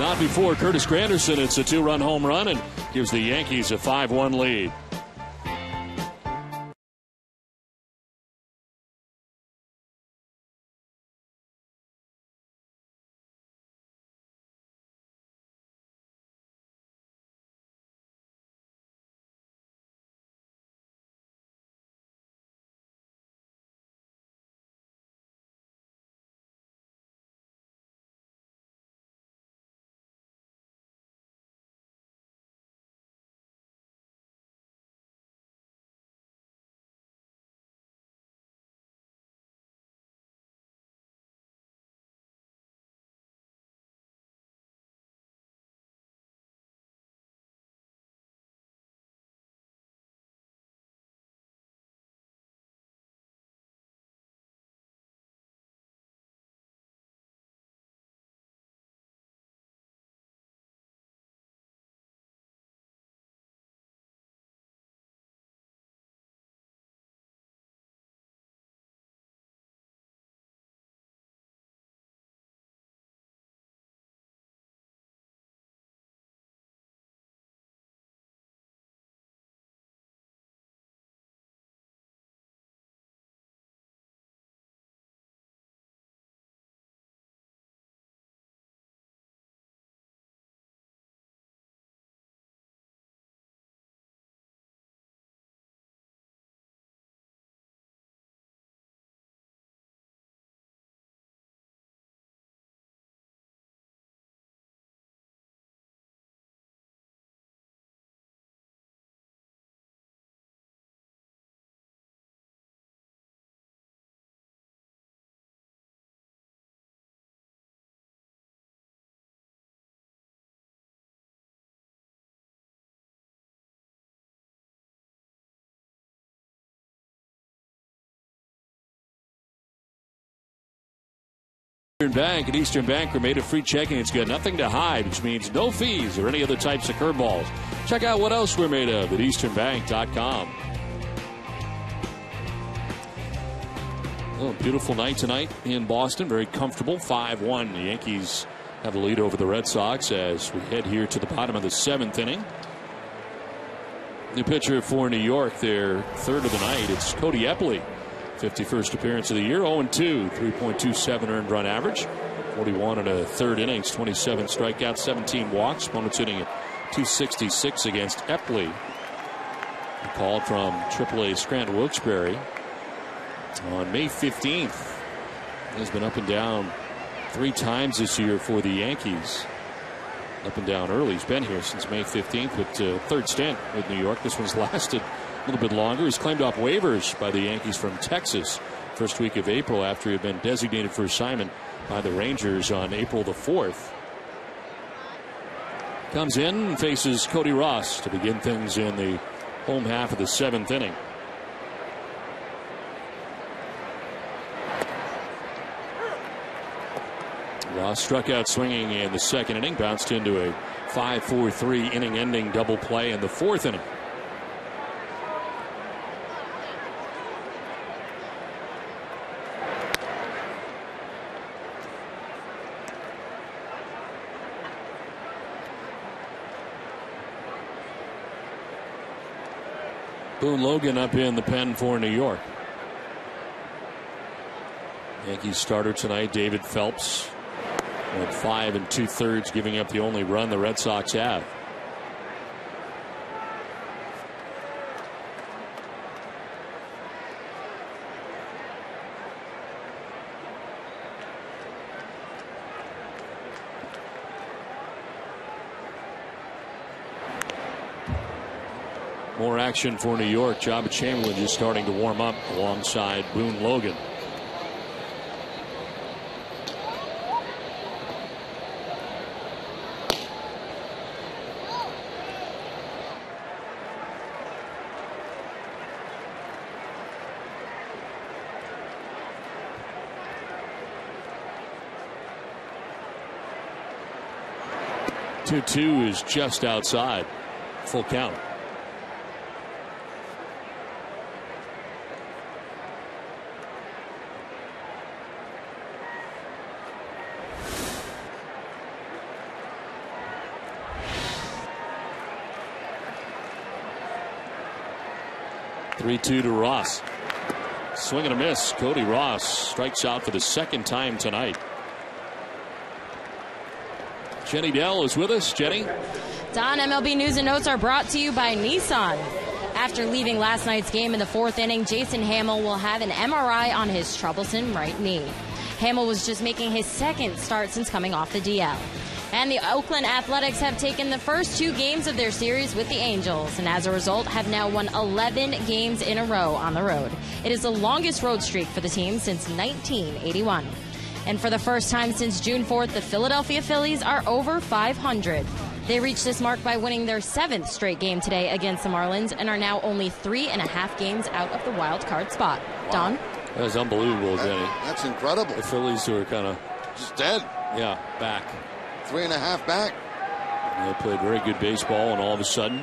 Not before Curtis Granderson. It's a 2-run home run and gives the Yankees a 5-1 lead. Bank at Eastern Bank are made of free checking. It's got nothing to hide, which means no fees or any other types of curveballs. Check out what else we're made of at easternbank.com. Oh, beautiful night tonight in Boston. Very comfortable. 5-1. The Yankees have a lead over the Red Sox as we head here to the bottom of the 7th inning. The pitcher for New York, their third of the night, it's Cody Epley. 51st appearance of the year, 0-2, 3.27 earned run average, 41 and a third innings, 27 strikeouts, 17 walks. Opponents hitting at 266 against Epley. Called from AAA Scranton Wilkes-Barre on May 15th. He's been up and down 3 times this year for the Yankees. Up and down early. He's been here since May 15th with third stint with New York. This one's lasted a little bit longer. He's claimed off waivers by the Yankees from Texas first week of April after he had been designated for assignment by the Rangers on April the 4th. Comes in and faces Cody Ross to begin things in the home half of the 7th inning. Ross struck out swinging in the 2nd inning, bounced into a 5-4-3 inning-ending double play in the 4th inning. Boone Logan up in the pen for New York. Yankees starter tonight, David Phelps, went 5 2/3, giving up the only run the Red Sox have. More action for New York. Jabba Chamberlain just starting to warm up alongside Boone Logan. Two is just outside. Full count. Three-two to Ross. Swing and a miss. Cody Ross strikes out for the 2nd time tonight. Jenny Dell is with us. Jenny. Don, MLB News and Notes are brought to you by Nissan. After leaving last night's game in the 4th inning, Jason Hamill will have an MRI on his troublesome right knee. Hamill was just making his 2nd start since coming off the DL. And the Oakland Athletics have taken the first 2 games of their series with the Angels, and as a result have now won 11 games in a row on the road. It is the longest road streak for the team since 1981. And for the first time since June 4th, the Philadelphia Phillies are over 500. They reached this mark by winning their 7th straight game today against the Marlins and are now only 3.5 games out of the wild card spot. Wow. Don? That's unbelievable, Jenny. That's incredible. The Phillies who are kind of just dead. Yeah, back. 3.5 back. They played very good baseball, and all of a sudden,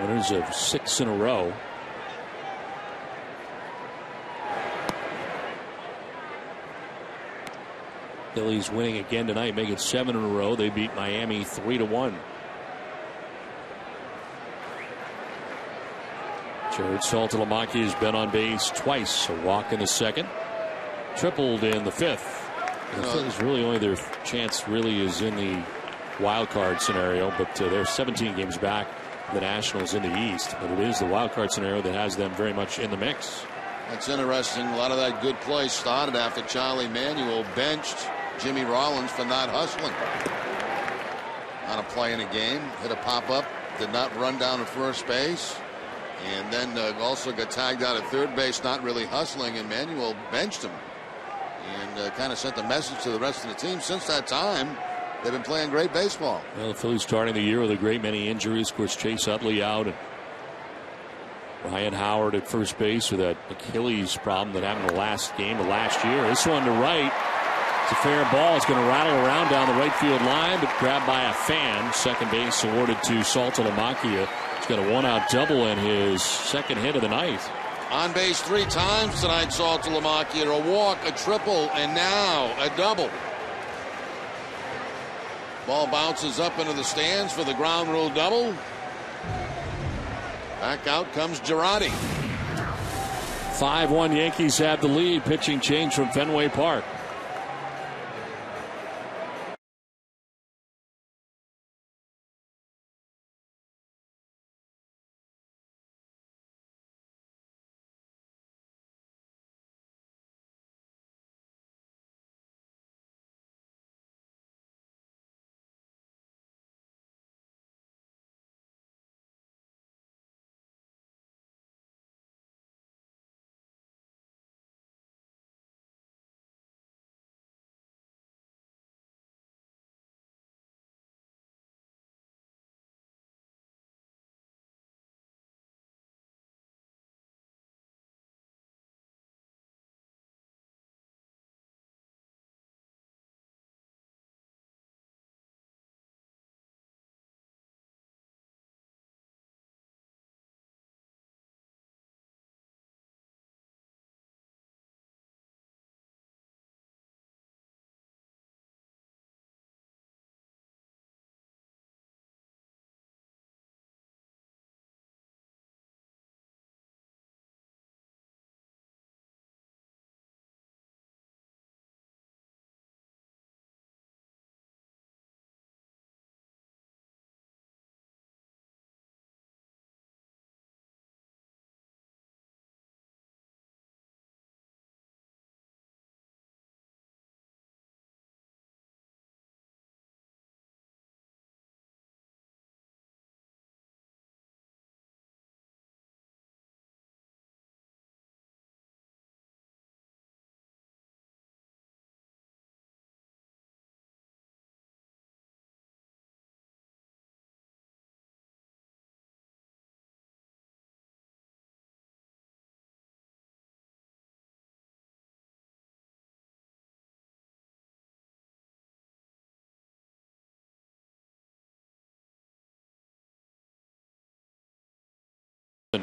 winners of 6 in a row. Phillies winning again tonight, making 7 in a row. They beat Miami 3-1. Jared Saltalamacchi has been on base twice. A walk in the 2nd, tripled in the 5th. The Phillies really only their chance really is in the wild card scenario, but they're 17 games back the Nationals in the East. But it is the wild card scenario that has them very much in the mix. That's interesting. A lot of that good play started after Charlie Manuel benched Jimmy Rollins for not hustling on a play in a game. Hit a pop-up, did not run down to first base, and then also got tagged out at third base, not really hustling, and Manuel benched him and kind of sent a message to the rest of the team. Since that time, they've been playing great baseball. Well, the Phillies starting the year with a great many injuries. Of course, Chase Utley out, and Ryan Howard at first base with that Achilles problem that happened in the last game of last year. This one to right. It's a fair ball. It's going to rattle around down the right field line, but grabbed by a fan. Second base awarded to Saltalamacchia. He's got a one-out double and his second hit of the night. On base 3 times tonight, Saltalamacchia. A walk, a triple, and now a double. Ball bounces up into the stands for the ground rule double. Back out comes Girardi. 5-1 Yankees have the lead. Pitching change from Fenway Park.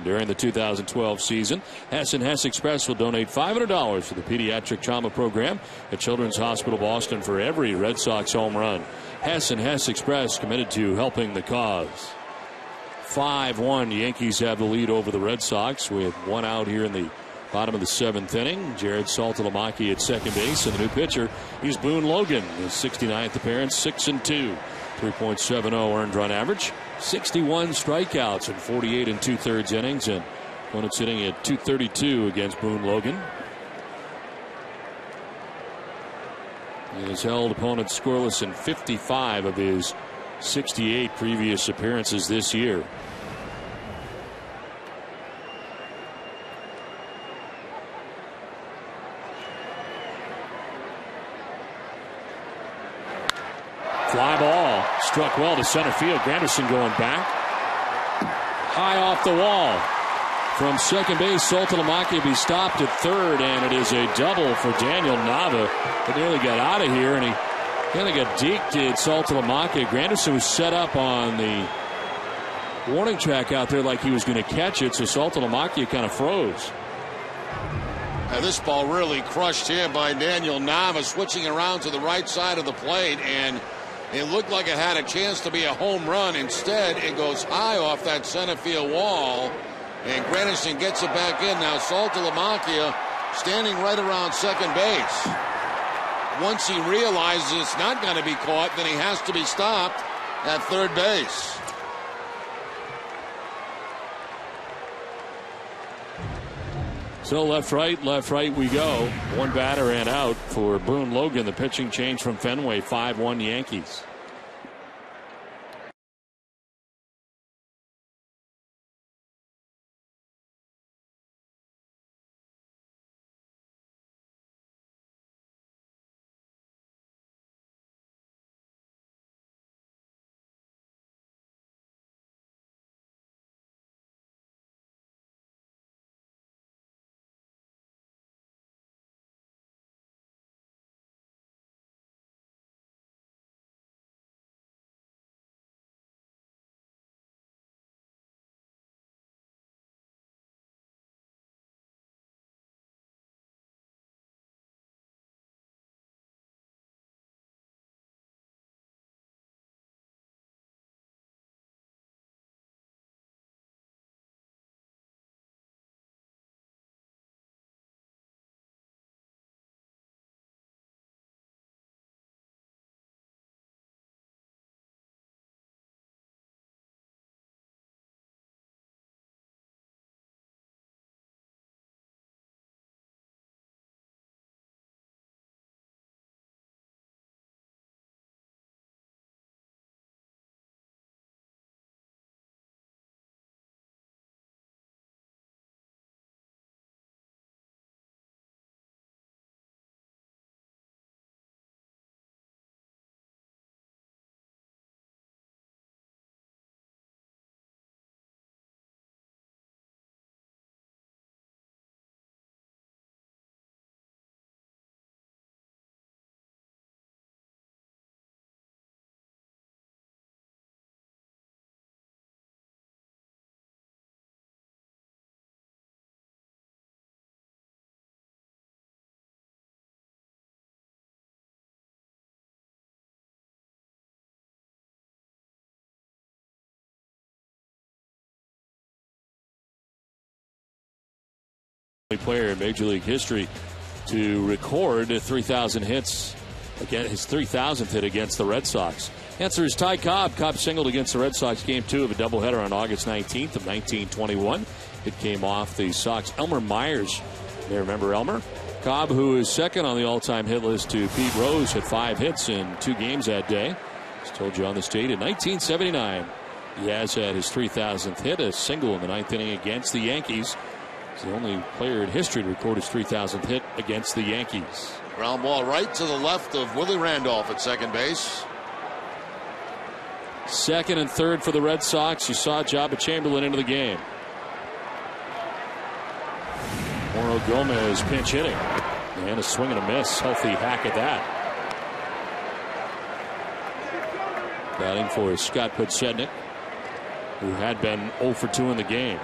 During the 2012 season, Hess and Hess Express will donate $500 to the Pediatric Trauma Program at Children's Hospital Boston for every Red Sox home run. Hess and Hess Express committed to helping the cause. 5-1 Yankees have the lead over the Red Sox with one out here in the bottom of the 7th inning. Jared Saltalamacchia at second base, and the new pitcher is Boone Logan. His 69th appearance, 6-2. 3.70 earned run average, 61 strikeouts in 48 2/3 innings, and opponents hitting at .232 against Boone Logan. He has held opponents scoreless in 55 of his 68 previous appearances this year. Fly ball struck well to center field. Granderson going back. High off the wall. From second base, Saltalamacchia be stopped at third, and it is a double for Daniel Nava. He nearly got out of here, and he kind of got deked at Saltalamacchia. Granderson was set up on the warning track out there like he was going to catch it, so Saltalamacchia kind of froze. Now this ball really crushed here by Daniel Nava, switching around to the right side of the plate, and it looked like it had a chance to be a home run. Instead, it goes high off that center field wall, and Granderson gets it back in. Now Saltalamacchia standing right around second base. Once he realizes it's not going to be caught, then he has to be stopped at third base. So left, right we go. One batter and out for Boone Logan. The pitching change from Fenway, 5-1 Yankees. Player in Major League history to record 3,000 hits, again his 3,000th hit against the Red Sox. Answer is Ty Cobb. Cobb singled against the Red Sox Game 2 of a doubleheader on August 19th of 1921. It came off the Sox. Elmer Myers, you may remember Elmer. Cobb, who is second on the all-time hit list to Pete Rose, had 5 hits in 2 games that day. As told you on this date in 1979. He has had his 3,000th hit, a single in the 9th inning against the Yankees. He's the only player in history to record his 3,000th hit against the Yankees. Ground ball right to the left of Willie Randolph at second base. Second and third for the Red Sox. You saw Jabba Chamberlain into the game. Mauro Gomez pinch hitting. And a swing and a miss. Healthy hack at that. Batting for Scott Podsednik, who had been 0 for 2 in the game.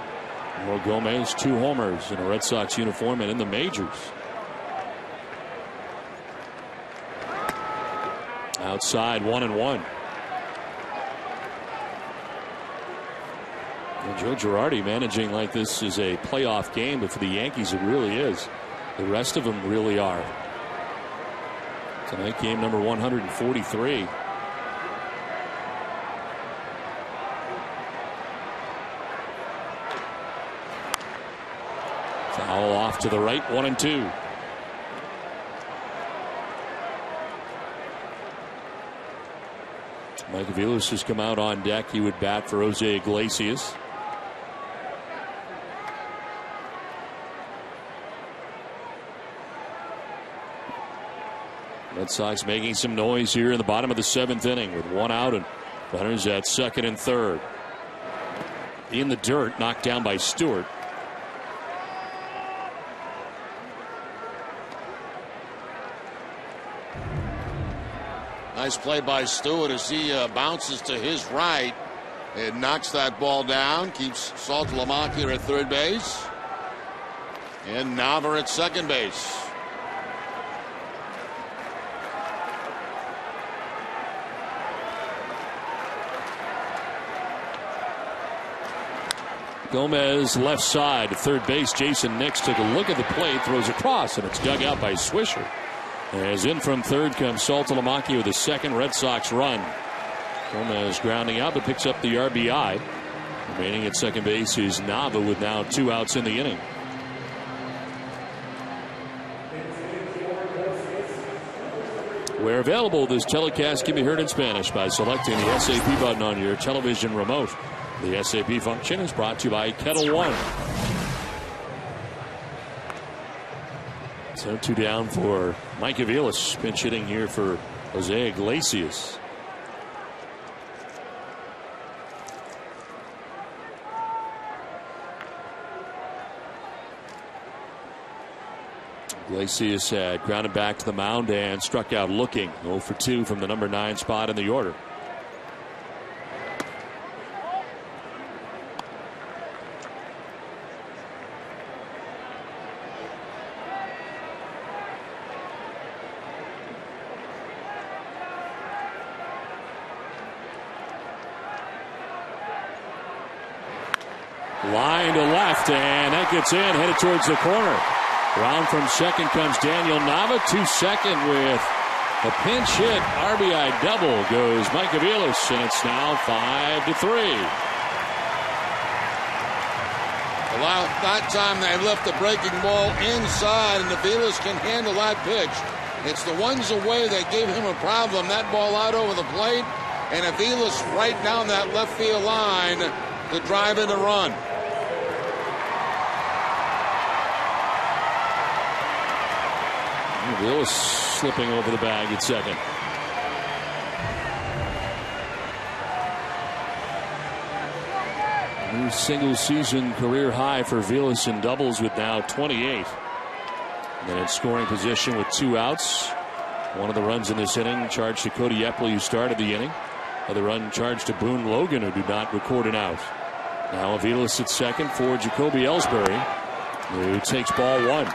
Mauro Gomez, 2 homers in a Red Sox uniform and in the majors. Outside, 1-1. And Joe Girardi managing like this is a playoff game, but for the Yankees it really is. The rest of them really are. Tonight, game number 143. Foul off to the right, 1-2. Mike Aviles has come out on deck. He would bat for Jose Iglesias. Red Sox making some noise here in the bottom of the 7th inning with 1 out and runners at second and third. In the dirt, knocked down by Stewart. Nice play by Stewart as he bounces to his right. It knocks that ball down. Keeps Saltalamacchia at third base. And Nava at second base. Gomez left side to third base. Jason Nix took a look at the plate, throws across, and it's dug out by Swisher. As in from third comes Saltalamacchia with his second Red Sox run. Gomez grounding out but picks up the RBI. Remaining at second base is Nava with now 2 outs in the inning. Where available, this telecast can be heard in Spanish by selecting the SAP button on your television remote. The SAP function is brought to you by Kettle One. So 2 down for Mike Aviles, pinch hitting here for Jose Iglesias. Iglesias had grounded back to the mound and struck out looking. 0 for 2 from the number 9 spot in the order. Line to left, and that gets in, headed towards the corner. Round from second comes Daniel Nava to second with a pinch hit. RBI double goes Mike Aviles, and it's now 5-3. Well, that time they left the breaking ball inside, and Aviles can handle that pitch. It's the ones away that gave him a problem. That ball out over the plate, and Aviles right down that left field line to drive in a run. Aviles slipping over the bag at second. New single season career high for Aviles in doubles with now 28. And in scoring position with 2 outs. One of the runs in this inning charged to Cody Epley, who started the inning. Other run charged to Boone Logan, who did not record an out. Now Aviles at second for Jacoby Ellsbury, who takes ball 1.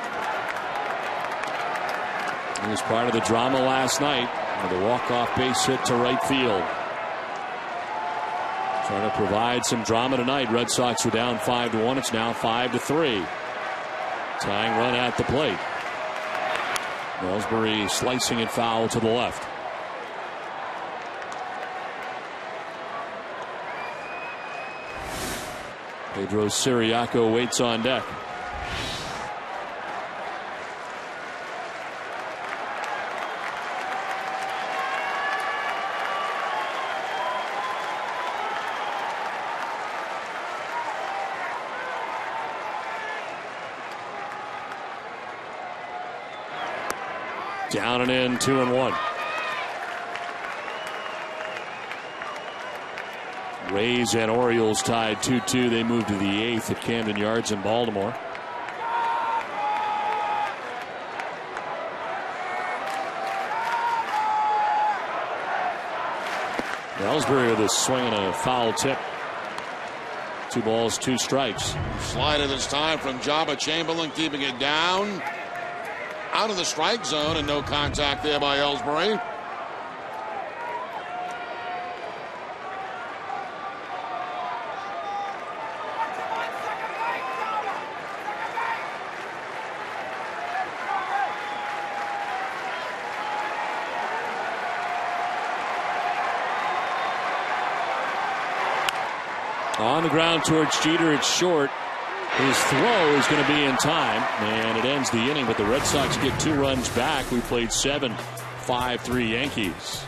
He was part of the drama last night with a walk-off base hit to right field. Trying to provide some drama tonight. Red Sox were down 5-1. It's now 5-3. Tying run at the plate. Ellsbury slicing it foul to the left. Pedro Siriaco waits on deck. Down and in, 2-1. Rays and Orioles tied 2-2. They move to the 8th at Camden Yards in Baltimore. Ellsbury with a swing and a foul tip. 2 balls, 2 strikes. Slider this time from Jabba Chamberlain, keeping it down. Out of the strike zone, and no contact there by Ellsbury. On the ground towards Jeter, it's short. His throw is going to be in time, and it ends the inning, but the Red Sox get 2 runs back. We played 7, 5-3 Yankees.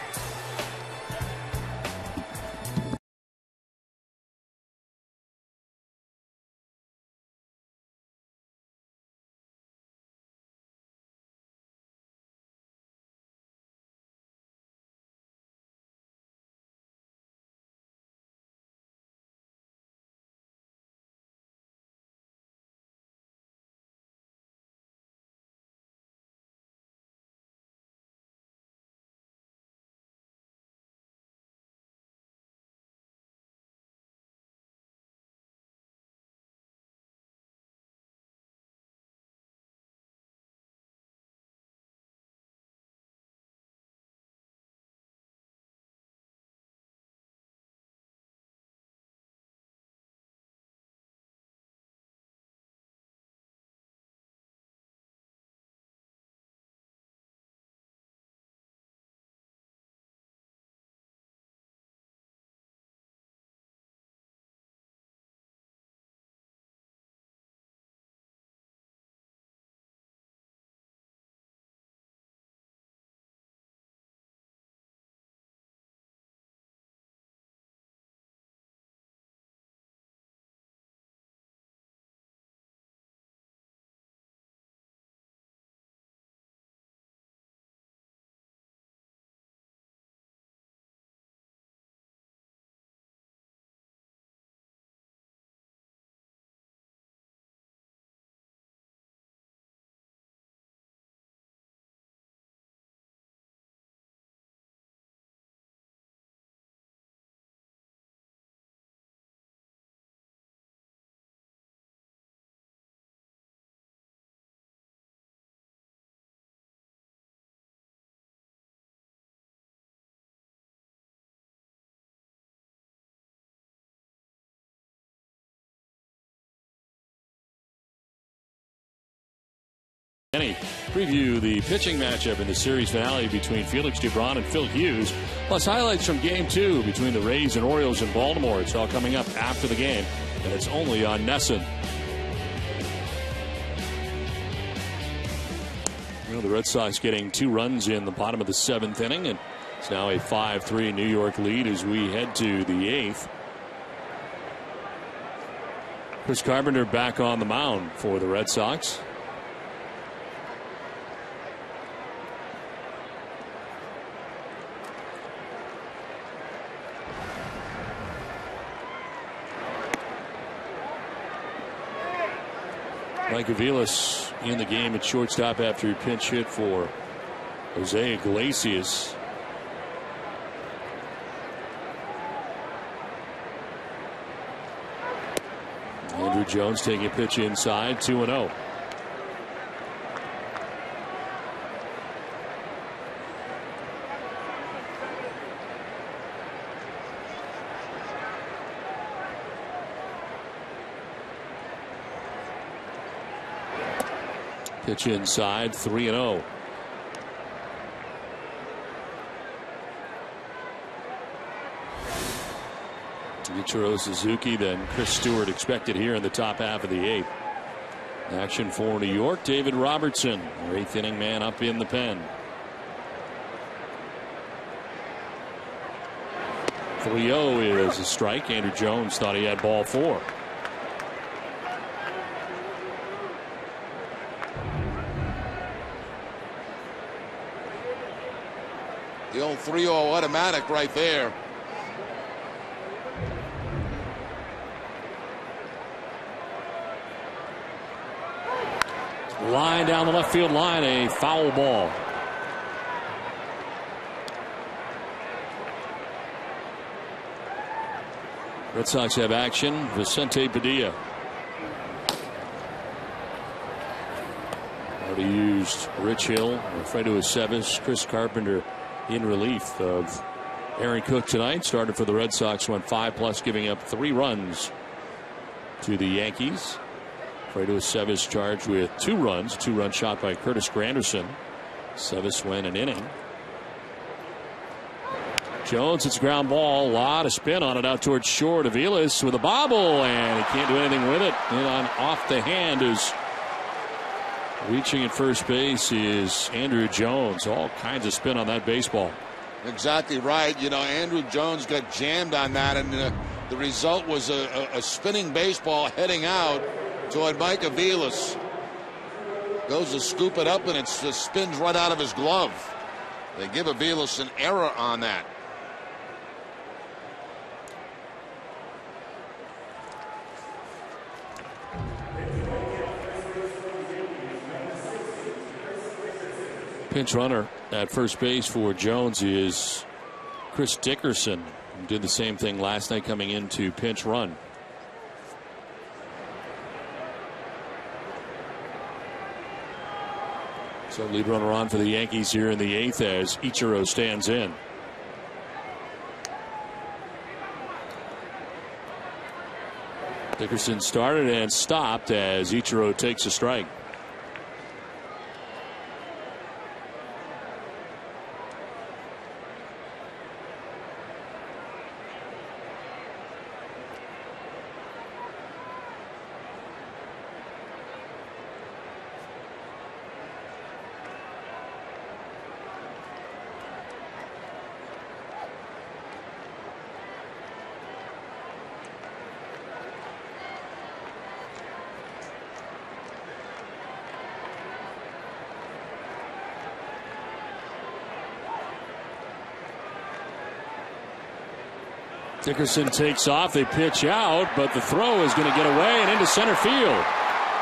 Preview the pitching matchup in the series finale between Felix Dubron and Phil Hughes, plus highlights from Game 2 between the Rays and Orioles in Baltimore. It's all coming up after the game, and it's only on NESN. The Red Sox getting 2 runs in the bottom of the 7th inning, and it's now a 5-3 New York lead as we head to the 8th. Chris Carpenter back on the mound for the Red Sox. Mike Aviles in the game at shortstop after he pinch hit for Jose Iglesias. Andrew Jones taking a pitch inside, 2-0. Pitch inside, 3-0. Ichiro Suzuki, then Chris Stewart expected here in the top half of the 8th. Action for New York, David Robertson, their 8th inning man up in the pen. 3-0 is a strike. Andrew Jones thought he had ball 4. The old 3-0 automatic right there. Line down the left field line, a foul ball. Red Sox have action. Vicente Padilla. Already used Rich Hill, Alfredo Aceves, Chris Carpenter in relief of Aaron Cook tonight. Started for the Red Sox, went 5+, giving up 3 runs to the Yankees. Alfredo Aceves charged with 2 runs, 2-run shot by Curtis Granderson. Aceves went an inning. Jones, it's ground ball, a lot of spin on it out towards short. Aviles with a bobble, and he can't do anything with it. And on off the hand is reaching at first base is Andrew Jones. All kinds of spin on that baseball. Exactly right. You know, Andrew Jones got jammed on that, and the result was a spinning baseball heading out toward Mike Aviles. Goes to scoop it up, and it spins right out of his glove. They give Aviles an error on that. Pinch runner at first base for Jones is Chris Dickerson, who did the same thing last night coming into pinch run. So lead runner on for the Yankees here in the 8th as Ichiro stands in. Dickerson started and stopped as Ichiro takes a strike. Dickerson takes off. They pitch out, but the throw is going to get away and into center field.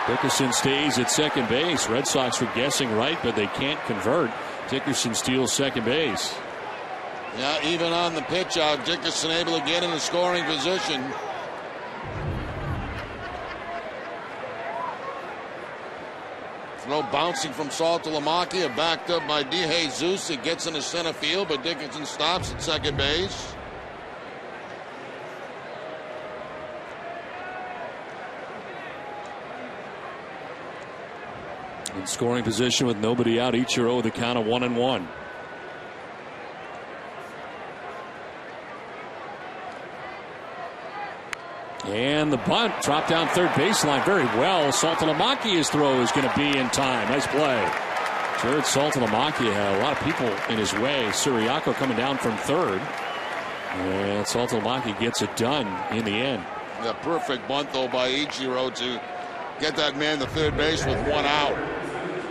Dickerson stays at second base. Red Sox were guessing right, but they can't convert. Dickerson steals second base. Yeah, even on the pitch out, Dickerson able to get in a scoring position. Throw bouncing from Saltalamacchia, backed up by DeJesus. It gets into center field, but Dickerson stops at second base. In scoring position with nobody out, Ichiro with a count of 1-1. And the bunt dropped down third baseline very well. Saltalamacchia's throw is going to be in time. Nice play. Jared Saltalamacchia had a lot of people in his way. Siriaco coming down from third. And Saltalamacchia gets it done in the end. The perfect bunt, though, by Ichiro to get that man to third base with 1 out.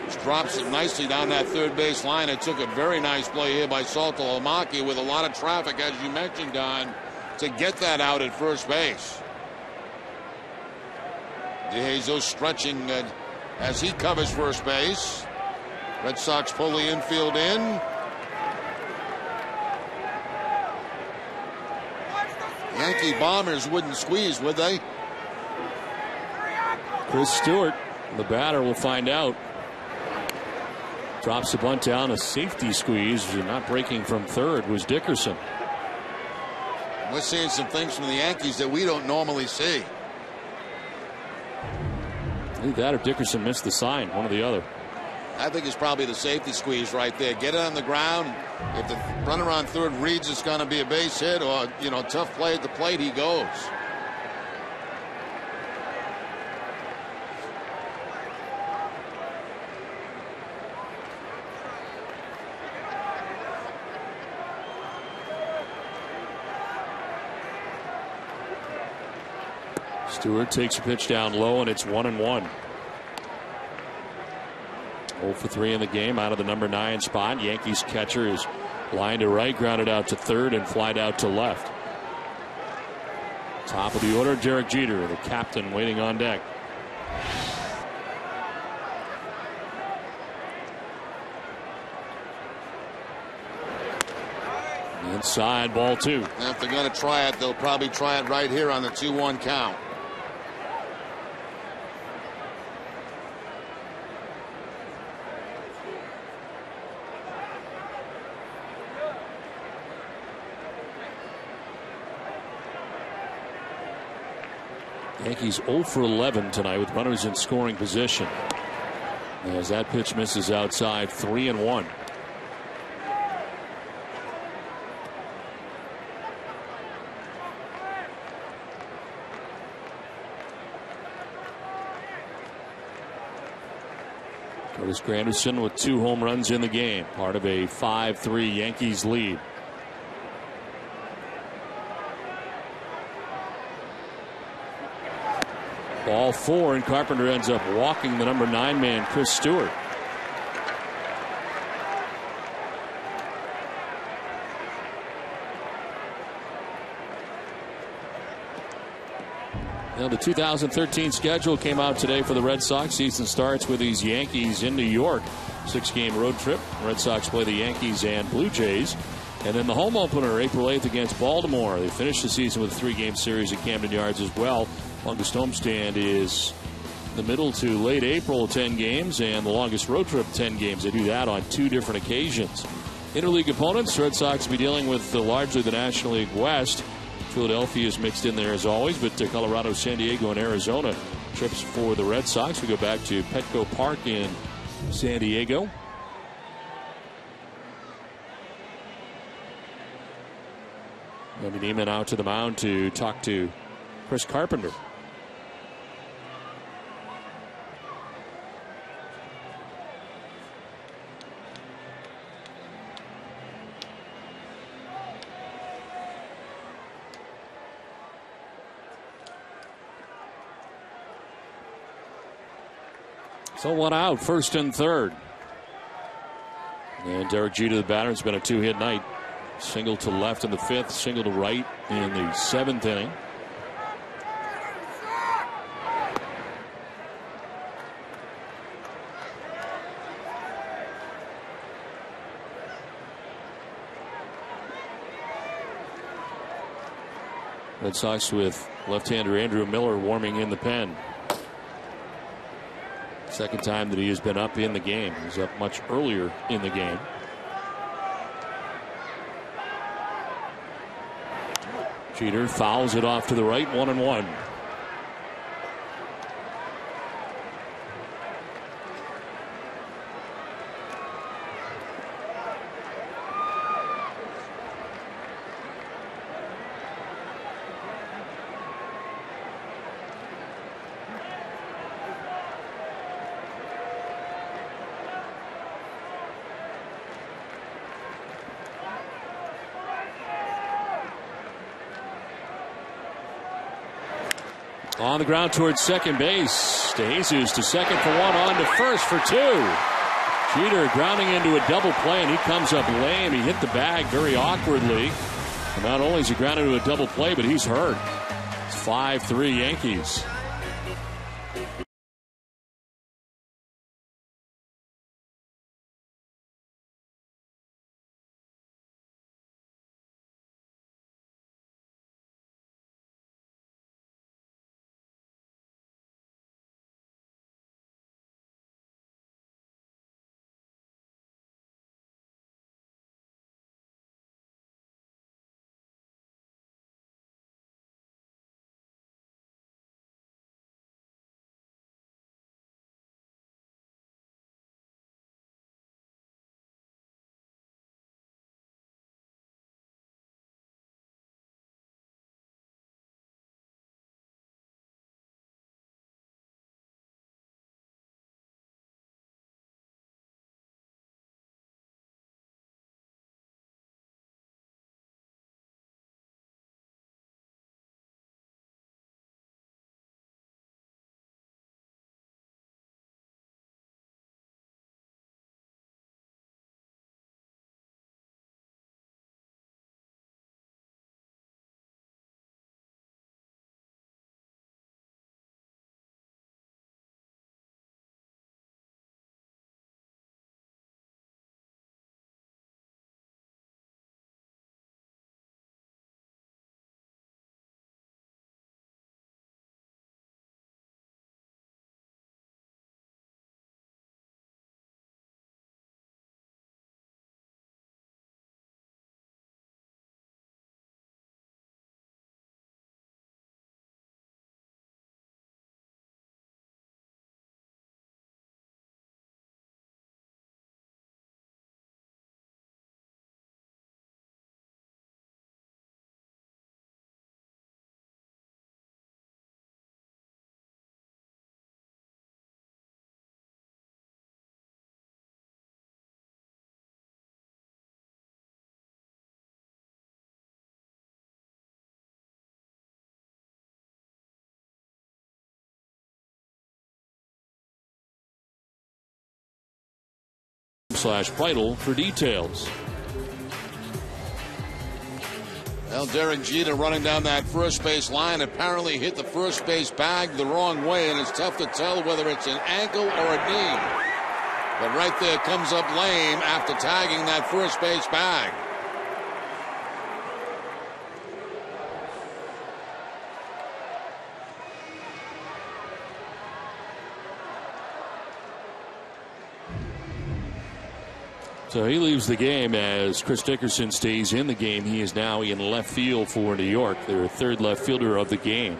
Just drops it nicely down that third base line. It took a very nice play here by Saltalamacchia with a lot of traffic, as you mentioned, Don, to get that out at first base. DeJesus stretching as he covers first base. Red Sox pull the infield in. Yankee Bombers wouldn't squeeze, would they? Chris Stewart, the batter, will find out. Drops the bunt down, a safety squeeze. Not breaking from third was Dickerson. We're seeing some things from the Yankees that we don't normally see. Either that or Dickerson missed the sign, one or the other. I think is probably the safety squeeze right there. Get it on the ground. If the runner on third reads it's going to be a base hit or, tough play at the plate, he goes. Stewart takes a pitch down low, and it's 1-1. 0 for 3 in the game out of the number 9 spot. Yankees catcher is lined to right, grounded out to third, and flied out to left. Top of the order, Derek Jeter, the captain, waiting on deck. Inside, ball 2. If they're going to try it, they'll probably try it right here on the 2-1 count. Yankees 0 for 11 tonight with runners in scoring position. As that pitch misses outside, 3-1. Curtis Granderson with 2 home runs in the game, part of a 5-3 Yankees lead. Ball 4, and Carpenter ends up walking the number 9 man, Chris Stewart. Now, the 2013 schedule came out today for the Red Sox. Season starts with these Yankees in New York. 6-game road trip. Red Sox play the Yankees and Blue Jays. And then the home opener, April 8th against Baltimore. They finish the season with a 3-game series at Camden Yards as well. Longest homestand is the middle to late April, 10 games, and the longest road trip, 10 games. They do that on 2 different occasions. Interleague opponents, Red Sox will be dealing with largely the National League West. Philadelphia is mixed in there as always, but Colorado, San Diego, and Arizona trips for the Red Sox. We go back to Petco Park in San Diego. Randy Neiman out to the mound to talk to Chris Carpenter. So 1 out, first and third. And Derek Jeter, the batter, has been a 2-hit night. Single to left in the 5th, single to right in the 7th inning. Red Sox with left-hander Andrew Miller warming in the pen. Second time that he has been up in the game. He was up much earlier in the game. Jeter fouls it off to the right, 1-1. On the ground towards second base. DeJesus to second for 1, on to first for 2. Jeter grounding into a double play, and he comes up lame. He hit the bag very awkwardly. And not only is he grounded into a double play, but he's hurt. It's 5-3 Yankees. NYAATbos.com/Vital for details. Well, Derek Jeter running down that first base line apparently hit the first base bag the wrong way, and it's tough to tell whether it's an ankle or a knee. But right there comes up lame after tagging that first base bag. So he leaves the game as Chris Dickerson stays in the game. He is now in left field for New York, their third left fielder of the game.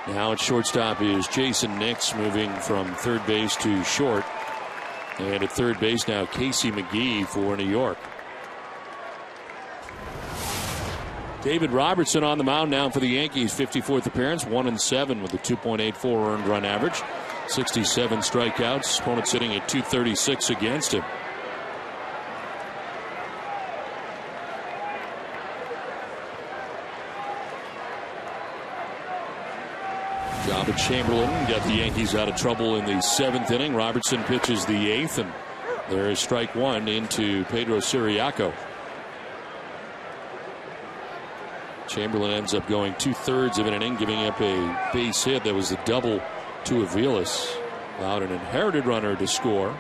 Now at shortstop is Jason Nix, moving from third base to short. And at third base now Casey McGee for New York. David Robertson on the mound now for the Yankees. 54th appearance, 1-7 with a 2.84 earned run average. 67 strikeouts. Opponent sitting at 236 against him. Job at Chamberlain got the Yankees out of trouble in the 7th inning. Robertson pitches the 8th, and there is strike one into Pedro Ciriaco. Chamberlain ends up going 2/3 of an inning, giving up a base hit that was a double to Aviles. Allowed an inherited runner to score.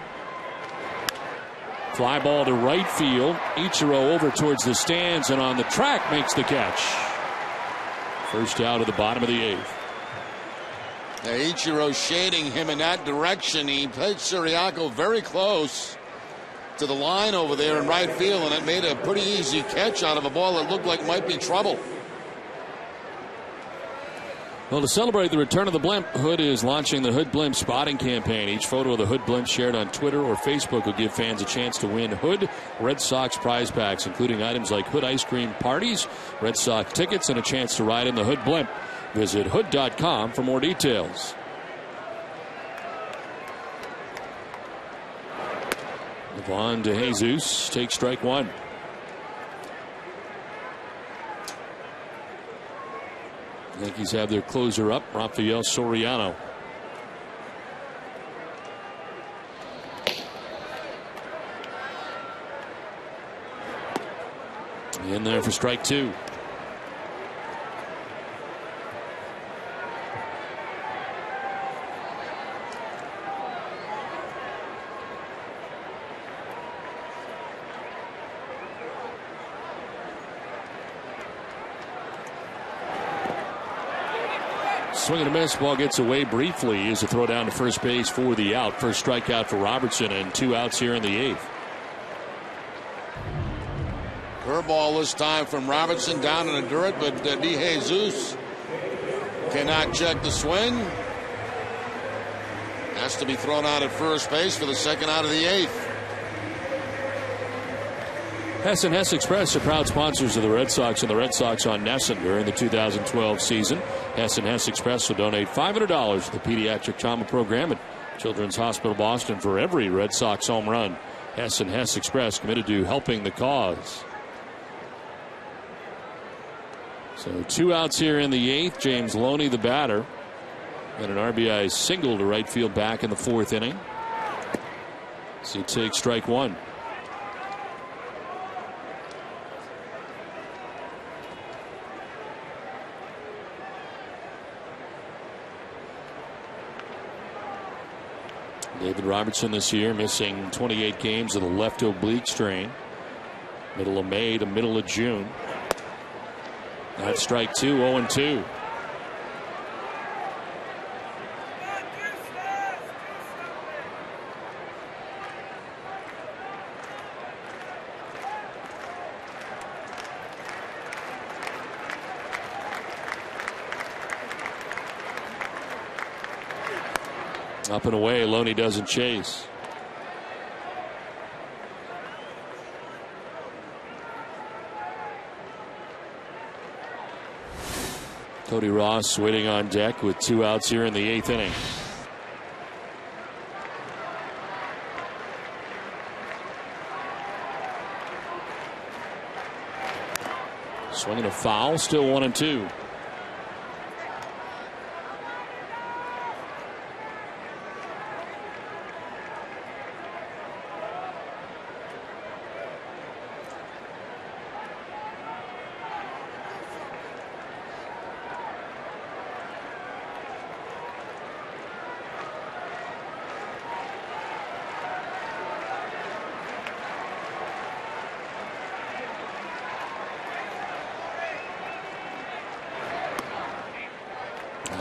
Fly ball to right field. Ichiro over towards the stands and on the track makes the catch. First out of the bottom of the 8th. Now Ichiro shading him in that direction. He played Ciriaco very close to the line over there in right field, and it made a pretty easy catch out of a ball that looked like might be trouble. Well, to celebrate the return of the blimp, Hood is launching the Hood Blimp spotting campaign. Each photo of the Hood Blimp shared on Twitter or Facebook will give fans a chance to win Hood Red Sox prize packs, including items like Hood ice cream parties, Red Sox tickets, and a chance to ride in the Hood Blimp. Visit hood.com for more details. Vaughn de Jesus takes strike one. Yankees have their closer up, Rafael Soriano. In there for strike two. Swing and a miss. Ball gets away briefly as a throw down to first base for the out. First strikeout for Robertson and 2 outs here in the 8th. Curveball this time from Robertson down in the dirt, but De Jesus cannot check the swing. Has to be thrown out at first base for the second out of the 8th. Hess and Hess Express are proud sponsors of the Red Sox and the Red Sox on Nesson during the 2012 season. Hess and Hess Express will donate $500 to the Pediatric Trauma Program at Children's Hospital Boston for every Red Sox home run. Hess and Hess Express committed to helping the cause. So 2 outs here in the 8th. James Loney, the batter, and an RBI single to right field back in the 4th inning. So he takes strike one. David Robertson this year missing 28 games of the left oblique strain. Middle of May to middle of June. That's strike two, 0-2. Up and away, Loney doesn't chase. Cody Ross waiting on deck with 2 outs here in the 8th inning. Swinging a foul, still 1-2.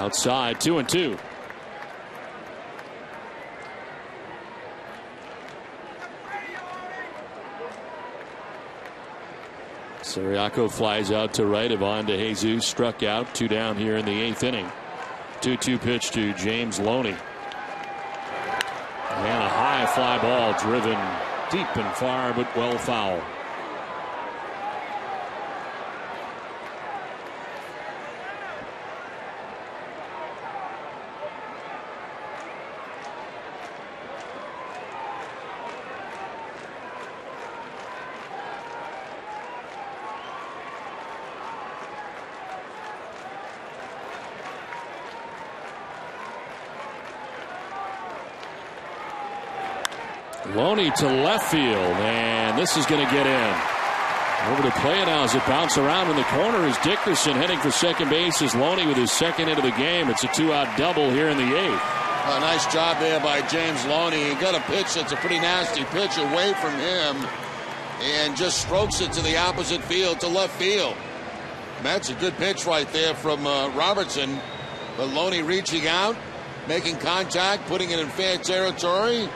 Outside, 2-2. Siriaco flies out to right. Ivan de Jesus struck out. 2 down here in the 8th inning. 2-2 pitch to James Loney. And a high fly ball driven deep and far, but well foul. Loney to left field, and this is going to get in. Over to play it now as it bounces around in the corner is Dickerson heading for second base as Loney with his second hit of the game. It's a 2-out double here in the 8th. A nice job there by James Loney. He got a pitch that's a pretty nasty pitch away from him and just strokes it to the opposite field, to left field. That's a good pitch right there from Robertson. But Loney reaching out, making contact, putting it in fair territory.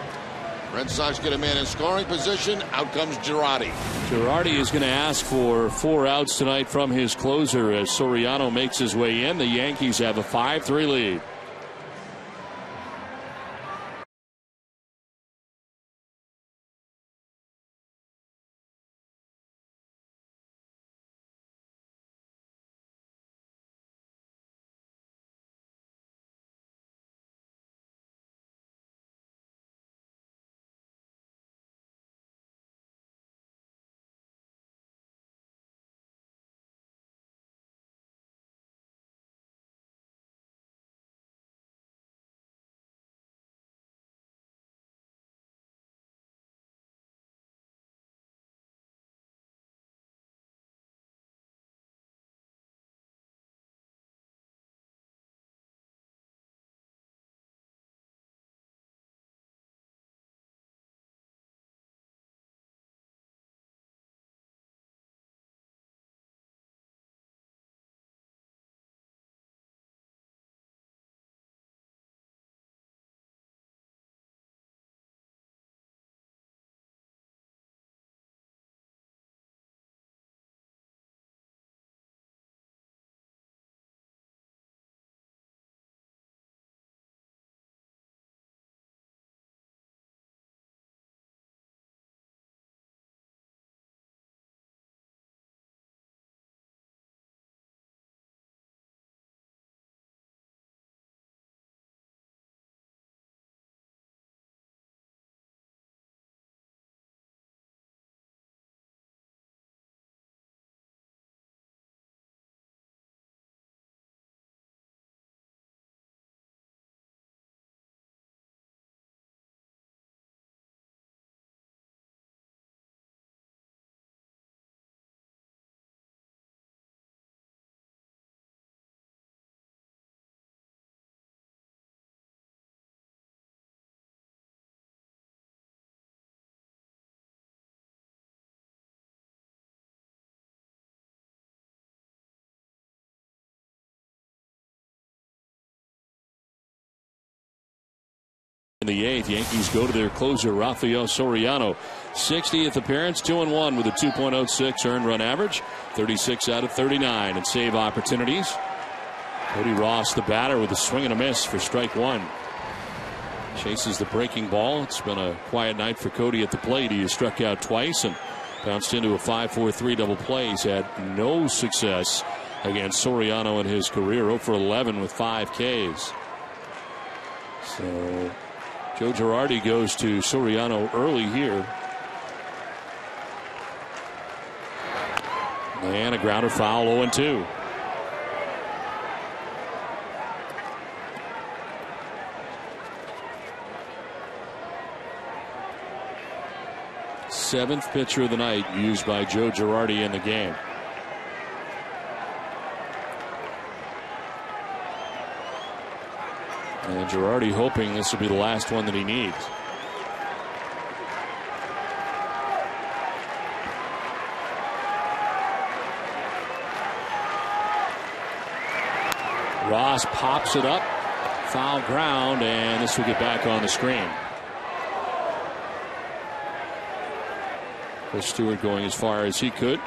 Red Sox get a man in scoring position. Out comes Girardi. Girardi is going to ask for 4 outs tonight from his closer as Soriano makes his way in. The Yankees have a 5-3 lead. In the 8th, Yankees go to their closer, Rafael Soriano. 60th appearance, 2-1 with a 2.06 earned run average, 36 out of 39 and save opportunities. Cody Ross, the batter, with a swing and a miss for strike 1. Chases the breaking ball. It's been a quiet night for Cody at the plate. He has struck out twice and bounced into a 5-4-3 double play. He's had no success against Soriano in his career. 0 for 11 with 5 Ks. So Joe Girardi goes to Soriano early here. And a grounder foul, 0-2. Seventh pitcher of the night used by Joe Girardi in the game. And Girardi hoping this will be the last one that he needs. Ross pops it up. Foul ground, and this will get back on the screen. Chris Stewart going as far as he could.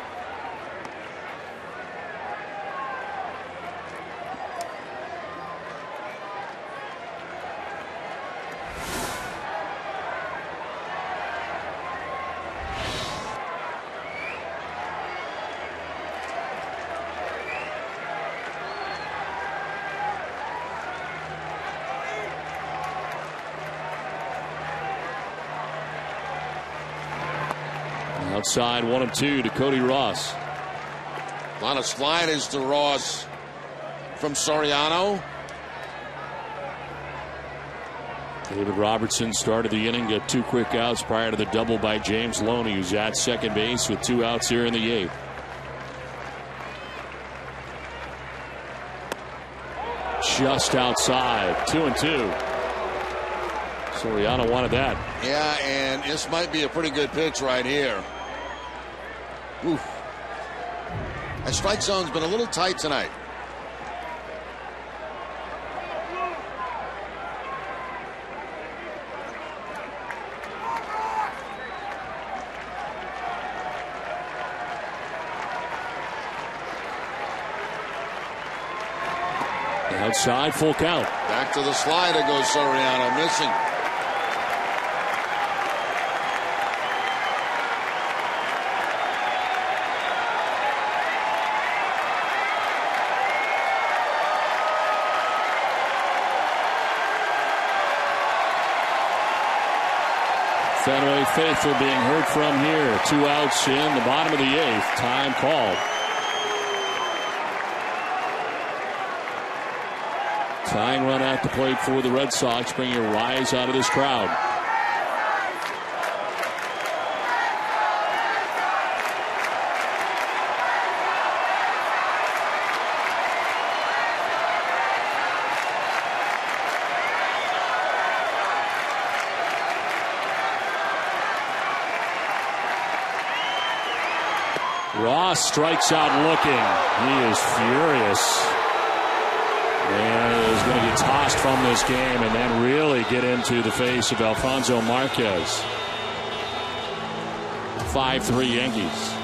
Outside 1 of 2 to Cody Ross. A lot of sliders to Ross from Soriano. David Robertson started the inning, got 2 quick outs prior to the double by James Loney, who's at second base with 2 outs here in the 8th. Just outside, 2-2. Soriano wanted that. Yeah, and this might be a pretty good pitch right here. Oof. The strike zone's been a little tight tonight. Outside, full count. Back to the slider goes Soriano, missing. Fenway faithful being heard from here. 2 outs in the bottom of the 8th. Time called. Tying run at the plate for the Red Sox, bringing a rise out of this crowd. Ross strikes out looking. He is furious. And is going to get tossed from this game and then really get into the face of Alfonso Marquez. 5-3 Yankees.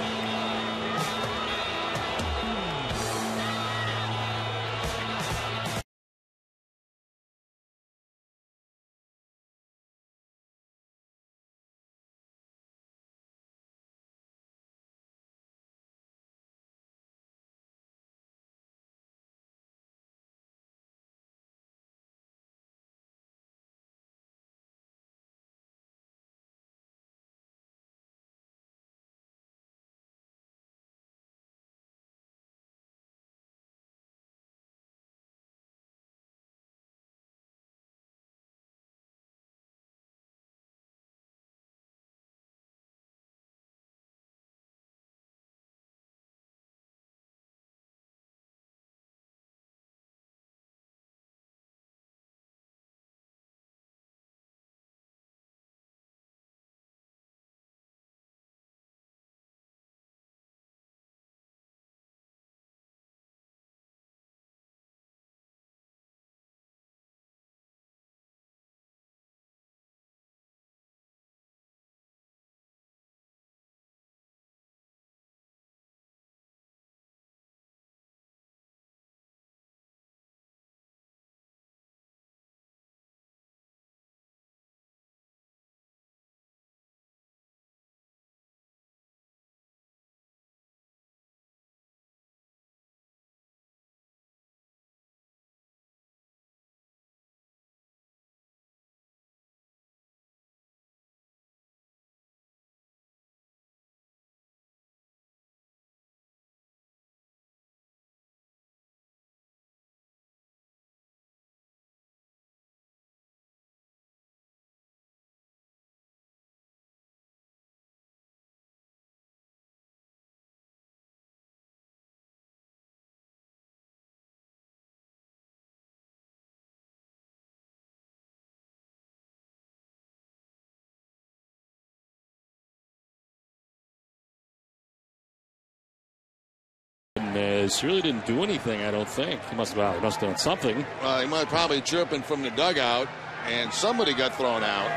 because he really didn't do anything, I don't think. He must have done something. Well, he might probably chirping from the dugout, and somebody got thrown out.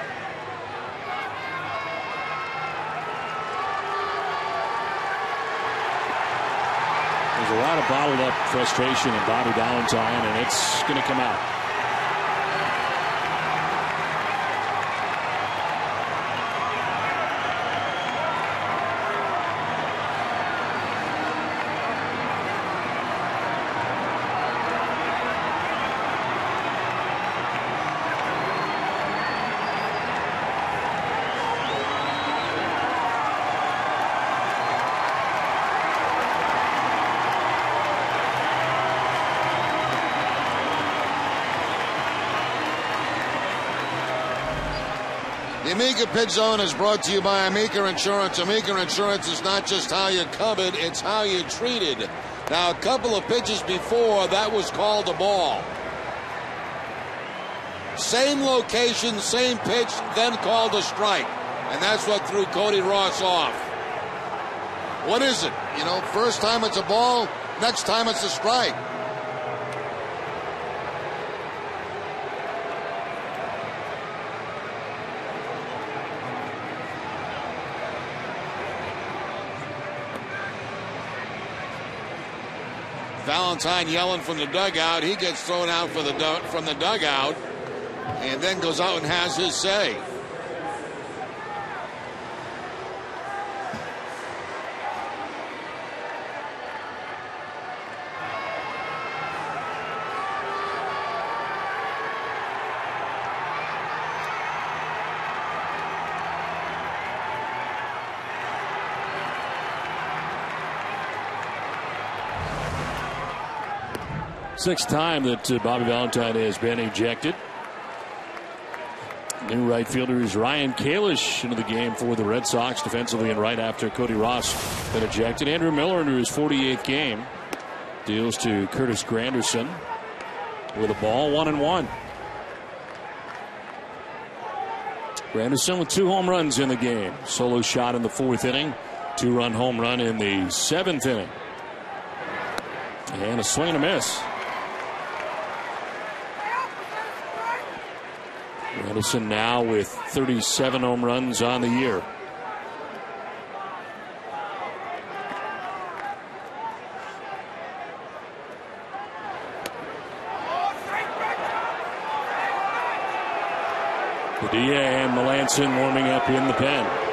There's a lot of bottled up frustration in Bobby Valentine, and it's going to come out. The Amica Pit Zone is brought to you by Amica Insurance. Amica Insurance is not just how you're covered, it's how you're treated. Now, a couple of pitches before, that was called a ball. Same location, same pitch, then called a strike. And that's what threw Cody Ross off. What is it? You know, first time it's a ball, next time it's a strike. Valentine yelling from the dugout. He gets thrown out from the dugout and then goes out and has his say. Sixth time that Bobby Valentine has been ejected. New right fielder is Ryan Kalish into the game for the Red Sox defensively and right after Cody Ross been ejected. Andrew Miller into his 48th game deals to Curtis Granderson with a ball, 1-1. Granderson with 2 home runs in the game. Solo shot in the 4th inning. 2-run home run in the 7th inning. And a swing and a miss. Granderson now with 37 home runs on the year. Padilla and Melanson warming up in the pen.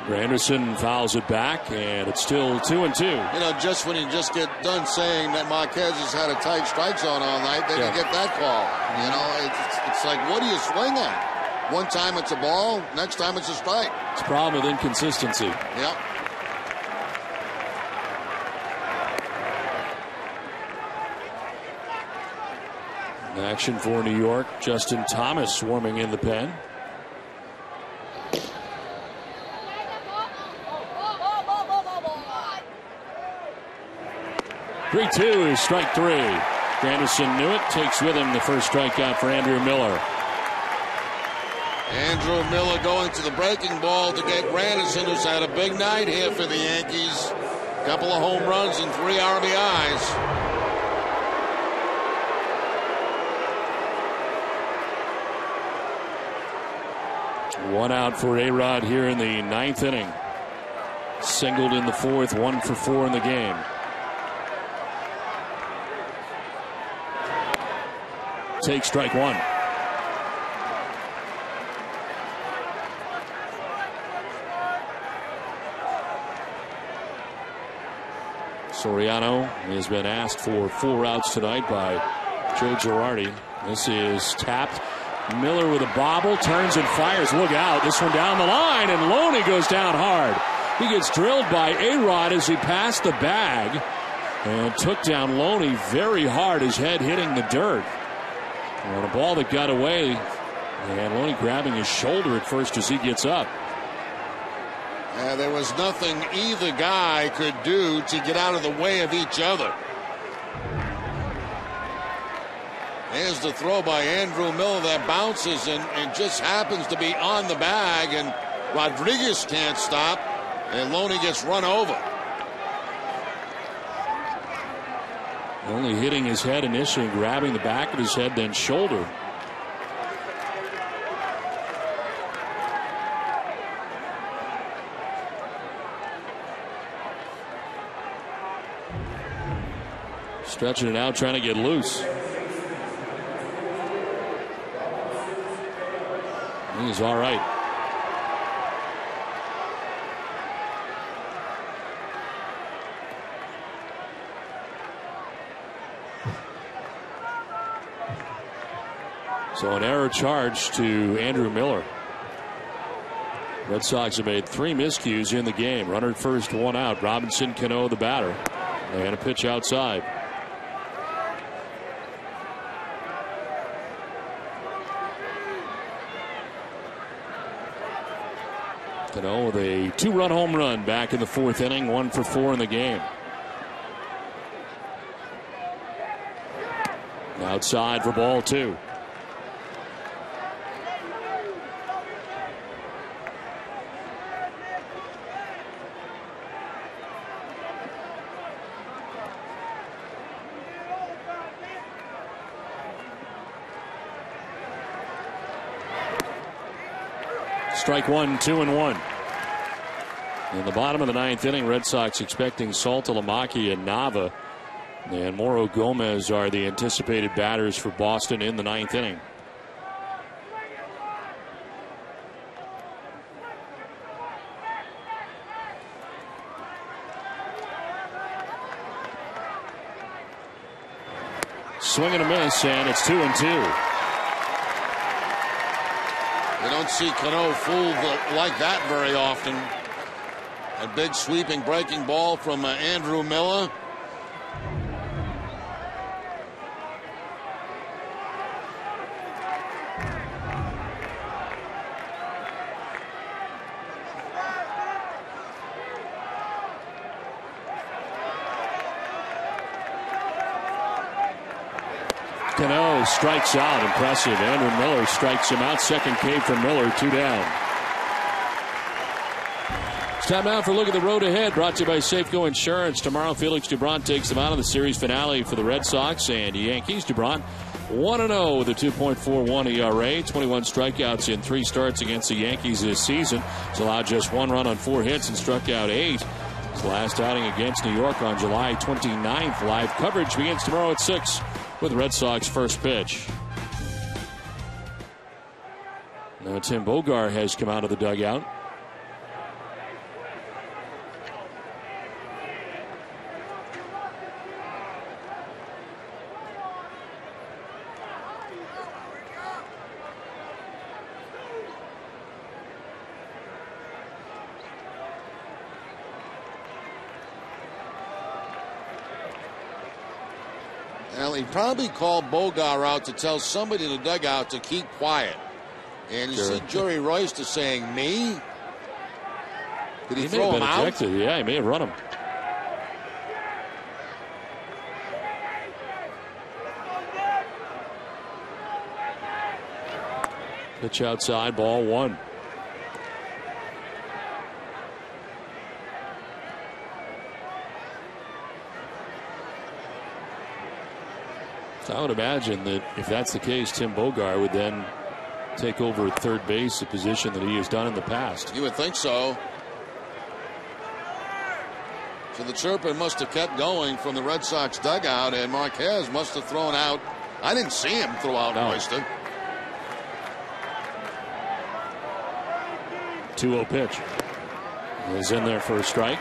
Granderson fouls it back, and it's still 2-2. You know, just when you just get done saying that Marquez has had a tight strike zone all night, then you get that call. You know, it's like, what do you swing at? One time it's a ball, next time it's a strike. It's a problem with inconsistency. Yep. Action for New York. Justin Thomas warming in the pen. 3-2 is strike 3. Granderson knew it. Takes with him the first strikeout for Andrew Miller. Andrew Miller going to the breaking ball to get Granderson, who's had a big night here for the Yankees. Couple of home runs and 3 RBIs. One out for A-Rod here in the 9th inning. Singled in the 4th, 1 for 4 in the game. Take strike 1. Soriano has been asked for 4 outs tonight by Joe Girardi. This is tapped. Miller with a bobble, turns and fires. Look out. This one down the line, and Loney goes down hard. He gets drilled by A-Rod as he passed the bag and took down Loney very hard, his head hitting the dirt. On a ball that got away, and Loney grabbing his shoulder at first as he gets up. There was nothing either guy could do to get out of the way of each other. Here's the throw by Andrew Miller that bounces and just happens to be on the bag, and Rodriguez can't stop, and Loney gets run over. Only hitting his head initially, grabbing the back of his head, then shoulder. Stretching it out, trying to get loose. He's all right. So an error charge to Andrew Miller. Red Sox have made 3 miscues in the game. Runner at first, 1 out. Robinson Cano, the batter. And a pitch outside. Cano with a 2-run home run back in the 4th inning. 1 for 4 in the game. Outside for ball 2. Strike 1, 2-1. In the bottom of the 9th inning, Red Sox expecting Saltalamacchia and Nava. And Moro Gomez are the anticipated batters for Boston in the 9th inning. Swing and a miss, and it's 2-2. You don't see Cano fooled like that very often. A big sweeping breaking ball from Andrew Miller. Cano strikes out. Impressive. Andrew Miller strikes him out. Second K for Miller. 2 down. It's time now for a look at the road ahead. Brought to you by Safeco Insurance. Tomorrow, Felix Dubron takes them out of the series finale for the Red Sox and Yankees. Dubron 1-0 with a 2.41 ERA. 21 strikeouts in 3 starts against the Yankees this season. He's allowed just 1 run on 4 hits and struck out 8. His last outing against New York on July 29th. Live coverage begins tomorrow at 6. With the Red Sox first pitch. Now Tim Bogar has come out of the dugout. Well, he probably called Bogar out to tell somebody in the dugout to keep quiet. And you see Jerry Royster saying, me? Did he throw him out? Ejected. Yeah, he may have run him. Pitch outside, ball 1. I would imagine that if that's the case, Tim Bogar would then take over at third base, a position that he has done in the past. You would think so. So the chirping must have kept going from the Red Sox dugout, and Marquez must have thrown out. I didn't see him throw out Royster. 2-0 pitch. He's in there for a strike.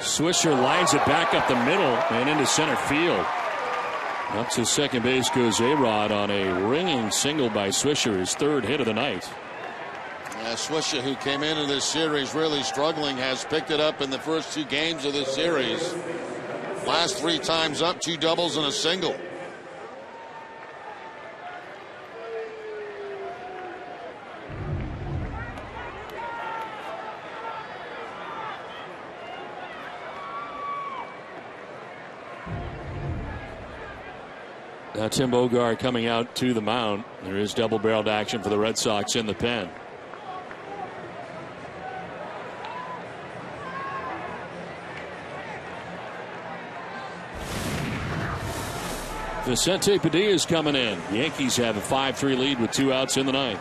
Swisher lines it back up the middle and into center field. Up to second base goes A-Rod on a ringing single by Swisher, his 3rd hit of the night. Swisher, who came into this series really struggling, has picked it up in the first 2 games of this series. Last 3 times up, 2 doubles and a single. Now Tim Bogart coming out to the mound. There is double-barreled action for the Red Sox in the pen. Vicente Padilla is coming in. Yankees have a 5-3 lead with 2 outs in the ninth.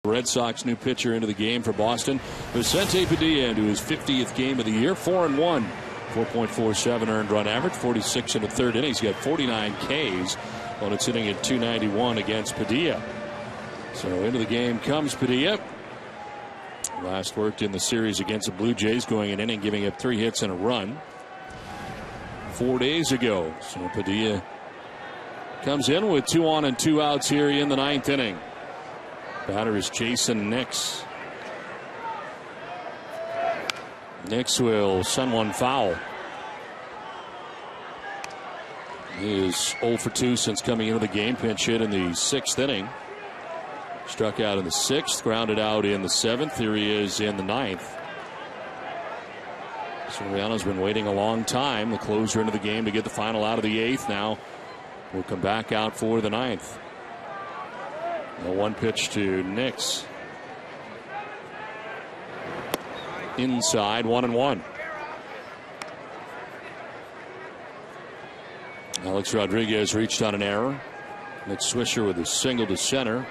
Red Sox new pitcher into the game for Boston. Vicente Padilla into his 50th game of the year. 4-1. 4.47 earned run average. 46 in the third inning. He's got 49 Ks. Well, it's hitting at 291 against Padilla. So into the game comes Padilla. Last worked in the series against the Blue Jays, going an inning, giving up 3 hits and a run 4 days ago. So Padilla comes in with 2 on and 2 outs here in the 9th inning. Batter is Jason Nix. Nix will send one foul. He is 0 for 2 since coming into the game. Pinch hit in the 6th inning. Struck out in the 6th, grounded out in the 7th. Here he is in the 9th. Soriano's been waiting a long time. The closer into the game to get the final out of the 8th. Now will come back out for the 9th. The 1 pitch to Nix. Inside, 1-1. Alex Rodriguez reached on an error. Nick Swisher with a single to center.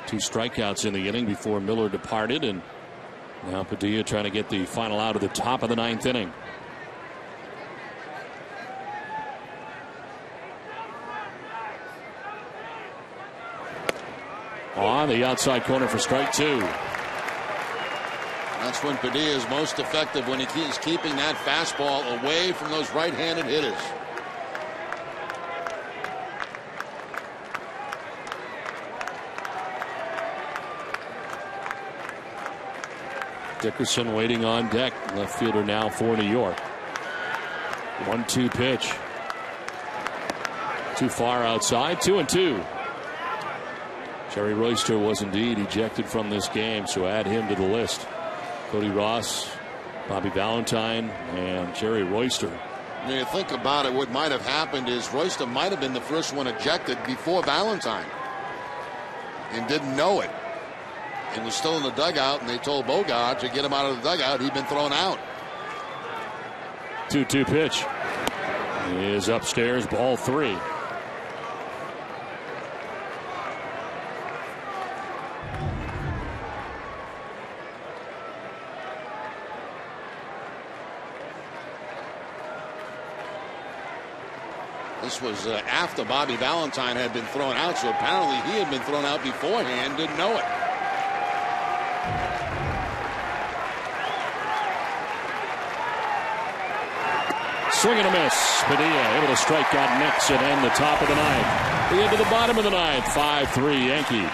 2 strikeouts in the inning before Miller departed. And now Padilla trying to get the final out of the top of the 9th inning. On the outside corner for strike 2. That's when Padilla is most effective, when he's keeping that fastball away from those right-handed hitters. Dickerson waiting on deck. Left fielder now for New York. 1-2 pitch. Too far outside. 2-2. Jerry Royster was indeed ejected from this game, so add him to the list. Cody Ross, Bobby Valentine, and Jerry Royster. When you think about it, what might have happened is Royster might have been the first one ejected before Valentine and didn't know it. and was still in the dugout, and they told Bogart to get him out of the dugout. He'd been thrown out. 2-2 pitch is upstairs, ball 3. This was after Bobby Valentine had been thrown out, so apparently he had been thrown out beforehand, didn't know it. Swing and a miss. Padilla able to strike out Nix and end the top of the ninth. We into the bottom of the ninth. 5-3 Yankees.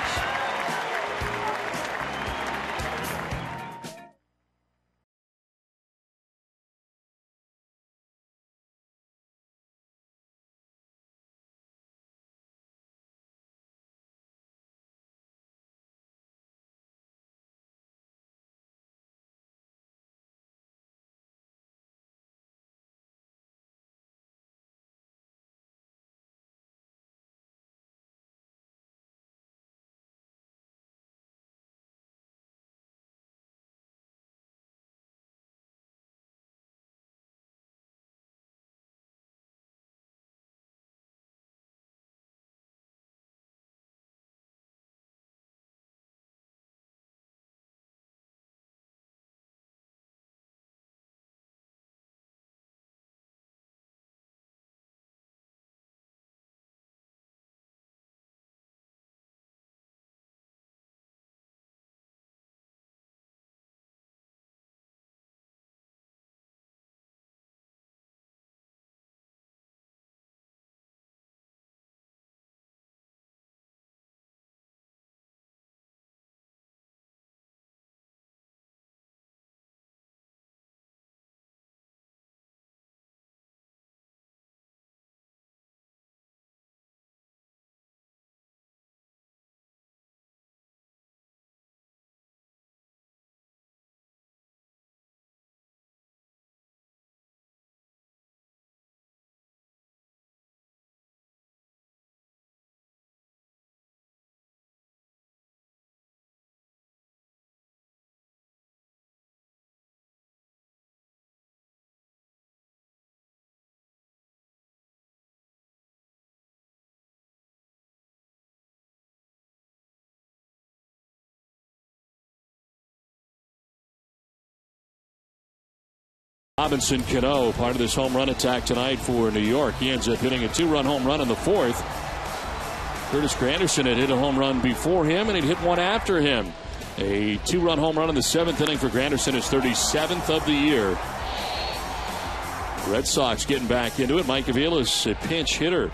Robinson Cano, part of this home run attack tonight for New York. He ends up hitting a 2-run home run in the 4th. Curtis Granderson had hit a home run before him, and he'd hit one after him. A 2-run home run in the 7th inning for Granderson, his 37th of the year. Red Sox getting back into it. Mike Avila's a pinch hitter,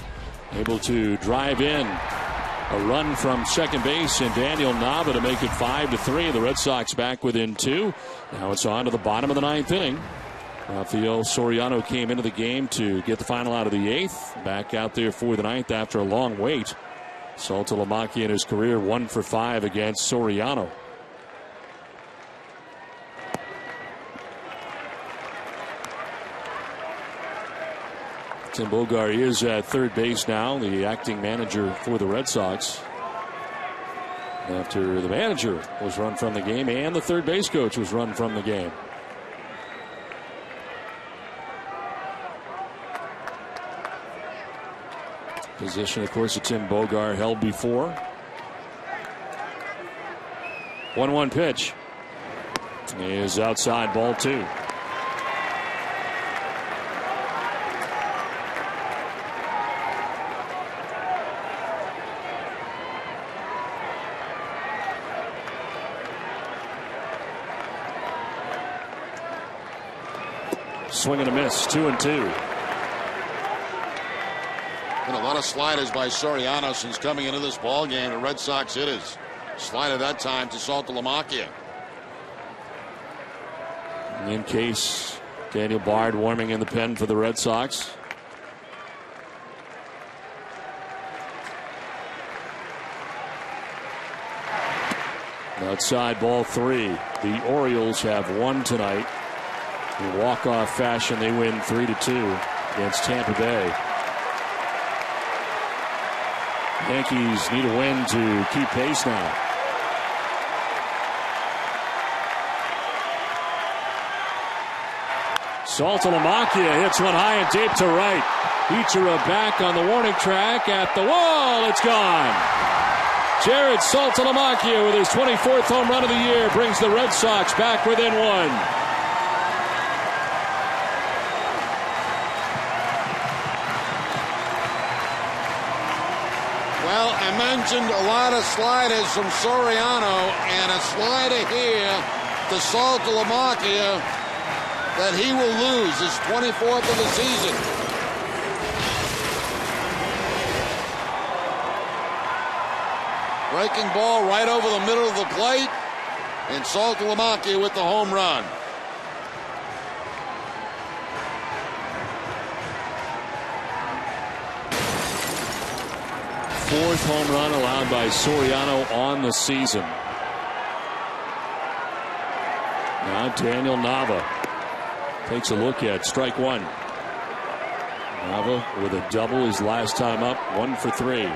able to drive in a run from second base, and Daniel Nava to make it 5-3. The Red Sox back within 2. Now it's on to the bottom of the 9th inning. Rafael Soriano came into the game to get the final out of the 8th. Back out there for the 9th after a long wait. Saltalamacchia in his career 1 for 5 against Soriano. Tim Bogart is at third base now, the acting manager for the Red Sox. After the manager was run from the game and the third base coach was run from the game. Position, of course, that Tim Bogart held before. 1-1 pitch is outside, ball 2. Swing and a miss, 2-2. Been a lot of sliders by Soriano since coming into this ball game. The Red Sox hitters. Slider that time to Saltalamacchia. In case, Daniel Bard warming in the pen for the Red Sox. Outside, ball 3. The Orioles have won tonight. In walk-off fashion, they win 3-2 against Tampa Bay. Yankees need a win to keep pace now. Saltalamacchia hits one high and deep to right. Ichiro back on the warning track at the wall. It's gone. Jared Saltalamacchia with his 24th home run of the year brings the Red Sox back within one. Well, I mentioned a lot of sliders from Soriano and a slider here to Saltalamacchia that he will lose his 24th of the season. Breaking ball right over the middle of the plate, and Saltalamacchia with the home run. Fourth home run allowed by Soriano on the season. Now Daniel Nava takes a look at strike one. Nava with a double his last time up, 1 for 3.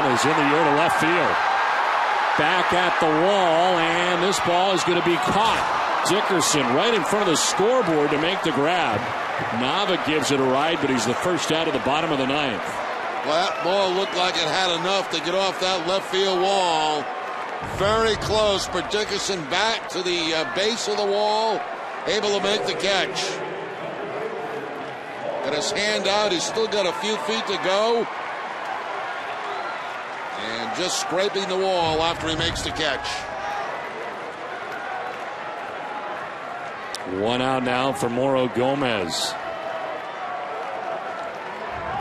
Is in the air to left field. Back at the wall, and this ball is going to be caught. Dickerson right in front of the scoreboard to make the grab. Nava gives it a ride, but he's the first out of the bottom of the ninth. Well, that ball looked like it had enough to get off that left field wall. Very close, but Dickerson back to the base of the wall, able to make the catch. Got his hand out. He's still got a few feet to go. And just scraping the wall after he makes the catch. One out now for Mauro Gomez.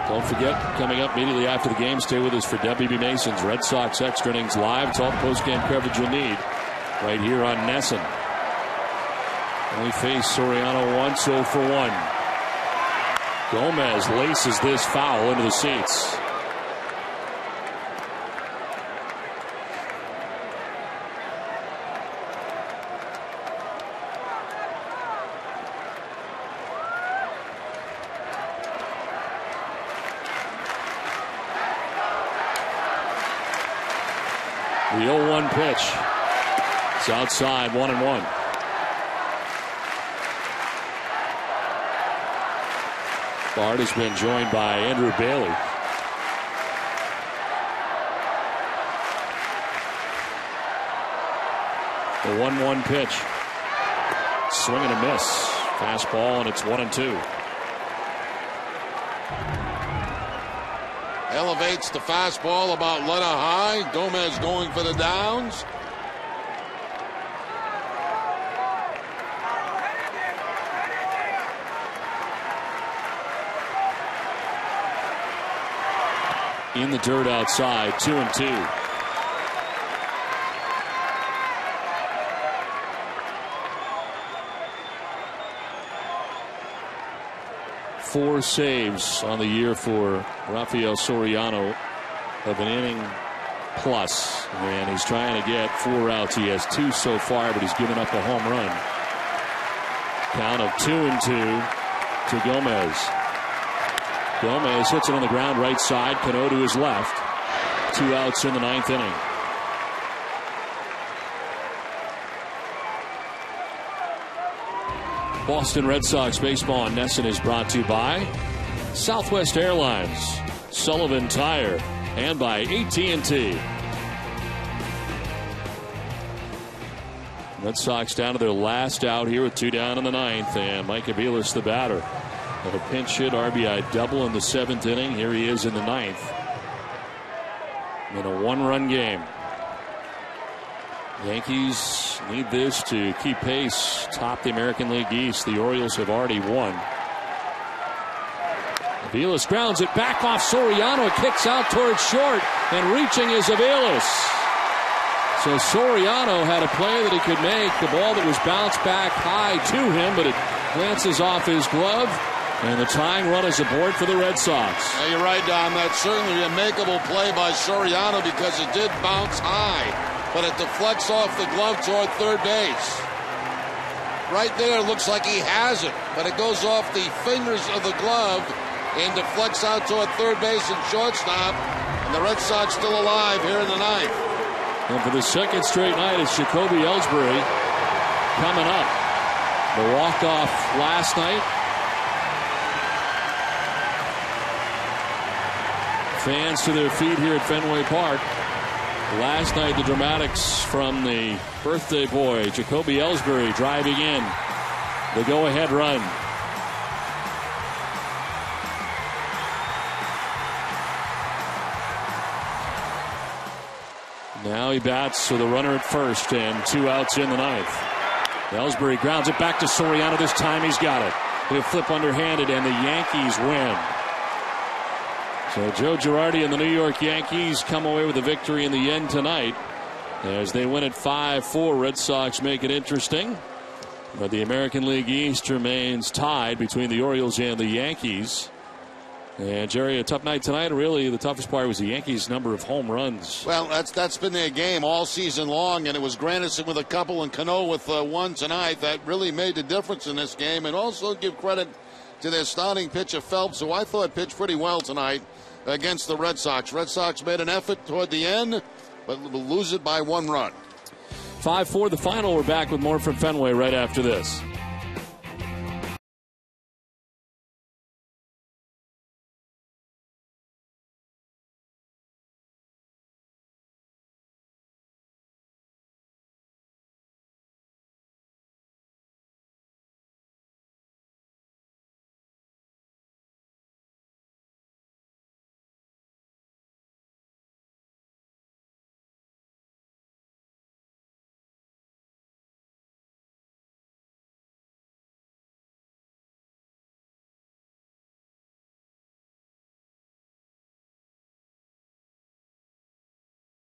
Don't forget, coming up immediately after the game, stay with us for WB Mason's Red Sox Extra Innings Live. It's all post-game coverage you need right here on Nesson. Only faced Soriano once, 0 for 1. Gomez laces this foul into the seats. The 0-1 pitch. It's outside, 1-1. Bard has been joined by Andrew Bailey. The 1-1 pitch. Swing and a miss. Fastball, and it's 1-2. Elevates the fastball about letter high. Gomez going for the downs. In the dirt outside, 2-2. Four saves on the year for Rafael Soriano of an inning plus, and he's trying to get 4 outs. He has 2 so far, but he's given up a home run. Count of 2-2 to Gomez. Gomez hits it on the ground right side. Cano to his left. 2 outs in the 9th inning. Boston Red Sox baseball on Nesson is brought to you by Southwest Airlines, Sullivan Tire, and by AT&T. Red Sox down to their last out here with 2 down in the 9th, and Mike Aviles the batter. Of a pinch hit RBI double in the 7th inning. Here he is in the 9th. In a 1-run game. Yankees need this to keep pace, top the American League East. The Orioles have already won. Aviles grounds it back off Soriano. It kicks out towards short, and reaching is Aviles. So Soriano had a play that he could make. The ball that was bounced back high to him, but it glances off his glove, and the tying run is aboard for the Red Sox. Yeah, you're right, Don. That's certainly a makeable play by Soriano because it did bounce high, but it deflects off the glove toward third base. Right there, it looks like he has it, but it goes off the fingers of the glove and deflects out toward third base and shortstop. And the Red Sox still alive here in the ninth. And for the second straight night, it's Jacoby Ellsbury coming up. The walk-off last night. Fans to their feet here at Fenway Park. Last night, the dramatics from the birthday boy, Jacoby Ellsbury, driving in the go-ahead run. Now he bats with a runner at first and 2 outs in the ninth. Ellsbury grounds it back to Soriano. This time he's got it. He'll flip underhanded, and the Yankees win. So Joe Girardi and the New York Yankees come away with a victory in the end tonight. As they win at 5-4, Red Sox make it interesting. But the American League East remains tied between the Orioles and the Yankees. And Jerry, a tough night tonight. Really, the toughest part was the Yankees' number of home runs. Well, that's been their game all season long, and it was Granderson with a couple and Cano with one tonight that really made the difference in this game. And also give credit to their starting pitcher Phelps, who I thought pitched pretty well tonight against the Red Sox. Red Sox made an effort toward the end, but will lose it by 1 run. 5-4 the final. We're back with more from Fenway right after this.